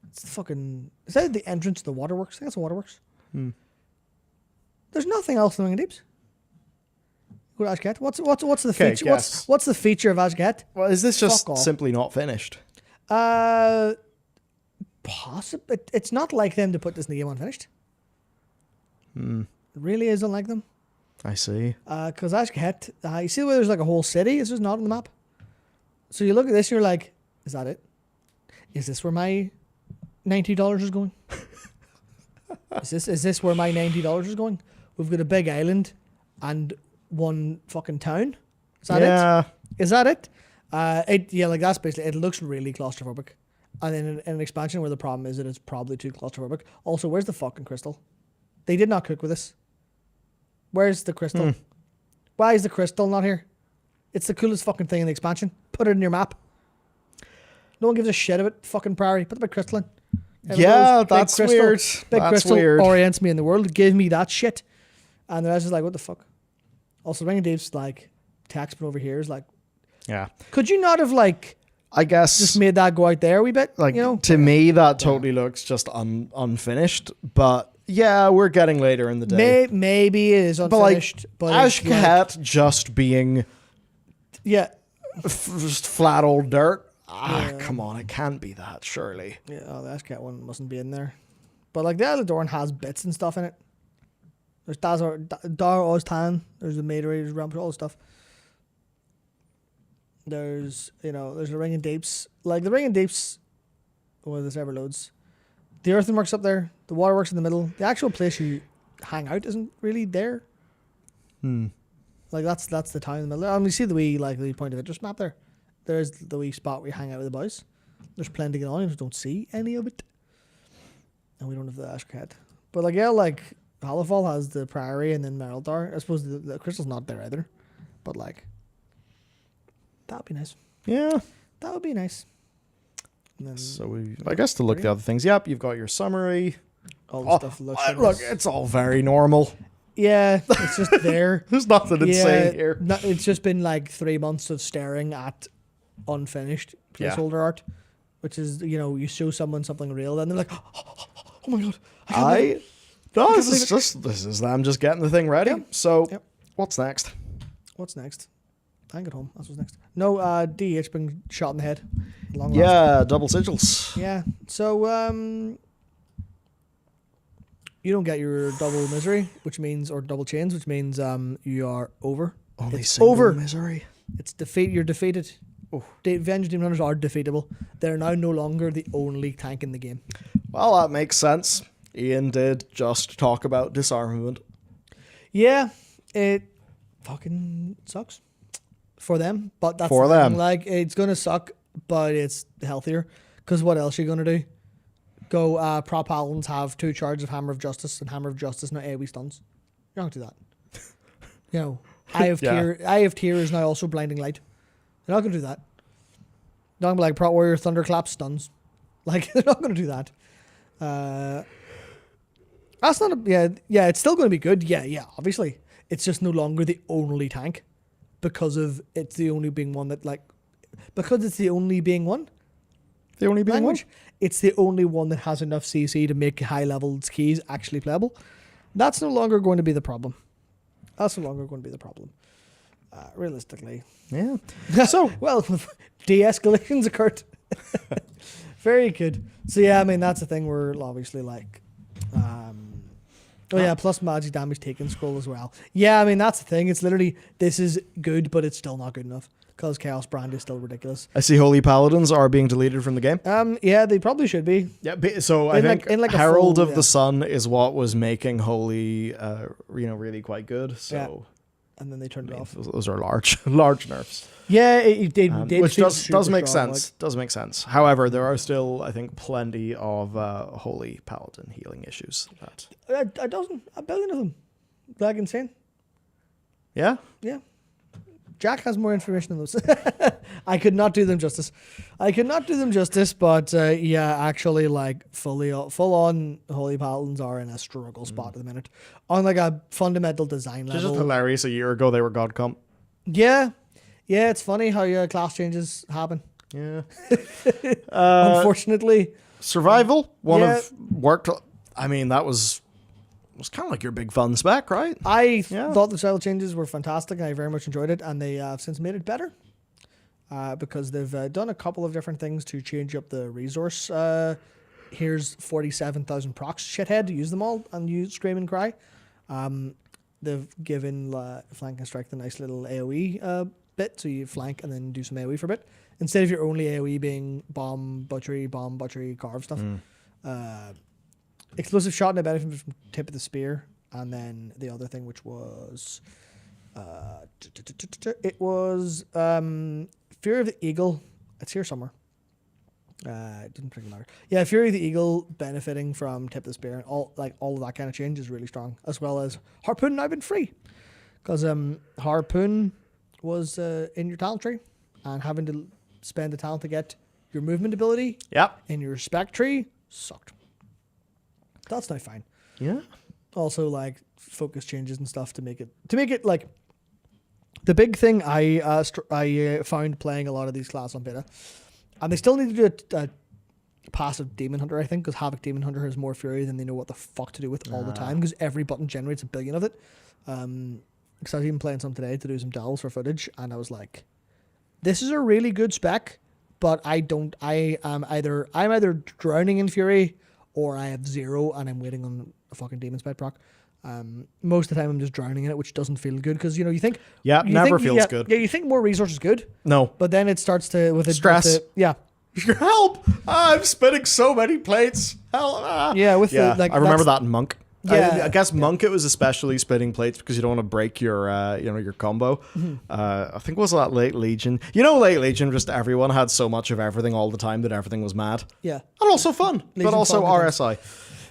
It's the fucking... Is that the entrance to the waterworks? I think that's the waterworks. There's nothing else in the Ring Deeps. Go to Ashket. What's the feature? Guess. What's the feature of Ashket? Well, is this just simply not finished? Possibly. It's not like them to put this in the game unfinished. It really is unlike them. I see. Because Ashket, you see where there's like a whole city? It's just not on the map. So you look at this and you're like, is that it? Is this where my $90 is going? Is this where my $90 is going? We've got a big island and one fucking town. Is that it? Is that it? That's basically, it looks really claustrophobic. And then in an expansion where the problem is that it's probably too claustrophobic. Also, where's the fucking crystal? They did not cook with this. Where's the crystal? Why is the crystal not here? It's the coolest fucking thing in the expansion. Put it in your map. No one gives a shit about fucking Priory. Put the big crystal in. That's weird. Big that's crystal weird. orients me in the world. Give me that shit. And the rest is like, what the fuck? Also, Ring of Deep's like, Taxman over here is like, yeah. Could you not have like, I guess just made that go out there a wee bit? Like, to me, that totally looks just unfinished. But yeah, we're getting later in the day. Maybe it is unfinished. But Ashket just being just flat old dirt. Come on, it can't be that, surely. Yeah, the Ashket one mustn't be in there. But like the Isle of Dorn has bits and stuff in it. There's Dar Oztan. There's the Maid Raiders, Ramp, all the stuff. There's there's the Ring and Deeps. Like the Ring and Deeps, well, there's ever loads. The Earthenworks up there. The Waterworks in the middle. The actual place you hang out isn't really there. Like that's the town in the middle. And we see the wee the point of interest map there. There's the wee spot where you hang out with the boys. There's plenty to get on. You just don't see any of it. And we don't have the Ashcat. But Halifal has the Priory and then Merildar. I suppose the Crystal's not there either. But that would be nice. Yeah. That would be nice. So I guess to look at the other things. Yep, you've got your summary. All the stuff look, it's all very normal. Yeah, it's just there. There's nothing insane here. It's just been 3 months of staring at unfinished placeholder art, which is, you show someone something real, and they're like, oh my god. This is them just getting the thing ready. Yep. So, what's next? What's next? I can get home. That's what's next. No, DH been shot in the head. Long last. Double sigils. Yeah. So, you don't get your double misery, or double chains, which means you are over. Only it's single over. Misery. It's defeat. You're defeated. Oh. Avenged Demon Hunters are defeatable. They're now no longer the only tank in the game. Well, that makes sense. Ian did just talk about disarmament. Yeah, it fucking sucks for them. But that's for the them. Thing. It's gonna suck, but it's healthier. Because what else are you gonna do? Go, Prop Paladins have 2 charges of Hammer of Justice, and Hammer of Justice now AoE stuns. You're not gonna do that. Eye of Tear is now also Blinding Light. They're not gonna do that. They're not gonna be Prop Warrior Thunderclap stuns. They're not gonna do that. That's not it's still gonna be good. Yeah, obviously. It's just no longer the only tank. Because it's the only being one that because it's the only being one. The only being language. It's the only one that has enough CC to make high-level keys actually playable. That's no longer going to be the problem. Realistically. Yeah. So, de-escalations occurred. Very good. So, that's the thing we're obviously plus magic damage taken scroll as well. Yeah, that's the thing. It's literally, this is good, but it's still not good enough. Because Chaos Brand is still ridiculous. I see Holy Paladins are being deleted from the game. Yeah, they probably should be. Yeah, so I think Herald of the Sun is what was making Holy, really quite good. So, and then they turned it off. Those are large nerfs. Yeah, which does make sense. Does make sense. However, there are still, I think, plenty of Holy Paladin healing issues. A billion of them. Insane. Yeah. Yeah. Jack has more information than those. I could not do them justice. But actually, full on Holy Paladins are in a struggle spot at the minute. On a fundamental design level. It's just hilarious. A year ago, they were God Comp. Yeah. Yeah, it's funny how class changes happen. Yeah. Unfortunately. Survival, worked. That was kind of like your big fun spec, right? I thought the style changes were fantastic. I very much enjoyed it, and they have since made it better because they've done a couple of different things to change up the resource. Here's 47,000 procs, shithead, use them all, and you scream and cry. They've given Flank and Strike the nice little AoE bit, so you flank and then do some AoE for a bit. Instead of your only AoE being bomb, butchery, carve stuff. Explosive shot and a benefit from tip of the spear, and then the other thing, which was it was Fury of the Eagle. It's here somewhere. It doesn't pretty matter. Yeah, Fury of the Eagle benefiting from tip of the spear, and all of that kind of change is really strong, as well as Harpoon now been free, because Harpoon was in your talent tree, and having to spend the talent to get your movement ability in your spec tree sucked. That's now fine. Yeah. Also, focus changes and stuff to make it the big thing I found playing a lot of these classes on beta, and they still need to do a passive Demon Hunter, I think, because Havoc Demon Hunter has more fury than they know what the fuck to do with all the time, because every button generates a billion of it. Because I was even playing some today to do some delves for footage, and I was like, this is a really good spec, but I'm either drowning in fury or I have 0 and I'm waiting on a fucking Demon's Bite proc. Most of the time I'm just drowning in it, which doesn't feel good because you think never feels good. Yeah, you think more resource is good. No, but then it starts to with stress. Help! I'm spinning so many plates. Help! I remember that in Monk. Yeah, I guess Monk it was especially spinning plates because you don't want to break your your combo. Mm-hmm. I think it was that Late Legion. Late Legion, just everyone had so much of everything all the time that everything was mad. Yeah, and also fun, Legion but also RSI.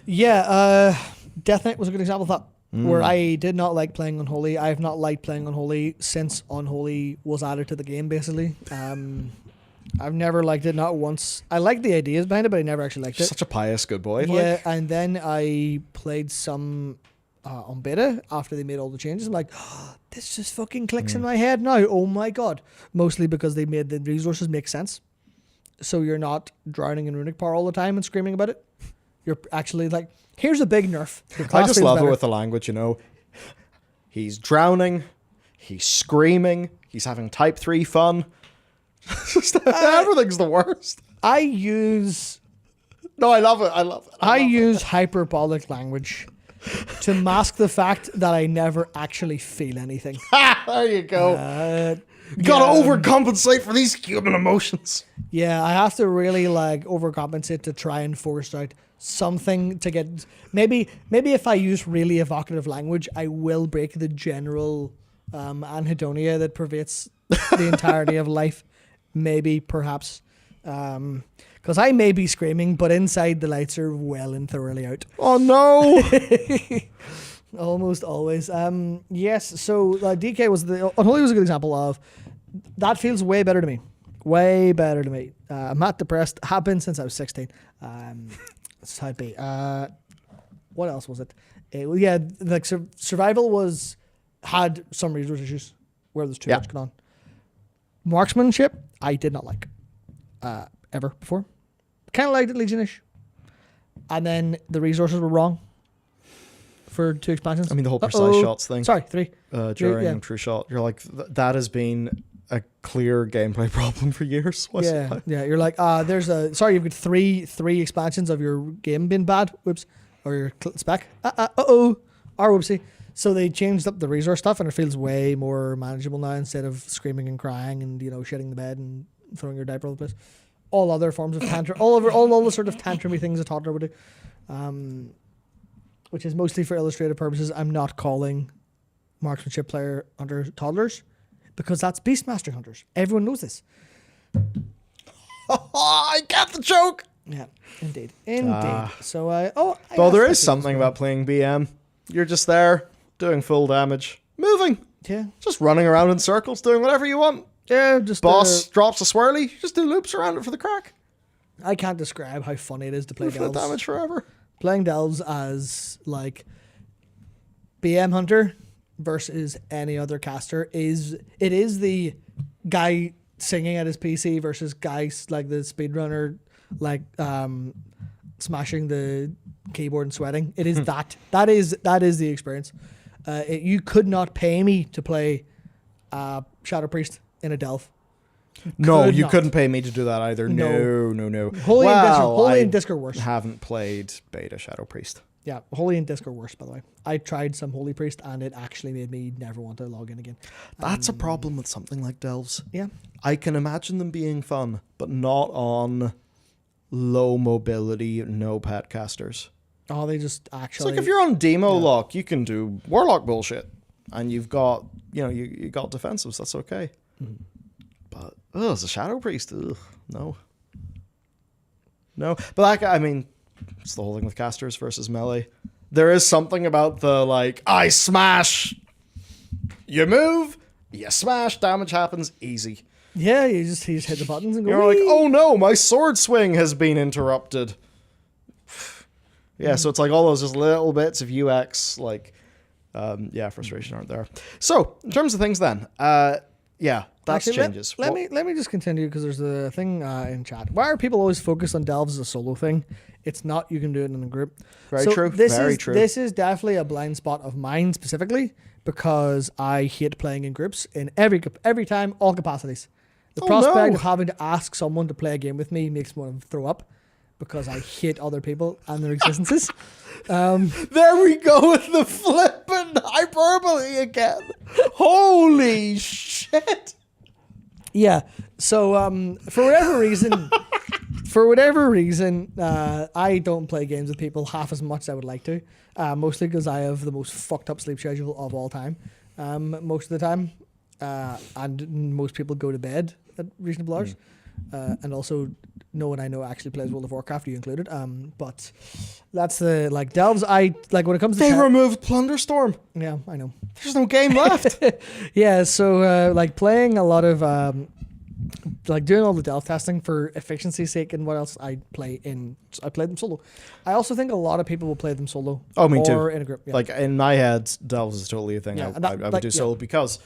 Yeah, Death Knight was a good example of that. Where I did not like playing Unholy. I have not liked playing Unholy since Unholy was added to the game, basically. I've never liked it, not once. I liked the ideas behind it, but I never actually liked it. Such a pious good boy. Yeah, and then I played some on beta after they made all the changes. I'm like, this just fucking clicks in my head now. Oh my god. Mostly because they made the resources make sense. So you're not drowning in runic power all the time and screaming about it. You're actually like, here's a big nerf. I just love it with the language, He's drowning, he's screaming, he's having type 3 fun. Everything's the worst. I use hyperbolic language to mask the fact that I never actually feel anything. There you go. You gotta overcompensate for these human emotions. Yeah, I have to really overcompensate to try and force out something to get. Maybe if I use really evocative language, I will break the general anhedonia that pervades the entirety of life. Maybe, perhaps. Because I may be screaming, but inside the lights are well and thoroughly out. Oh no! Almost always. Yes, so DK was Unholy was a good example of that. Feels way better to me. Way better to me. I'm not depressed. Have been since I was 16. That's how it be. What else was it? Survival had some resource issues where there's too much going on. Marksmanship, I did not like ever before. Kind of liked it Legion-ish. And then the resources were wrong for 2 expansions. I mean, the whole precise shots thing. Sorry, 3. During True Shot. You're like, that has been a clear gameplay problem for years. You're like, you've got three expansions of your game being bad. Whoops. Or your spec. Whoopsie. So they changed up the resource stuff, and it feels way more manageable now instead of screaming and crying and shitting the bed and throwing your diaper all the place. All other forms of tantrum, all the sort of tantrumy things a toddler would do, which is mostly for illustrative purposes. I'm not calling marksmanship player hunter toddlers because that's Beastmaster hunters. Everyone knows this. I get the joke. Yeah, indeed. So there is something about playing BM. You're just there. Doing full damage. Moving. Yeah. Just running around in circles, doing whatever you want. Yeah, just... Boss drops a swirly, you just do loops around it for the crack. I can't describe how funny it is to play Delves. Damage forever. Playing Delves as, BM Hunter versus any other caster is the guy singing at his PC versus guys like the speedrunner, smashing the keyboard and sweating. It is that. That is the experience. You could not pay me to play Shadow Priest in a Delve. You couldn't pay me to do that either. No. Holy and Disc are worse. I haven't played beta Shadow Priest. Yeah, Holy and Disc are worse, by the way. I tried some Holy Priest and it actually made me never want to log in again. That's a problem with something like Delves. Yeah. I can imagine them being fun, but not on low mobility, no pet casters. Oh, they just actually... It's like if you're on demo lock, you can do Warlock bullshit. And you've got, you got defensives, that's okay. Mm-hmm. But, as a Shadow Priest, no. But it's the whole thing with casters versus melee. There is something about the, I smash, you move, you smash, damage happens, easy. Yeah, you just hit the buttons and go, you're like, oh no, my sword swing has been interrupted. Yeah, so it's like all those just little bits of UX, frustration aren't there. So, in terms of things then, that's changes. Let me just continue because there's a thing in chat. Why are people always focused on Delves as a solo thing? It's not. You can do it in a group. Very true. This is definitely a blind spot of mine specifically because I hate playing in groups in every time, all capacities. The prospect of having to ask someone to play a game with me makes me want to throw up. because I hate other people and their existences. There we go with the flippin' hyperbole again. Holy shit. Yeah. So for whatever reason, I don't play games with people half as much as I would like to. Mostly because I have the most fucked up sleep schedule of all time. Most of the time, and most people go to bed at reasonable hours. And also, no one I know actually plays World of Warcraft, you included. But that's the delves. I like when it comes to they removed Plunderstorm. Yeah, I know. There's no game left. Yeah, so playing a lot of doing all the delve testing for efficiency's sake, and what else I played them solo. I also think a lot of people will play them solo. Oh, me or too. In a group. Yeah. Like in my head, delves is totally a thing. Yeah, I would do solo because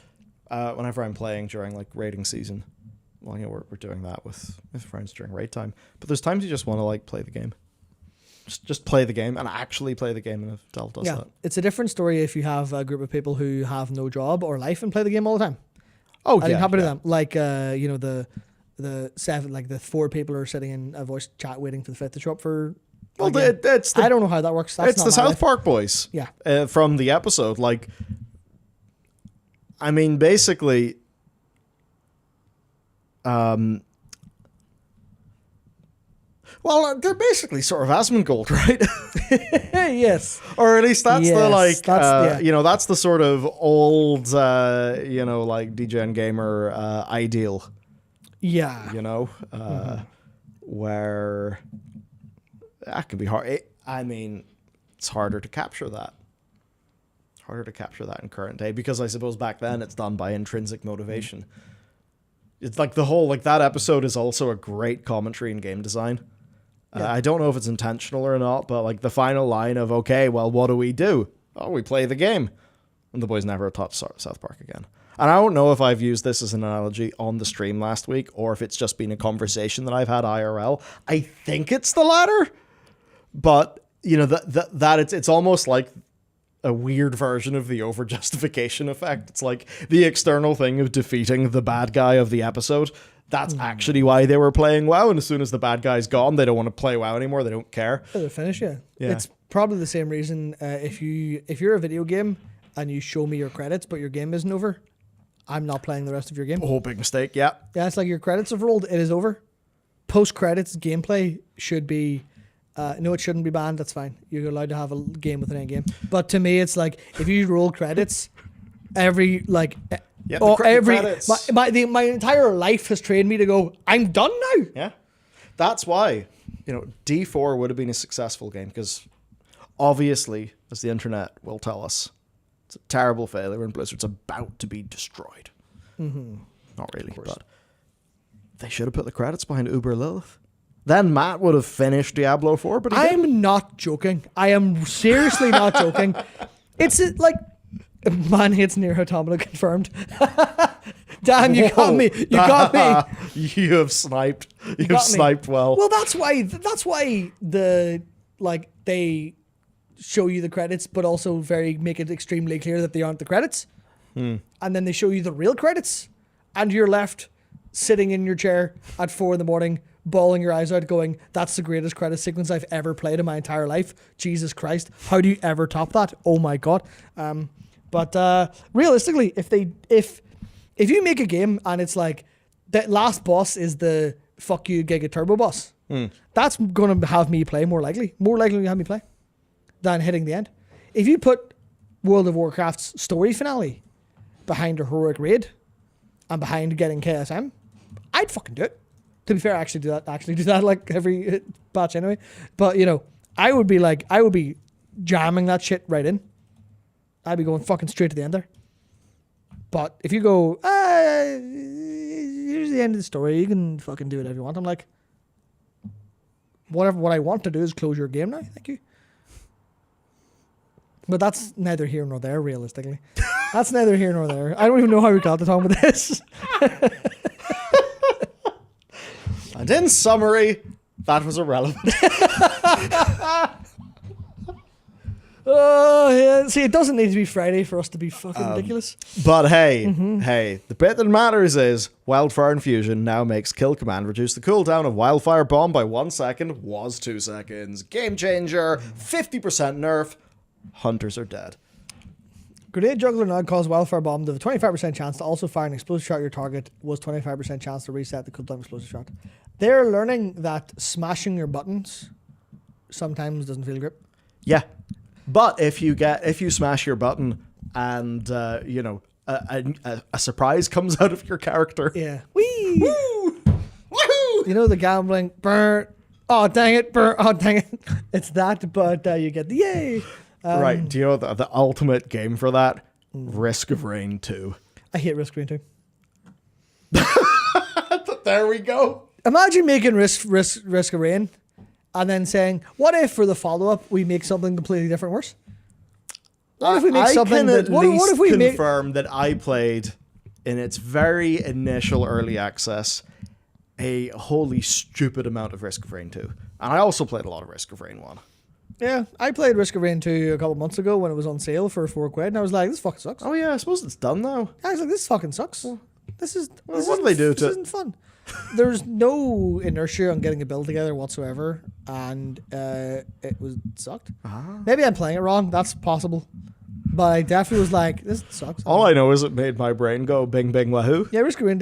whenever I'm playing during like raiding season. Well, we're doing that with friends during raid time. But there's times you just want to like play the game. Just play the game and actually play the game, and if Delve does that. It's a different story if you have a group of people who have no job or life and play the game all the time. Oh, I'm happy to them. Like the 4 people are sitting in a voice chat waiting for the 5th to show up for. Well, I don't know how that works. That's it's the South Park boys. Yeah. From the episode, like, I mean, basically. Well, they're basically sort of Asmongold, right? Yes. Or at least that's that's the sort of old, like DGen gamer ideal. Yeah. Where that can be hard. It's harder to capture that. Harder to capture that in current day because I suppose back then it's done by intrinsic motivation. It's like the whole, like that episode is also a great commentary in game design. Yeah. I don't know if it's intentional or not, but like the final line of, okay, well, what do? Oh, we play the game. And the boys never touched South Park again. And I don't know if I've used this as an analogy on the stream last week or if it's just been a conversation that I've had IRL. I think it's the latter. But, it's almost like a weird version of the over-justification effect. It's like the external thing of defeating the bad guy of the episode. That's actually why they were playing WoW, and as soon as the bad guy's gone, they don't want to play WoW anymore. They don't care. They're finished, yeah. It's probably the same reason if you're a video game and you show me your credits, but your game isn't over, I'm not playing the rest of your game. Oh, big mistake, yeah. Yeah, it's like your credits have rolled, it is over. Post-credits gameplay should be... no, it shouldn't be banned. That's fine. You're allowed to have a game with an end game. But to me, it's like if you roll credits, credits. My entire life has trained me to go, I'm done now. Yeah, that's why D4 would have been a successful game because obviously, as the internet will tell us, it's a terrible failure and Blizzard's about to be destroyed. Mm-hmm. Not really, but they should have put the credits behind Uber Lilith. Then Matt would have finished Diablo 4, but I'm not joking. I am seriously not joking. It's like, man hates Nier Automata confirmed. Dan, you got me. You got me. You have sniped. You've sniped well. Well, that's why they show you the credits, but also make it extremely clear that they aren't the credits. And then they show you the real credits, and you're left sitting in your chair at 4 a.m, bawling your eyes out going, that's the greatest credit sequence I've ever played in my entire life. Jesus Christ. How do you ever top that? Oh my God. But realistically, if you make a game and it's like that last boss is the fuck you Giga Turbo boss, that's going to have me play more likely to have me play than hitting the end. If you put World of Warcraft's story finale behind a heroic raid and behind getting KSM, I'd fucking do it. To be fair, I actually do that like every patch anyway. But I would be jamming that shit right in. I'd be going fucking straight to the end there. But if you go, here's the end of the story, you can fucking do whatever you want. I'm like, what I want to do is close your game now. Thank you. But that's neither here nor there, realistically. That's neither here nor there. I don't even know how we got to talk about this. And in summary, that was irrelevant. Oh, yeah. See, it doesn't need to be Friday for us to be fucking ridiculous. But hey, the bit that matters is Wildfire Infusion now makes kill command reduce the cooldown of Wildfire Bomb by 1 second, was 2 seconds. Game changer, 50% nerf. Hunters are dead. Grenade Juggler now causes Wildfire Bomb to have a 25% chance to also fire an explosive shot at your target, was 25% chance to reset the cooldown explosive shot. They're learning that smashing your buttons sometimes doesn't feel great. Yeah. But if you smash your button and, a surprise comes out of your character. Yeah. Whee! Woo! Woohoo! You know the gambling, burn, oh dang it, burn, oh dang it. It's that, but you get the yay. Right, do you know the ultimate game for that? Risk of Rain 2. I hate Risk of Rain 2. There we go. Imagine making Risk of Rain and then saying, what if for the follow-up we make something completely different worse? What if we make something that... What if we confirm that I played in its very initial early access a wholly stupid amount of Risk of Rain 2. And I also played a lot of Risk of Rain 1. Yeah, I played Risk of Rain 2 a couple months ago when it was on sale for £4, and I was like, this fucking sucks. Oh yeah, I suppose it's done now. I was like, this fucking sucks. This what do they do to it? This isn't fun. There's no inertia on getting a build together whatsoever, and it sucked. Maybe I'm playing it wrong. That's possible. But I definitely was like, this sucks. All I know is it made my brain go bing bing wahoo. Yeah, Risk of Rain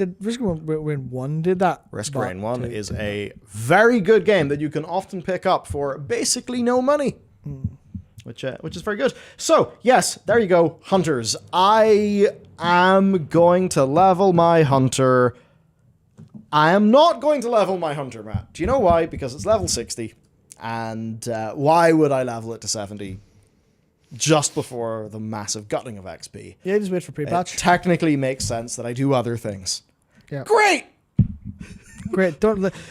1 did that. Risk of Rain 1 is a very good game that you can often pick up for basically no money. Which is very good. So, yes, there you go, Hunters. I am going to level my Hunter. I am not going to level my Hunter, Matt. Do you know why? Because it's level 60. And why would I level it to 70? Just before the massive gutting of XP. Yeah, just wait for Prepatch. It technically makes sense that I do other things. Yeah. Great!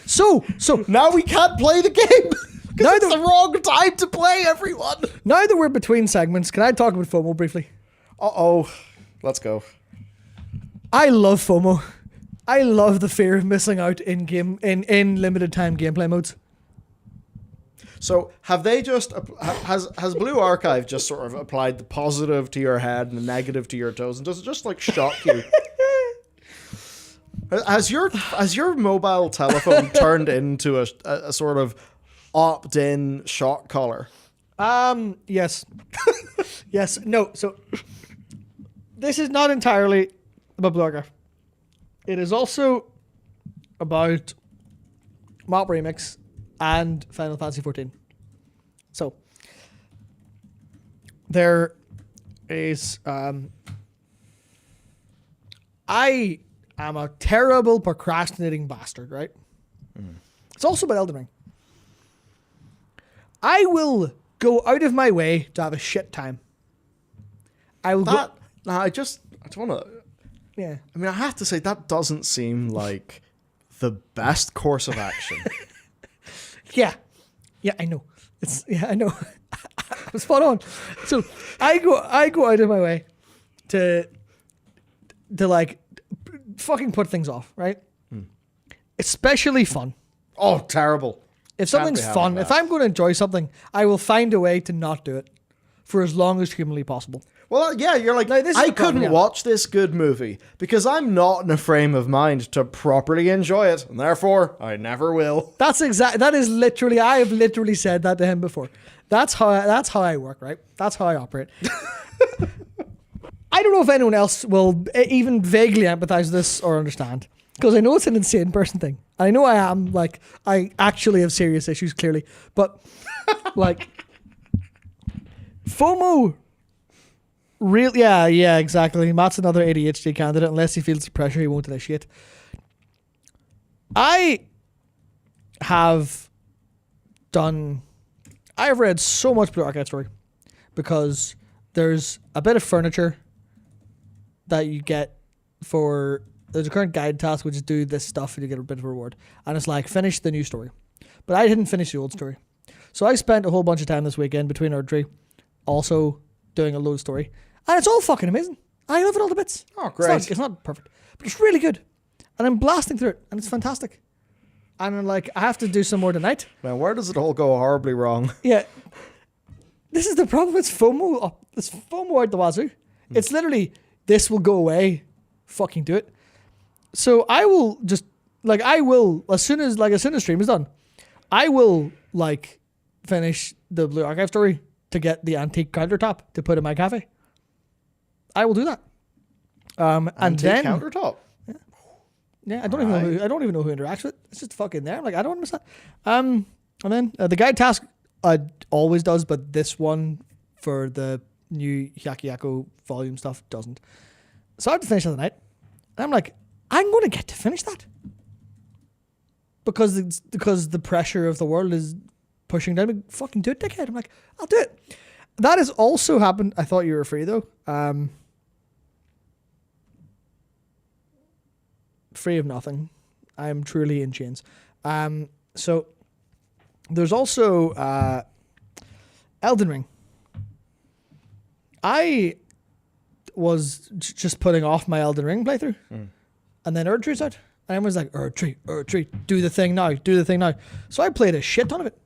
So now we can't play the game! Because it's the wrong time to play, everyone! Now that we're between segments, can I talk about FOMO briefly? Uh-oh. Let's go. I love FOMO. I love the fear of missing out in limited time gameplay modes. So have they just has Blue Archive just sort of applied the positive to your head and the negative to your toes, and does it just like shock you? Has your mobile telephone turned into a sort of opt-in shock collar? Yes. Yes. No. So this is not entirely about Blue Archive. It is also about Mop Remix and Final Fantasy XIV. So there is I am a terrible procrastinating bastard, right? It's also about Elden Ring. I will go out of my way to have a shit time. I will I don't want to. Yeah. I mean, I have to say that doesn't seem like the best course of action. Yeah, I know. I know. I'm spot on. So I go out of my way to like fucking put things off, right? Especially fun. Oh, terrible. If something's fun, if I'm going to enjoy something, I will find a way to not do it for as long as humanly possible. Well, yeah, you're like, I couldn't watch this good movie because I'm not in a frame of mind to properly enjoy it, and therefore I never will. That is literally, I have literally said that to him before. That's how I work, right? That's how I operate. I don't know if anyone else will even vaguely empathize with this or understand, because I know it's an insane person thing. I know I am, like, I actually have serious issues, clearly, but like FOMO. Real, yeah, exactly. Matt's another ADHD candidate. Unless he feels the pressure, he won't initiate. I have read so much Blue Archive story because there's a bit of furniture that you get for. There's a current guide task which is do this stuff and you get a bit of a reward, and it's like finish the new story. But I didn't finish the old story, so I spent a whole bunch of time this weekend between our tree, also doing a load story. And it's all fucking amazing. I love it all to bits. Oh, great. It's not perfect, but it's really good. And I'm blasting through it, and it's fantastic. And I'm like, I have to do some more tonight. Man, where does it all go horribly wrong? Yeah. This is the problem. It's FOMO. It's FOMO out the wazoo. It's literally, this will go away. Fucking do it. So I will just, like, as soon as stream is done, I will, like, finish the Blue Archive story to get the antique countertop to put in my cafe. I will do that. And then countertop. Yeah, I don't even know who interacts with it. It's just fucking there. I'm like, I don't understand. And then the guide task always does, but this one for the new Hyaku volume stuff doesn't. So I have to finish that night. And I'm like, I'm going to get to finish that. Because the pressure of the world is pushing down. Fucking do it, dickhead. I'm like, I'll do it. That has also happened. I thought you were free, though. Free of nothing. I am truly in chains. So there's also Elden Ring. I was just putting off my Elden Ring playthrough, and then Erdtree's out. And everyone's like, Erdtree, do the thing now. So I played a shit ton of it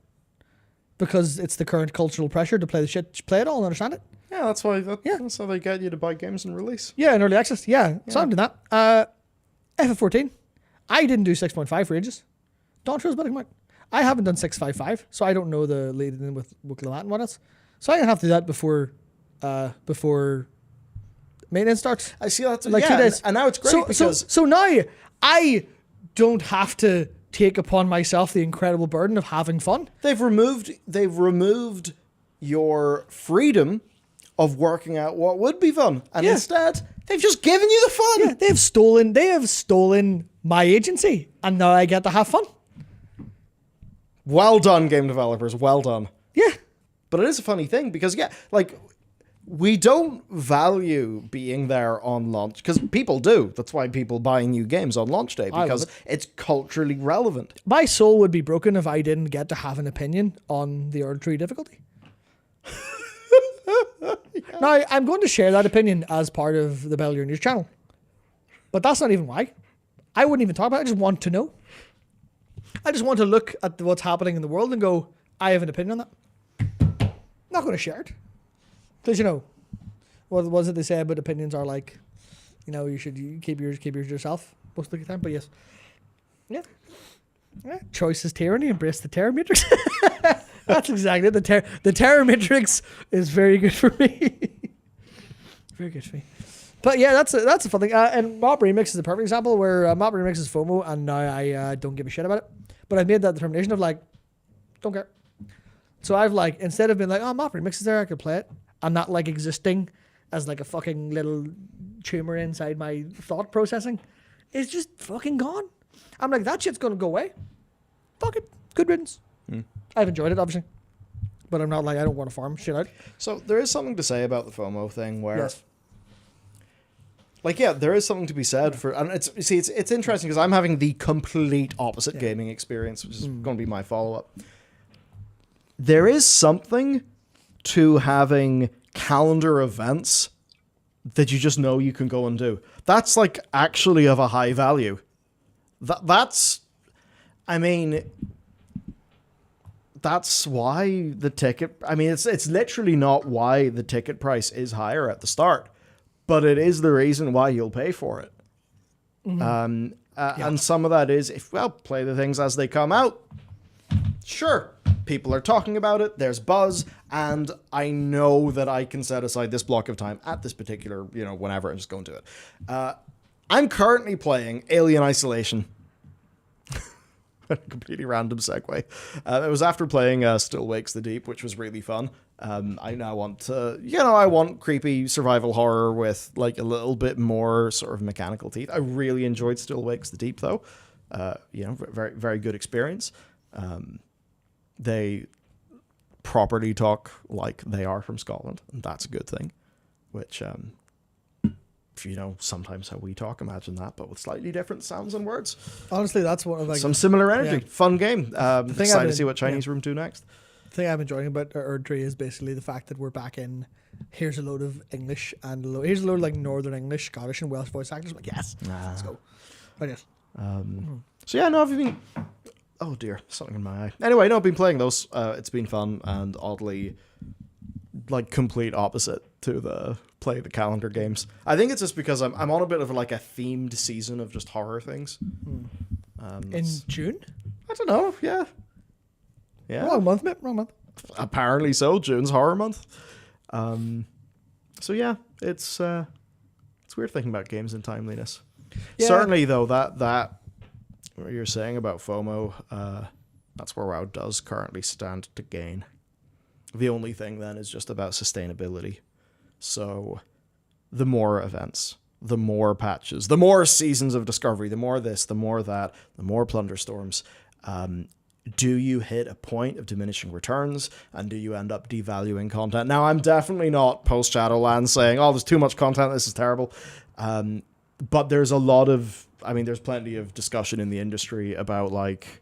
because it's the current cultural pressure to play it all and understand it. Yeah, that's why. That's how they get you to buy games in release. Yeah, in early access. Yeah. So I'm doing that. FF14. I didn't do 6.5 for ages. Dawn Trail's better come out. I haven't done 6.5, so I don't know the lead in with Willamette and what else. So I'm gonna have to do that before maintenance starts. I see that's 2 days. And now it's great because so now I don't have to take upon myself the incredible burden of having fun. they've removed your freedom of working out what would be fun, and instead they've just given you the fun. Yeah, they have stolen my agency, and now I get to have fun. Well done, game developers. Well done. Yeah. But it is a funny thing because, we don't value being there on launch because people do. That's why people buy new games on launch day because it's culturally relevant. My soul would be broken if I didn't get to have an opinion on the Erdtree difficulty. Now, I'm going to share that opinion as part of the Bellular News channel. But that's not even why. I wouldn't even talk about it. I just want to know. I just want to look at what's happening in the world and go, I have an opinion on that. I'm not going to share it. Because, what was it they say about opinions are like, you should keep yours yourself most of the time. But yes. Yeah. Choice is tyranny. Embrace the terror matrix. That's exactly it. The terror matrix is very good for me. Very good for me. But yeah, that's a fun thing. And Mop Remix is a perfect example where Mop Remix is FOMO, and now I don't give a shit about it. But I've made that determination of don't care. So I've instead of being Mop Remix is there, I could play it. I'm not existing as a fucking little tumor inside my thought processing. It's just fucking gone. I'm like, that shit's gonna go away. Fuck it. Good riddance. I've enjoyed it, obviously. But I'm not I don't want to farm shit out. So there is something to say about the FOMO thing where Yes. there is something to be said for, and it's interesting because I'm having the complete opposite gaming experience, which is going to be my follow-up. There is something to having calendar events that you just know you can go and do. That's actually of a high value. That's why the ticket, it's literally not why the ticket price is higher at the start, but it is the reason why you'll pay for it. And some of that is, play the things as they come out. Sure, people are talking about it, there's buzz, and I know that I can set aside this block of time at this particular, whenever, and just go and do it. I'm currently playing Alien Isolation. Completely random segue. It was after playing Still Wakes the Deep, which was really fun. I now want I want creepy survival horror with a little bit more sort of mechanical teeth. I really enjoyed Still Wakes the Deep though. Very, very good experience. They properly talk like they are from Scotland, and that's a good thing. Which, sometimes how we talk, imagine that, but with slightly different sounds and words. Honestly, that's one of some similar energy. Yeah. Fun game. Excited to see what Chinese Room do next. The thing I'm enjoying about Erdtree is basically the fact that we're back in. Here's a load of English and here's a load of Northern English, Scottish, and Welsh voice actors. I'm like, yes, let's go. I guess. So yeah, no, I've been. Oh dear, something in my eye. Anyway, no, I've been playing those. It's been fun, and oddly, like complete opposite to the play the calendar games. I think it's just because I'm on a bit of like a themed season of just horror things. In June? I don't know. Yeah. Wrong month, mate. Wrong month. Apparently so. June's horror month. So yeah, it's weird thinking about games and timeliness. Yeah. Certainly though, that what you're saying about FOMO, that's where WoW does currently stand to gain. The only thing then is just about sustainability. So the more events, the more patches, the more seasons of discovery, the more this, the more that, the more plunder storms. Do you hit a point of diminishing returns, and do you end up devaluing content? Now, I'm definitely not post Shadowlands saying, oh, there's too much content, this is terrible. But there's a lot of, there's plenty of discussion in the industry about like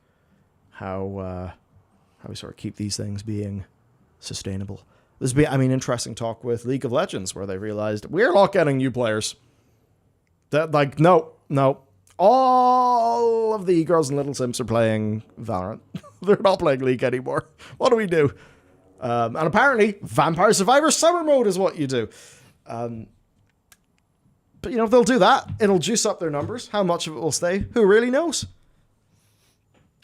how we sort of keep these things being sustainable. There's been, interesting talk with League of Legends where they realized we're not getting new players. That like, no. All of the girls and little simps are playing Valorant. They're not playing League anymore. What do we do? And apparently, Vampire Survivor Summer Mode is what you do. But, if they'll do that, it'll juice up their numbers. How much of it will stay? Who really knows?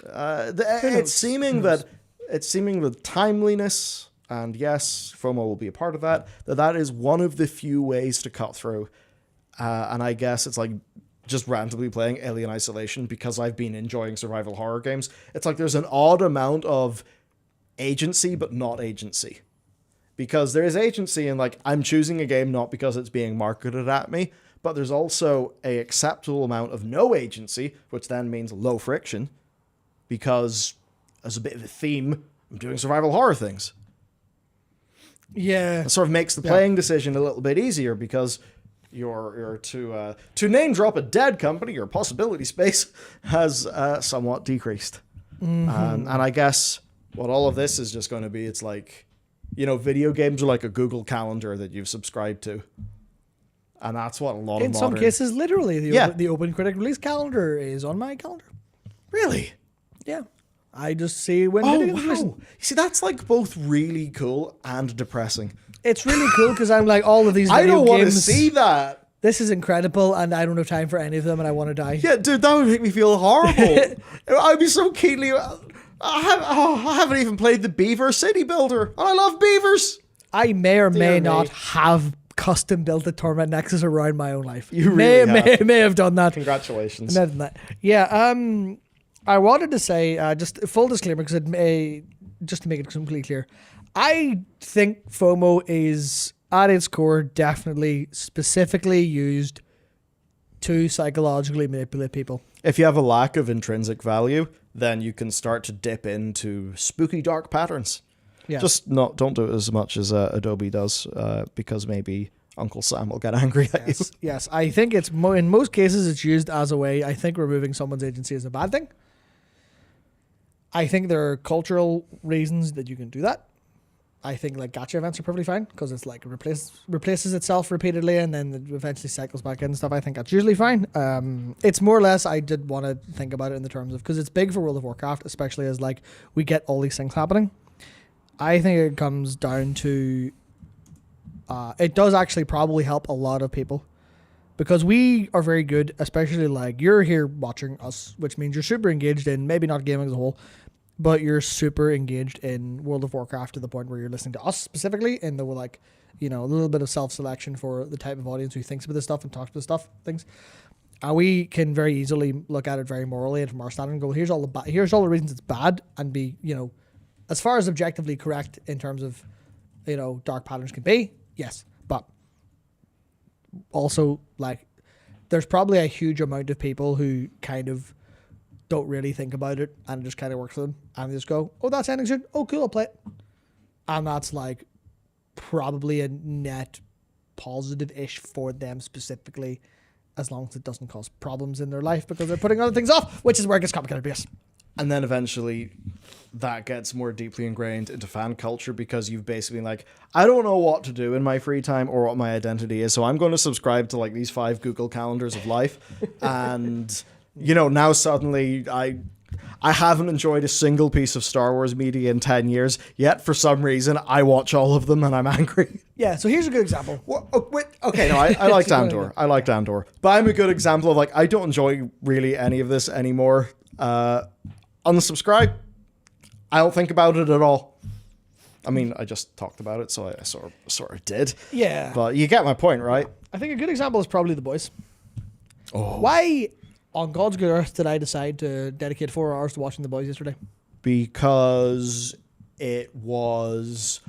It's seeming that timeliness, and yes, FOMO will be a part of that is one of the few ways to cut through. And I guess it's like just randomly playing Alien Isolation because I've been enjoying survival horror games. It's like there's an odd amount of agency, but not agency. Because there is agency in like, I'm choosing a game not because it's being marketed at me, but there's also a acceptable amount of no agency, which then means low friction, because as a bit of a theme, I'm doing survival horror things. Yeah. It sort of makes the playing decision a little bit easier because your to name drop a dead company, your possibility space has somewhat decreased. And I guess what all of this is just going to be, it's like, video games are like a Google Calendar that you've subscribed to. And that's what a lot of in some cases, literally, the Open Critic Release Calendar is on my calendar. Really? Yeah. I just see when video games wow. See, that's like both really cool and depressing. It's really cool because I'm like, all of these video games. I don't want to see that. This is incredible, and I don't have time for any of them, and I want to die. Yeah, dude, that would make me feel horrible. I'd be so keenly... I haven't even played the Beaver City Builder, and I love beavers. I may or may not have custom built a Torment Nexus around my own life. You really may have done that. Congratulations. Yeah, I wanted to say, just full disclaimer, because just to make it completely clear, I think FOMO is, at its core, definitely specifically used to psychologically manipulate people. If you have a lack of intrinsic value, then you can start to dip into spooky dark patterns. Yeah. Just don't do it as much as Adobe does, because maybe Uncle Sam will get angry at you. Yes, I think it's in most cases it's used as a way. I think removing someone's agency is a bad thing. I think there are cultural reasons that you can do that. I think like gacha events are perfectly fine because it's like replaces itself repeatedly and then it eventually cycles back in and stuff. I think that's usually fine. It's more or less, I did want to think about it in the terms of, because it's big for World of Warcraft, especially as like we get all these things happening. I think it comes down to it does actually probably help a lot of people because we are very good, especially like you're here watching us, which means you're super engaged in maybe not gaming as a whole, but you're super engaged in World of Warcraft to the point where you're listening to us specifically in the like, a little bit of self-selection for the type of audience who thinks about this stuff and talks about stuff, things. We can very easily look at it very morally and from our standard and go, here's all the reasons it's bad and be, as far as objectively correct in terms of, dark patterns can be, yes. But also like there's probably a huge amount of people who kind of don't really think about it and it just kind of works for them and they just go, oh, that's ending soon. Oh, cool, I'll play it. And that's like probably a net positive-ish for them specifically, as long as it doesn't cause problems in their life because they're putting other things off, which is where it gets complicated, yes. And then eventually that gets more deeply ingrained into fan culture because you've basically been like, I don't know what to do in my free time or what my identity is, so I'm going to subscribe to like these 5 Google calendars of life. And, now suddenly I haven't enjoyed a single piece of Star Wars media in 10 years, yet for some reason I watch all of them and I'm angry. Yeah, so here's a good example. Okay, no, I liked Andor. I liked Andor. But I'm a good example of, like, I don't enjoy really any of this anymore. Unsubscribe. I don't think about it at all. I mean, I just talked about it, so I sort of did. Yeah. But you get my point, right? I think a good example is probably The Boys. Oh. Why on God's good earth did I decide to dedicate 4 hours to watching The Boys yesterday? Because it was,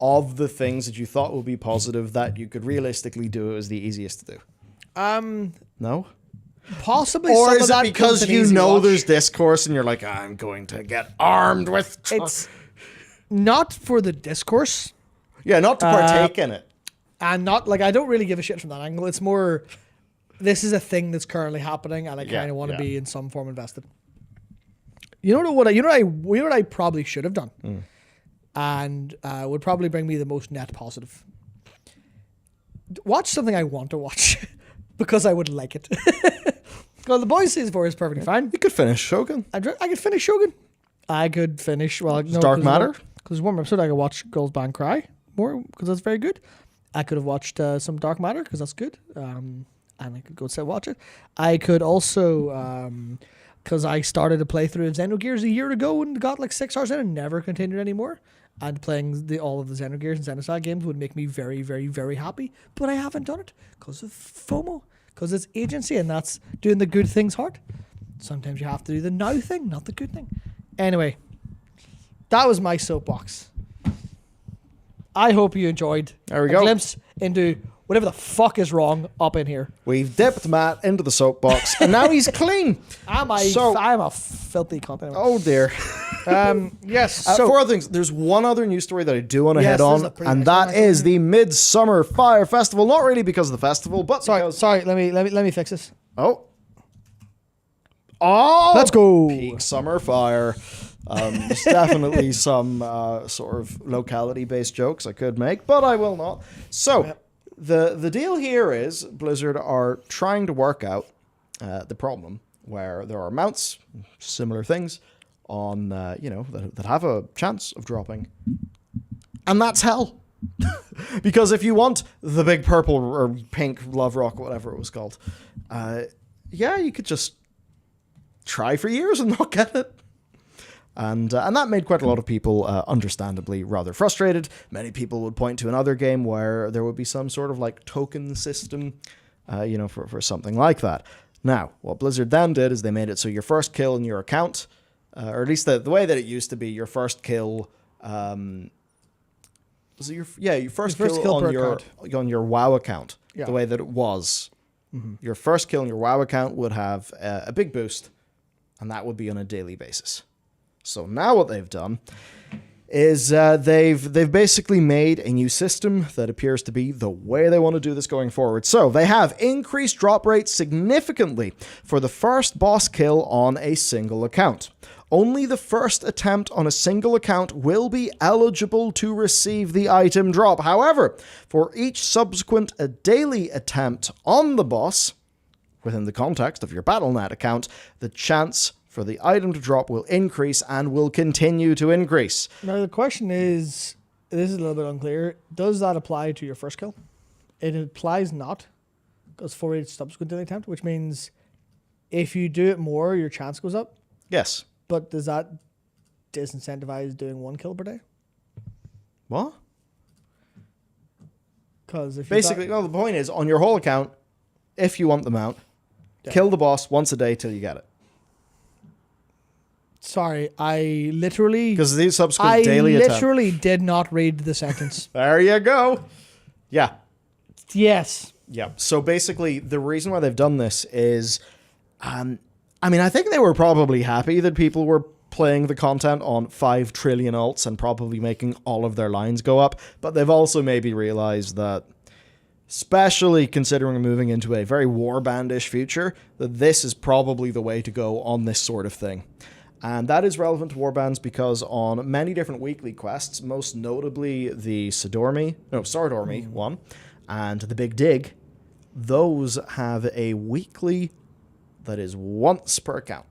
of the things that you thought would be positive, that you could realistically do, it was the easiest to do. No? Possibly Or some is of that it because an you easy know watch. there's discourse and you're like, I'm going to get armed with... It's not for the discourse. Yeah, not to partake in it. And not, like, I don't really give a shit from that angle. It's more, this is a thing that's currently happening and I kind of want to be in some form invested. You know what I probably should have done? And would probably bring me the most net positive. Watch something I want to watch because I would like it. Well, The Boys season 4 is perfectly fine. You could finish Shogun. I could finish Shogun. I could finish, well, no, Dark Matter? Because one more episode, I could watch Girls Band Cry more because that's very good. I could have watched some Dark Matter because that's good. And I could go sit watch it. I could also, because I started a playthrough of Xenogears a year ago and got like 6 hours in and never continued anymore. And playing all of the Xenogears and Xenosaga games would make me very, very, very happy. But I haven't done it because of FOMO. Because it's agency and that's doing the good things hard. Sometimes you have to do the now thing, not the good thing. Anyway, that was my soapbox. I hope you enjoyed There we go. glimpse into whatever the fuck is wrong up in here. We've dipped Matt into the soapbox and now he's clean. I'm a filthy cunt. Anyway. Oh dear. Yes. So 4 other things. There's one other news story that I do want to Yes, head there's on, a pretty and nice that one, is the Midsummer Fire Festival. Not really because of the festival, but because... sorry. Let me fix this. Oh, Let's go. Peak Summer Fire. There's definitely some sort of locality-based jokes I could make, but I will not. So, the deal here is Blizzard are trying to work out the problem where there are mounts, similar things, on that have a chance of dropping, and that's hell. Because if you want the big purple or pink Love Rock, whatever it was called, you could just try for years and not get it. And that made quite a lot of people, understandably, rather frustrated. Many people would point to another game where there would be some sort of like token system, for something like that. Now, what Blizzard then did is they made it so your first kill in your account, or at least the way that it used to be, your first kill, your first kill on your WoW account, the way that it was. Mm-hmm. Your first kill on your WoW account would have a big boost, and that would be on a daily basis. So now what they've done is they've basically made a new system that appears to be the way they want to do this going forward. So they have increased drop rates significantly for the first boss kill on a single account. Only the first attempt on a single account will be eligible to receive the item drop. However, for each subsequent daily attempt on the boss, within the context of your Battle.net account, the chance for the item to drop will increase and will continue to increase. Now the question is, this is a little bit unclear, does that apply to your first kill? It applies not, because for each subsequent daily attempt, which means if you do it more, your chance goes up. Yes. But does that disincentivize doing 1 kill per day? What? Because if the point is, on your whole account, if you want the mount, kill the boss once a day till you get it. Sorry, I literally... Because these subsequent daily attempts... I literally did not read the sentence. There you go. Yeah. Yes. Yeah. So basically, the reason why they've done this is... I think they were probably happy that people were playing the content on 5 trillion alts and probably making all of their lines go up. But they've also maybe realized that, especially considering moving into a very warbandish future, that this is probably the way to go on this sort of thing. And that is relevant to warbands because on many different weekly quests, most notably the Sardormi one, and the Big Dig, those have a weekly that is once per account.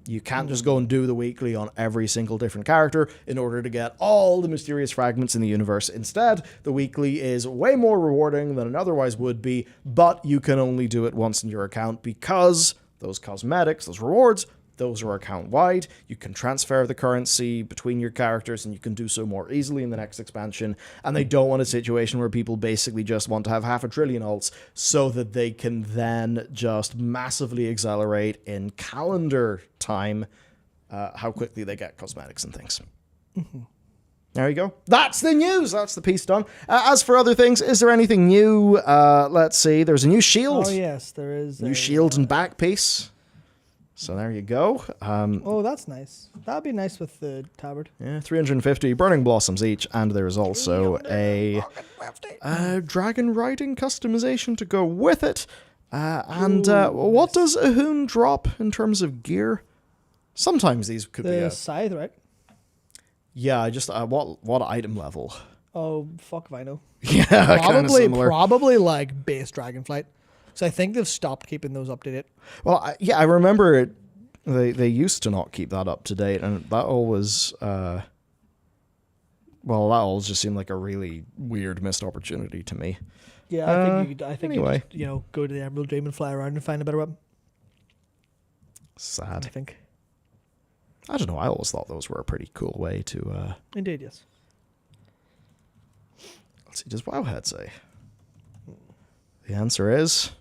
You can't just go and do the weekly on every single different character in order to get all the mysterious fragments in the universe. Instead, the weekly is way more rewarding than it otherwise would be, but you can only do it once in your account because those cosmetics, those rewards, those are account-wide. You can transfer the currency between your characters, and you can do so more easily in the next expansion. And they don't want a situation where people basically just want to have 500 billion alts so that they can then just massively accelerate in calendar time how quickly they get cosmetics and things. Mm-hmm. There you go. That's the news. That's the piece done. As for other things, is there anything new? Let's see. There's a new shield. Oh, yes, there is. New shield and back piece. So there you go. Oh, that's nice. That'd be nice with the tabard. Yeah, 350 burning blossoms each, and there's also a dragon riding customization to go with it. What does Ahun drop in terms of gear? Sometimes these could be the scythe, right? Yeah, I just what item level? Oh, fuck if I know. Yeah, probably like base Dragonflight. So I think they've stopped keeping those up to date. Well, I remember it. They used to not keep that up to date, and that always that always just seemed like a really weird missed opportunity to me. Yeah, I think anyway. you just, go to the Emerald Dream and fly around and find a better weapon. Sad. I think. I don't know. I always thought those were a pretty cool way to. Indeed, yes. Let's see. Does Wowhead say? The answer is.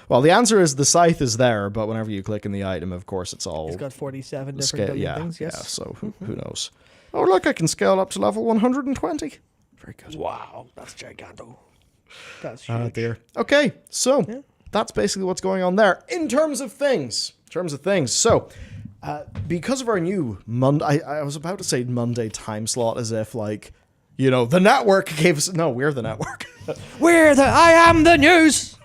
Well, the answer is the scythe is there, but whenever you click in the item, of course, it's all... It's got 47 different things, yes. Yeah, so who knows? Oh, look, I can scale up to level 120. Very good. Wow, that's giganto. That's huge. Oh, dear. Okay, so that's basically what's going on there. In terms of things, so... because of our new Monday... I was about to say Monday time slot as if, like, the network gave us... No, we're the network. I am the news!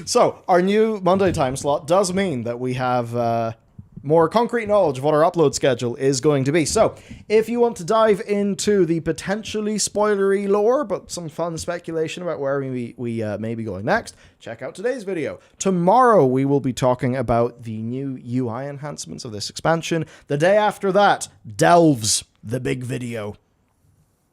So, our new Monday time slot does mean that we have more concrete knowledge of what our upload schedule is going to be. So, if you want to dive into the potentially spoilery lore, but some fun speculation about where we may be going next, check out today's video. Tomorrow, we will be talking about the new UI enhancements of this expansion. The day after that, Delves, the big video.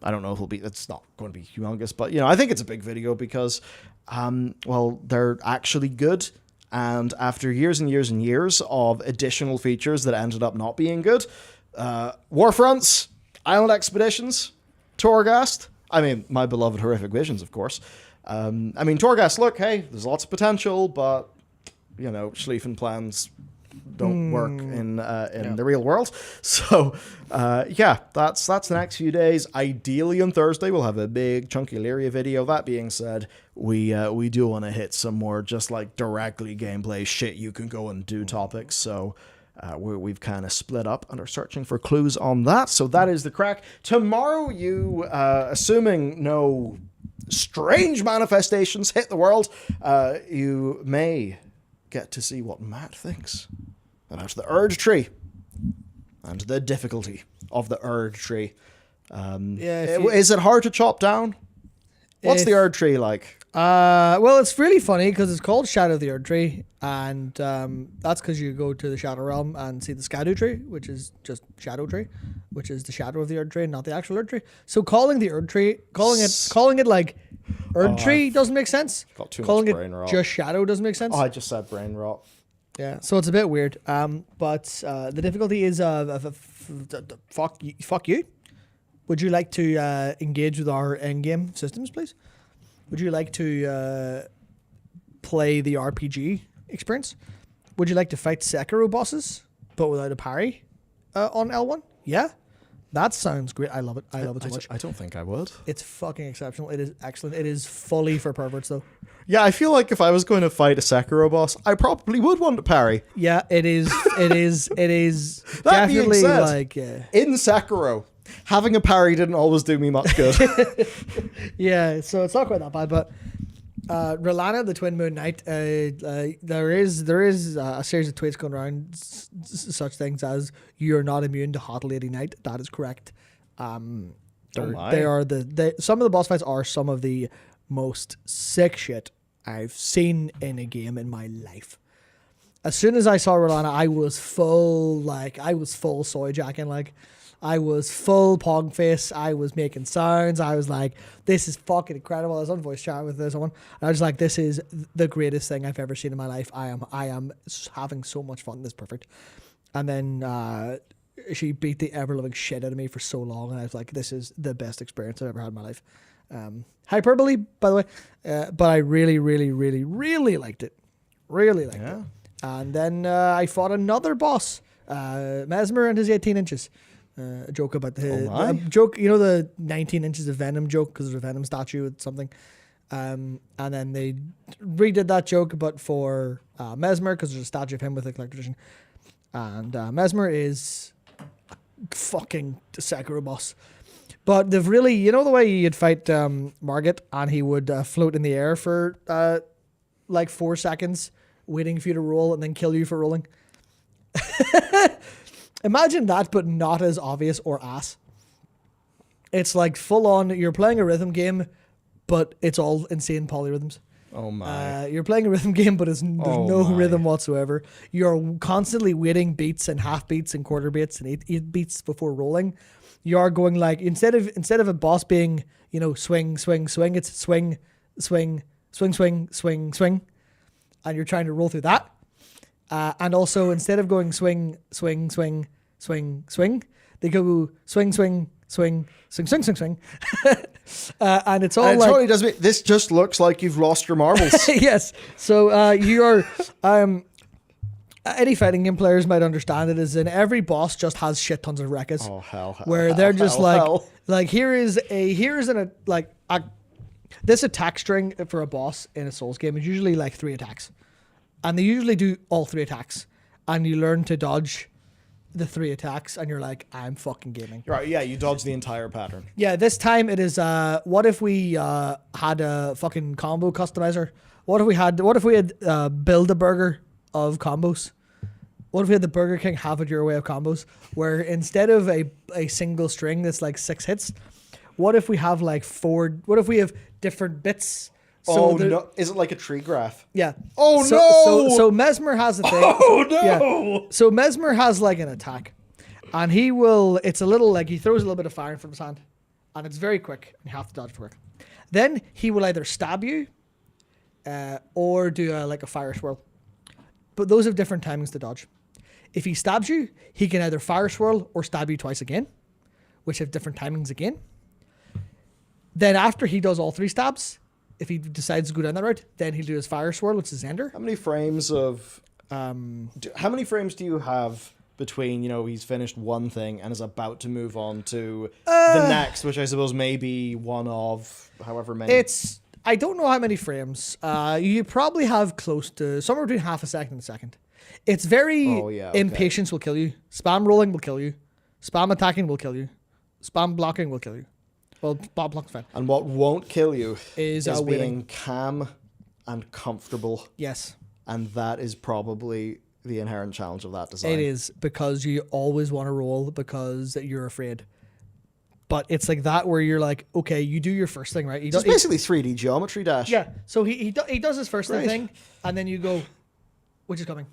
I don't know if it's not going to be humongous, but, I think it's a big video because... they're actually good, and after years and years and years of additional features that ended up not being good, Warfronts, Island Expeditions, Torghast, my beloved Horrific Visions, of course. Torghast, look, hey, there's lots of potential, but, Schlieffen plans don't work in the real world. So, that's the next few days. Ideally on Thursday, we'll have a big chunky Lyria video. That being said, we do want to hit some more just like directly gameplay shit you can go and do topics. So we've kind of split up and are searching for clues on that. So that is the crack. Tomorrow, assuming no strange manifestations hit the world, you may get to see what Matt thinks about the Erd Tree and the difficulty of the Erd Tree. Is it hard to chop down? What's the Erd Tree like? Well, it's really funny because it's called Shadow of the Erd Tree, and that's because you go to the Shadow Realm and see the Skadu Tree, which is just Shadow Tree, which is the shadow of the Erd Tree, not the actual Erd Tree. So calling the Erd Tree, calling it like Erd Tree doesn't make sense. Got too calling much brain rot. Just Shadow doesn't make sense. Oh, I just said brain rot. Yeah, so it's a bit weird. But the difficulty is fuck you. Would you like to engage with our in-game systems, please? Would you like to play the RPG experience? Would you like to fight Sekiro bosses, but without a parry on L1? Yeah? That sounds great. I love it. I love it so much. I don't think I would. It's fucking exceptional. It is excellent. It is fully for perverts, though. Yeah, I feel like if I was going to fight a Sekiro boss, I probably would want to parry. Yeah, it is. It is That definitely being said, like... in Sekiro, having a parry didn't always do me much good. Yeah, so it's not quite that bad, but Relana, the Twin Moon Knight, there is a series of tweets going around such things as "You're not immune to Hot Lady Knight." That is correct. Some of the boss fights are some of the most sick shit I've seen in a game in my life. As soon as I saw Rolana, I was full soy jacking. Like, I was full pog face. I was making sounds. I was like, this is fucking incredible. I was on voice chat with someone. And I was like, this is the greatest thing I've ever seen in my life. I am having so much fun. This is perfect. And then she beat the ever-loving shit out of me for so long. And I was like, this is the best experience I've ever had in my life. Hyperbole, by the way. But I really, really, really, really liked it. Really liked it. And then I fought another boss, Mesmer and his 18 inches. A joke about the joke, you know, the 19 inches of Venom joke because there's a Venom statue with something. And then they redid that joke, but for Mesmer because there's a statue of him with a collector's edition. And Mesmer is a fucking Sekiro boss. But they've really, you know, the way you'd fight Margit and he would float in the air for like 4 seconds, waiting for you to roll and then kill you for rolling. Imagine that, but not as obvious or ass. It's like full on, you're playing a rhythm game, but it's all insane polyrhythms. Oh my. You're playing a rhythm game, but there's no rhythm whatsoever. You're constantly waiting beats and half beats and quarter beats and eight beats before rolling. You are going like, instead of a boss being, you know, swing, swing, swing, it's swing, swing, swing, swing, swing, swing. And you're trying to roll through that. And also, instead of going swing, swing, swing, swing, swing, they go swing, swing, swing, swing, swing, swing, swing. And it's all and it like... totally does. This just looks like you've lost your marbles. Yes. So you are... any fighting game players might understand it, is in every boss just has shit tons of rekkas. Oh, hell. Where they're just like, here's this attack string for a boss in a Souls game is usually like 3 attacks. And they usually do all 3 attacks. And you learn to dodge the 3 attacks, and you're like, I'm fucking gaming. Right, yeah, you dodge the entire pattern. Yeah, this time it is, what if we had a fucking combo customizer? What if we had Build-A-Burger of combos? What if we had the Burger King have it your way of combos, where instead of a single string that's like 6 hits, what if we have like 4, what if we have different bits? So no. Is it like a tree graph? Yeah. Oh, no! So Mesmer has a thing. Oh, no! Yeah. So Mesmer has like an attack. And it's a little like, he throws a little bit of fire from his hand. And it's very quick. And you have to dodge for quick. Then he will either stab you or do like a fire swirl. But those have different timings to dodge. If he stabs you, he can either fire swirl or stab you twice again, which have different timings again. Then after he does all 3 stabs, if he decides to go down that route, then he'll do his fire swirl, which is Ender. How many frames of... how many frames do you have between, you know, he's finished one thing and is about to move on to the next, which I suppose may be one of however many? I don't know how many frames. You probably have close to somewhere between half a second and a second. It's very... Impatience will kill you. Spam rolling will kill you. Spam attacking will kill you. Spam blocking will kill you. Well, Bob block's fine. And what won't kill you is being calm and comfortable. Yes. And that is probably the inherent challenge of that design. It is, because you always want to roll because you're afraid. But it's like that where you're like, okay, you do your first thing, right? It's basically 3D geometry dash. Yeah. So he does his first thing, and then you go, which is coming?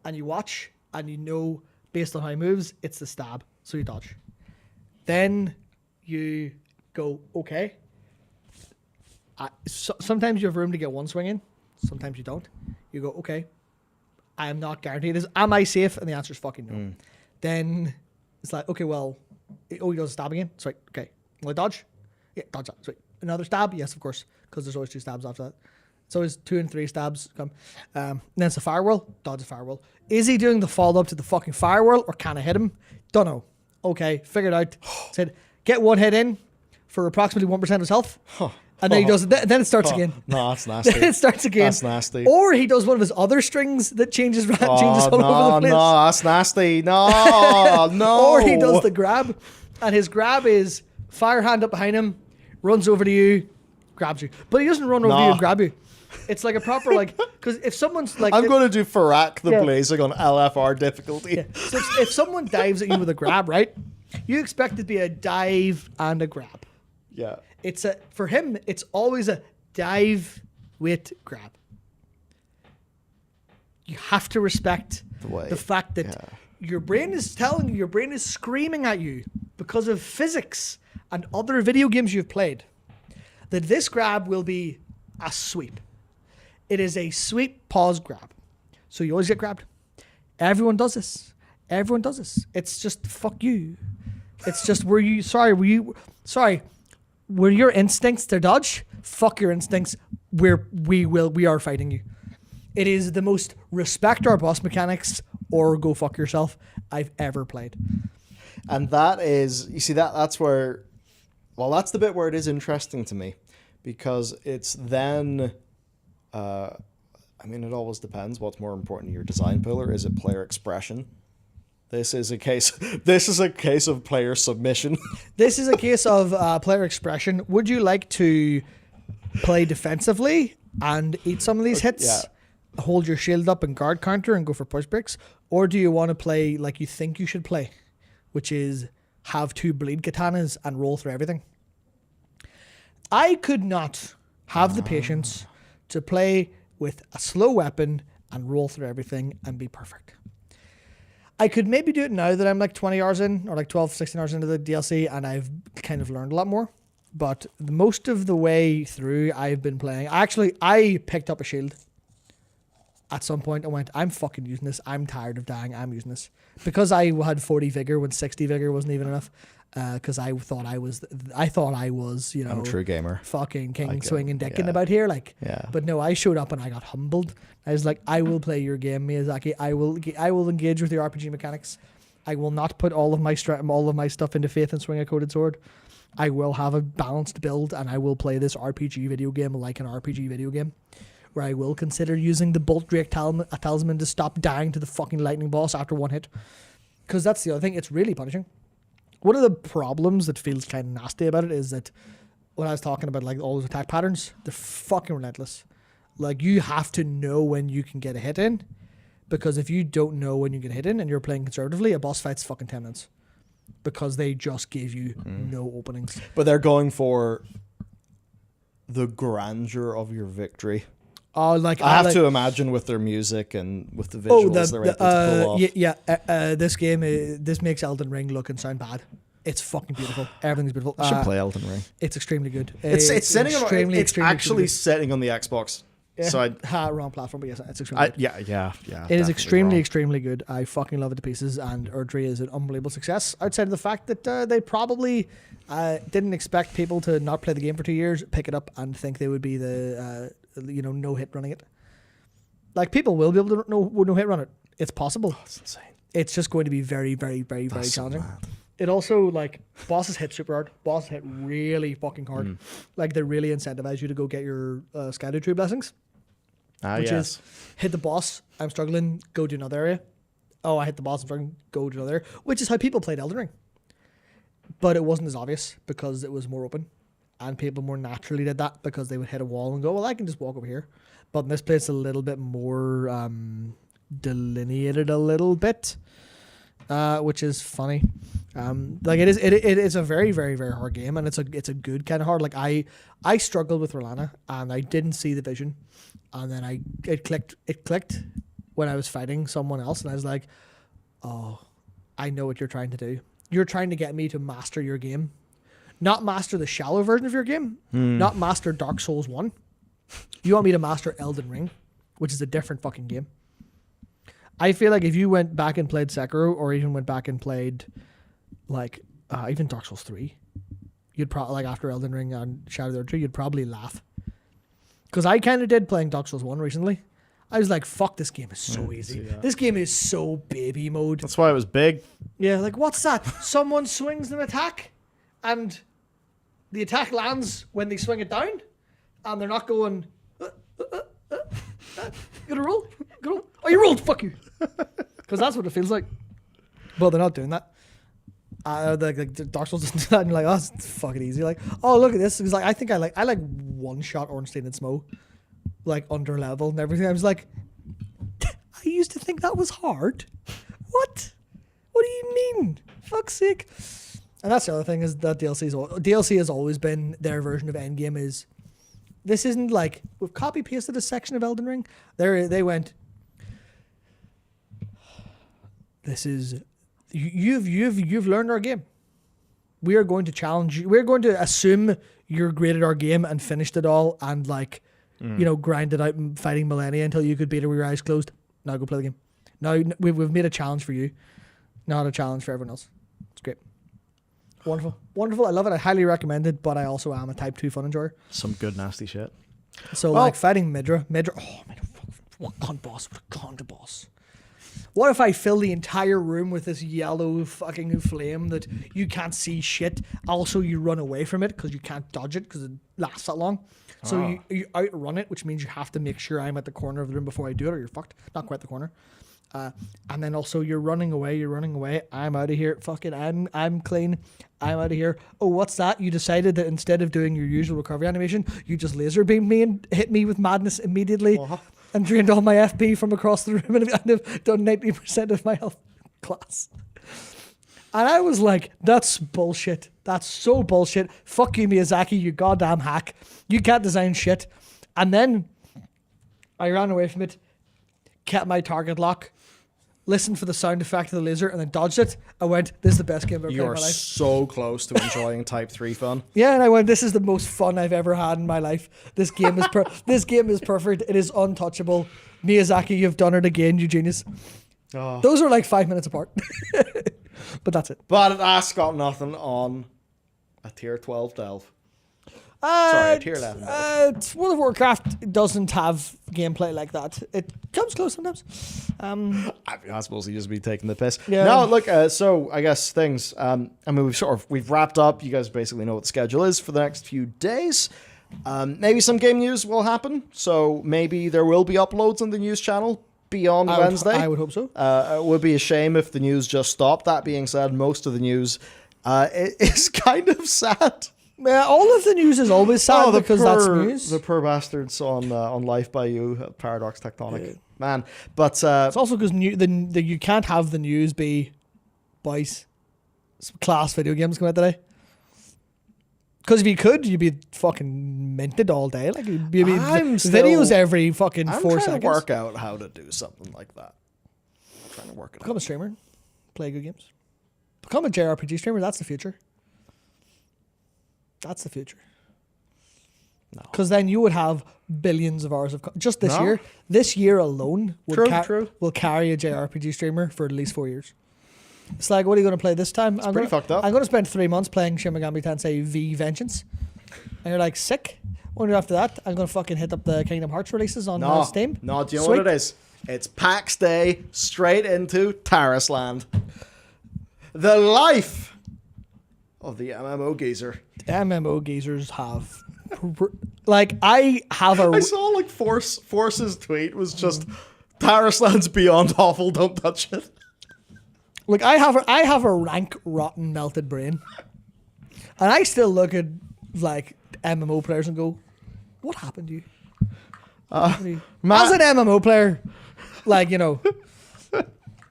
And you watch, and you know, based on how he moves, it's the stab. So you dodge. Then you go, okay. Sometimes you have room to get one swing in. Sometimes you don't. You go, okay. I am not guaranteed this. Am I safe? And the answer is fucking no. Then it's like, okay, well, he does a stab again. Sweet, okay. Will I dodge? Yeah, dodge that. Sweet. Another stab? Yes, of course, because there's always 2 stabs after that. So it's 2 and 3 stabs come. Then it's a firewall. Dodge a firewall. Is he doing the follow-up to the fucking firewall, or can I hit him? Don't know. Okay, figured out. Said, get 1 hit in for approximately 1% of his health. And then he does it. Then it starts again. No, that's nasty. Then it starts again. That's nasty. Or he does one of his other strings that changes all over the place. No, that's nasty. No, no. Or he does the grab, and his grab is fire hand up behind him, runs over to you, grabs you. But he doesn't run over you and grab you. It's like a proper, like, because if someone's like... I'm going to do Farak the Blazing on LFR difficulty. Yeah. So if someone dives at you with a grab, right, you expect it to be a dive and a grab. Yeah. For him, it's always a dive with grab. you have to respect the fact that your brain is telling you, your brain is screaming at you because of physics and other video games you've played, that this grab will be a sweep. It is a sweep pause grab. So you always get grabbed. Everyone does this. It's just fuck you. It's just were your instincts to dodge? Fuck your instincts. We are fighting you. It is the most respect our boss mechanics or go fuck yourself I've ever played. And that is, you see, that's where, well, that's the bit where it is interesting to me, because it's then, I mean, it always depends what's more important in your design pillar. Is it player expression? This is a case of player submission. This is a case of player expression. Would you like to play defensively and eat some of these hits? Yeah. Hold your shield up and guard counter and go for push breaks? Or do you want to play like you think you should play, which is have 2 bleed katanas and roll through everything? I could not have the patience to play with a slow weapon and roll through everything and be perfect. I could maybe do it now that I'm like 20 hours in, or like 12, 16 hours into the DLC, and I've kind of learned a lot more. But most of the way through, I've been playing. I picked up a shield at some point and went, I'm fucking using this. I'm tired of dying. I'm using this. Because I had 40 vigor when 60 vigor wasn't even enough. Because I thought I was, you know, I'm a true gamer. Fucking king swinging dicking about here, like. Yeah. But no, I showed up and I got humbled. I was like, I will play your game, Miyazaki. I will engage with your RPG mechanics. I will not put all of my stuff into faith and swing a coded sword. I will have a balanced build, and I will play this RPG video game like an RPG video game, where I will consider using the Bolt Drake talisman to stop dying to the fucking lightning boss after one hit. Because that's the other thing. It's really punishing. One of the problems that feels kind of nasty about it is that when I was talking about like all those attack patterns, they're fucking relentless. Like, you have to know when you can get a hit in, because if you don't know when you get a hit in and you're playing conservatively, a boss fight's fucking 10 minutes, because they just give you no openings. But they're going for the grandeur of your victory. I have to imagine with their music and with the visuals they're able to pull off. This game, this makes Elden Ring look and sound bad. It's fucking beautiful. Everything's beautiful. I should play Elden Ring. It's extremely good. It's actually sitting on the Xbox. Yeah. So wrong platform, but yes, it's extremely good. Yeah. It is extremely good. I fucking love it to pieces, and Erdtree is an unbelievable success. Outside of the fact that they probably didn't expect people to not play the game for 2 years, pick it up, and think they would be the no hit running it. Like, people will be able to no hit run it. It's possible. Oh, it's insane. It's just going to be very, very, very, very challenging. It also, like, bosses hit super hard. Bosses hit really fucking hard. Like, they really incentivize you to go get your Skydo Tree blessings. Which is, hit the boss, I'm struggling, go to another area. Oh, I hit the boss, I'm struggling, go to another area. Which is how people played Elden Ring. But it wasn't as obvious because it was more open. And people more naturally did that because they would hit a wall and go, well, I can just walk over here. But in this place, it's a little bit more delineated a little bit, which is funny. Like, it is a very, very, very hard game, and it's a good kind of hard. Like, I struggled with Rolana, and I didn't see the vision, and then it clicked when I was fighting someone else, and I was like, oh, I know what you're trying to do. You're trying to get me to master your game, not master the shallow version of your game, not master Dark Souls 1. You want me to master Elden Ring, which is a different fucking game. I feel like if you went back and played Sekiro, or even went back and played like even Dark Souls 3, you'd probably, like, after Elden Ring and Shadow of the Erdtree, you'd probably laugh. Because I kind of did playing Dark Souls 1 recently. I was like, fuck, this game is so easy. This game is so baby mode. That's why it was big. Yeah, like, what's that? Someone swings an attack, and the attack lands when they swing it down, and they're not going, gonna roll? Oh, you rolled, fuck you. Because that's what it feels like. But they're not doing that. Like Dark Souls doesn't do that, and you're like, oh, it's fucking easy. Like, oh, look at this. Because, like, I think I like one shot Ornstein and Smo, like, under level and everything. I was like, I used to think that was hard. What do you mean? Fuck's sake. And that's the other thing, is that DLC has always been their version of Endgame. Is this isn't like we've copy pasted a section of Elden Ring. They went, this is you've learned our game. We are going to challenge you. We're going to assume you're great at our game and finished it all and like grind it out and fighting millennia until you could beat it with your eyes closed. Now go play the game. Now we've made a challenge for you, not a challenge for everyone else. It's great. Wonderful. I love it. I highly recommend it, but I also am a type 2 fun enjoyer. Some good nasty shit. So like fighting Midra. Oh man, what a boss. What a gaunt boss. What if I fill the entire room with this yellow fucking flame that you can't see shit? Also, you run away from it because you can't dodge it because it lasts that long. So you outrun it, which means you have to make sure I'm at the corner of the room before I do it, or you're fucked. Not quite the corner. And then also you're running away. I'm out of here. Fucking, I'm clean. I'm out of here. Oh, what's that? You decided that instead of doing your usual recovery animation, you just laser beamed me and hit me with madness immediately. And drained all my FP from across the room and I've done 90% of my health class. And I was like, that's bullshit. That's so bullshit. Fuck you, Miyazaki, you goddamn hack. You can't design shit. And then I ran away from it, kept my target lock, listened for the sound effect of the laser, and then dodged it. I went, this is the best game I've ever played in my life. You are so close to enjoying Type 3 fun. Yeah, and I went, this is the most fun I've ever had in my life. This game is this game is perfect. It is untouchable. Miyazaki, you've done it again, you genius. Oh. Those are like 5 minutes apart. But that's it. But that's got nothing on a tier 12 delve. Sorry, a tier 11 delve. World of Warcraft doesn't have gameplay like that. It comes close sometimes. I suppose you just be taking the piss. Yeah. No, look, so I guess things, we've wrapped up. You guys basically know what the schedule is for the next few days. Maybe some game news will happen. So maybe there will be uploads on the news channel beyond Wednesday. I would hope so. It would be a shame if the news just stopped. That being said, most of the news is kind of sad. Yeah, all of the news is always sad because that's news. The poor bastards on Life by You at Paradox Tectonic. Man. But it's also because you can't have the news be boys. Class video games come out today. Because if you could, you'd be fucking minted all day. Like you'd be videos every fucking 4 seconds. I'm trying to work out how to do something like that. I'm trying to work it out. Become a streamer. Play good games. Become a JRPG streamer. That's the future. That's the future. No. Because then you would have billions of hours of just this year. This year alone will carry a JRPG streamer for at least 4 years. It's like, what are you going to play this time? It's pretty fucked up. I'm going to spend 3 months playing Shin Megami Tensei V Vengeance. And you're like, sick. What do after that? I'm going to fucking hit up the Kingdom Hearts releases on Steam. No, do you know what it is? It's PAX Day straight into Taris Land. The life of the MMO geezer. MMO geezers have... Like, I saw, like, Force's tweet was just, Taris Land's beyond awful, don't touch it. Like, I have a rank rotten melted brain. And I still look at, like, MMO players and go, what happened to you? As an MMO player, like, you know...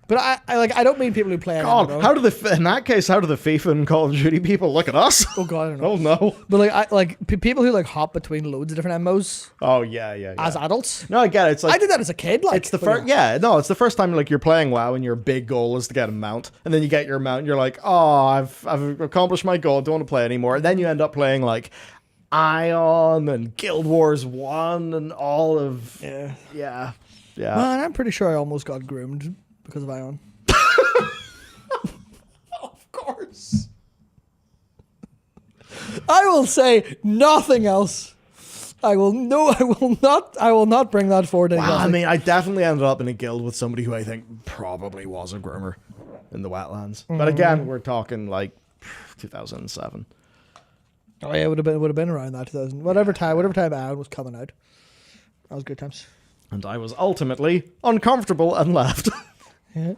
But I don't mean people who play. God, in that case, how do the FIFA and Call of Duty people look at us? Oh God, I don't know. Oh no. But people who like hop between loads of different MMOs. Oh yeah. As adults. No, I get it. It's like I did that as a kid. Like it's the first. Yeah, no, it's the first time like you're playing WoW and your big goal is to get a mount, and then you get your mount, and you're like, oh, I've accomplished my goal. Don't want to play anymore. And then you end up playing like Ion and Guild Wars 1 and all of yeah. Man, I'm pretty sure I almost got groomed because of Ion. Of course. I will say nothing else. I will not bring that forward any I mean, I definitely ended up in a guild with somebody who I think probably was a groomer in the wetlands. But again, we're talking like 2007. Oh yeah, it would have been around that 2000. Whatever time Ion was coming out. That was good times. And I was ultimately uncomfortable and left. Yeah.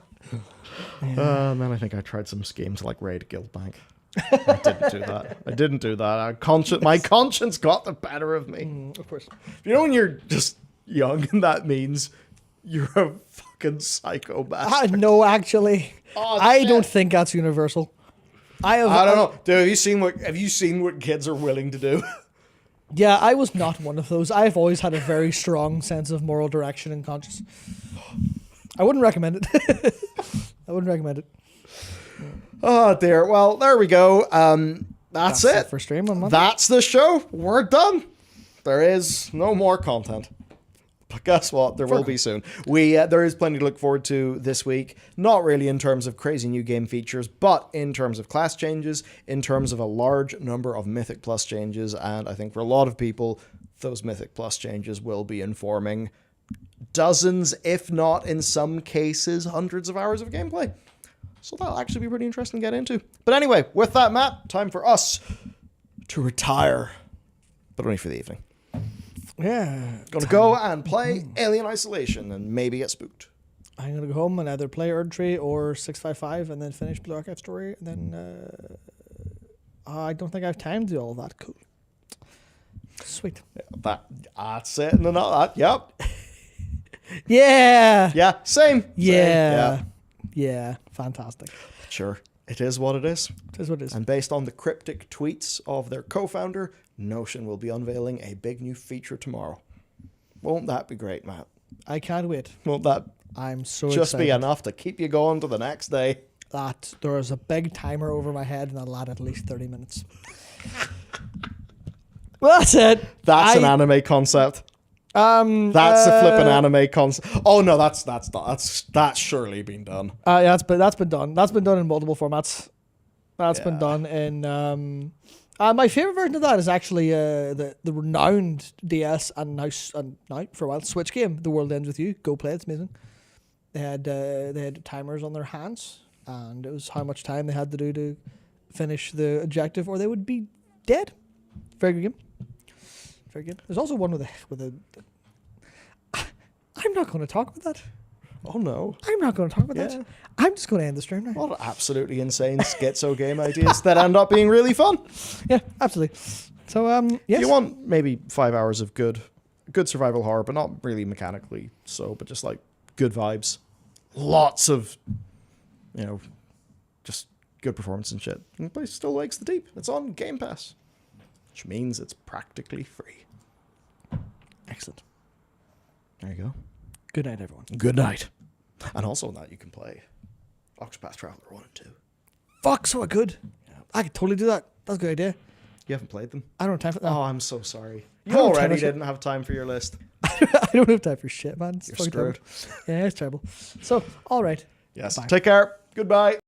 And then I think I tried some schemes like raid Guildbank. I didn't do that. My conscience got the better of me. Of course. You know when you're just young and that means you're a fucking psychopath. No, actually. I don't think that's universal. I don't know. Dude, have you seen what kids are willing to do? Yeah, I was not one of those. I've always had a very strong sense of moral direction and conscience. I wouldn't recommend it. I wouldn't recommend it. Oh dear. Well, there we go. That's it for stream on Monday. That's the show. We're done. There is no more content. But guess what? There will be soon. There is plenty to look forward to this week. Not really in terms of crazy new game features, but in terms of class changes, in terms of a large number of Mythic Plus changes, and I think for a lot of people, those Mythic Plus changes will be informing dozens, if not in some cases, hundreds of hours of gameplay. So that'll actually be pretty interesting to get into. But anyway, with that, Matt, time for us to retire. But only for the evening. Yeah. Gonna go and play Alien Isolation and maybe get spooked. I'm gonna go home and either play Erdtree or 655 and then finish Blue Archive Story. And then I don't think I have time to do all of that. Cool. Sweet. Yeah, that's it. Yep. Yeah. Yeah. Same. Yeah. Yeah. Fantastic. Sure. It is what it is. It is what it is. And based on the cryptic tweets of their co-founder, Notion will be unveiling a big new feature tomorrow. Won't that be great, Matt? I can't wait. Won't that I'm so just excited. be enough to keep you going to the next day? That there is a big timer over my head and that'll add at least 30 minutes. Well, that's it. That's an anime concept. That's a flippin' anime concept. Oh no, that's surely been done. Yeah, that's been done. That's been done in multiple formats. That's been done in. My favorite version of that is actually the renowned DS and now for a while Switch game. The World Ends with You. Go play it. It's amazing. They had timers on their hands, and it was how much time they had to do to finish the objective, or they would be dead. Very good game. Very good. There's also one with a. I'm not going to talk about that. Oh no. I'm not going to talk about that. I'm just going to end the stream now. A lot of absolutely insane schizo game ideas that end up being really fun. Yeah, absolutely. So yes. If you want maybe 5 hours of good survival horror, but not really mechanically so, but just like good vibes. Lots of, just good performance and shit. And the place still likes the deep. It's on Game Pass, which means it's practically free. Excellent. There you go. Good night, everyone. Good night. And also on that you can play Octopath Traveler 1 and 2. Fuck, so good. Yeah. I could totally do that. That's a good idea. You haven't played them? I don't have time for that. Oh, I'm so sorry. You already didn't have time for your list. I don't have time for shit, man. It's You're screwed. terrible. Yeah, it's terrible. So, all right. Yes. Bye. Take care. Goodbye.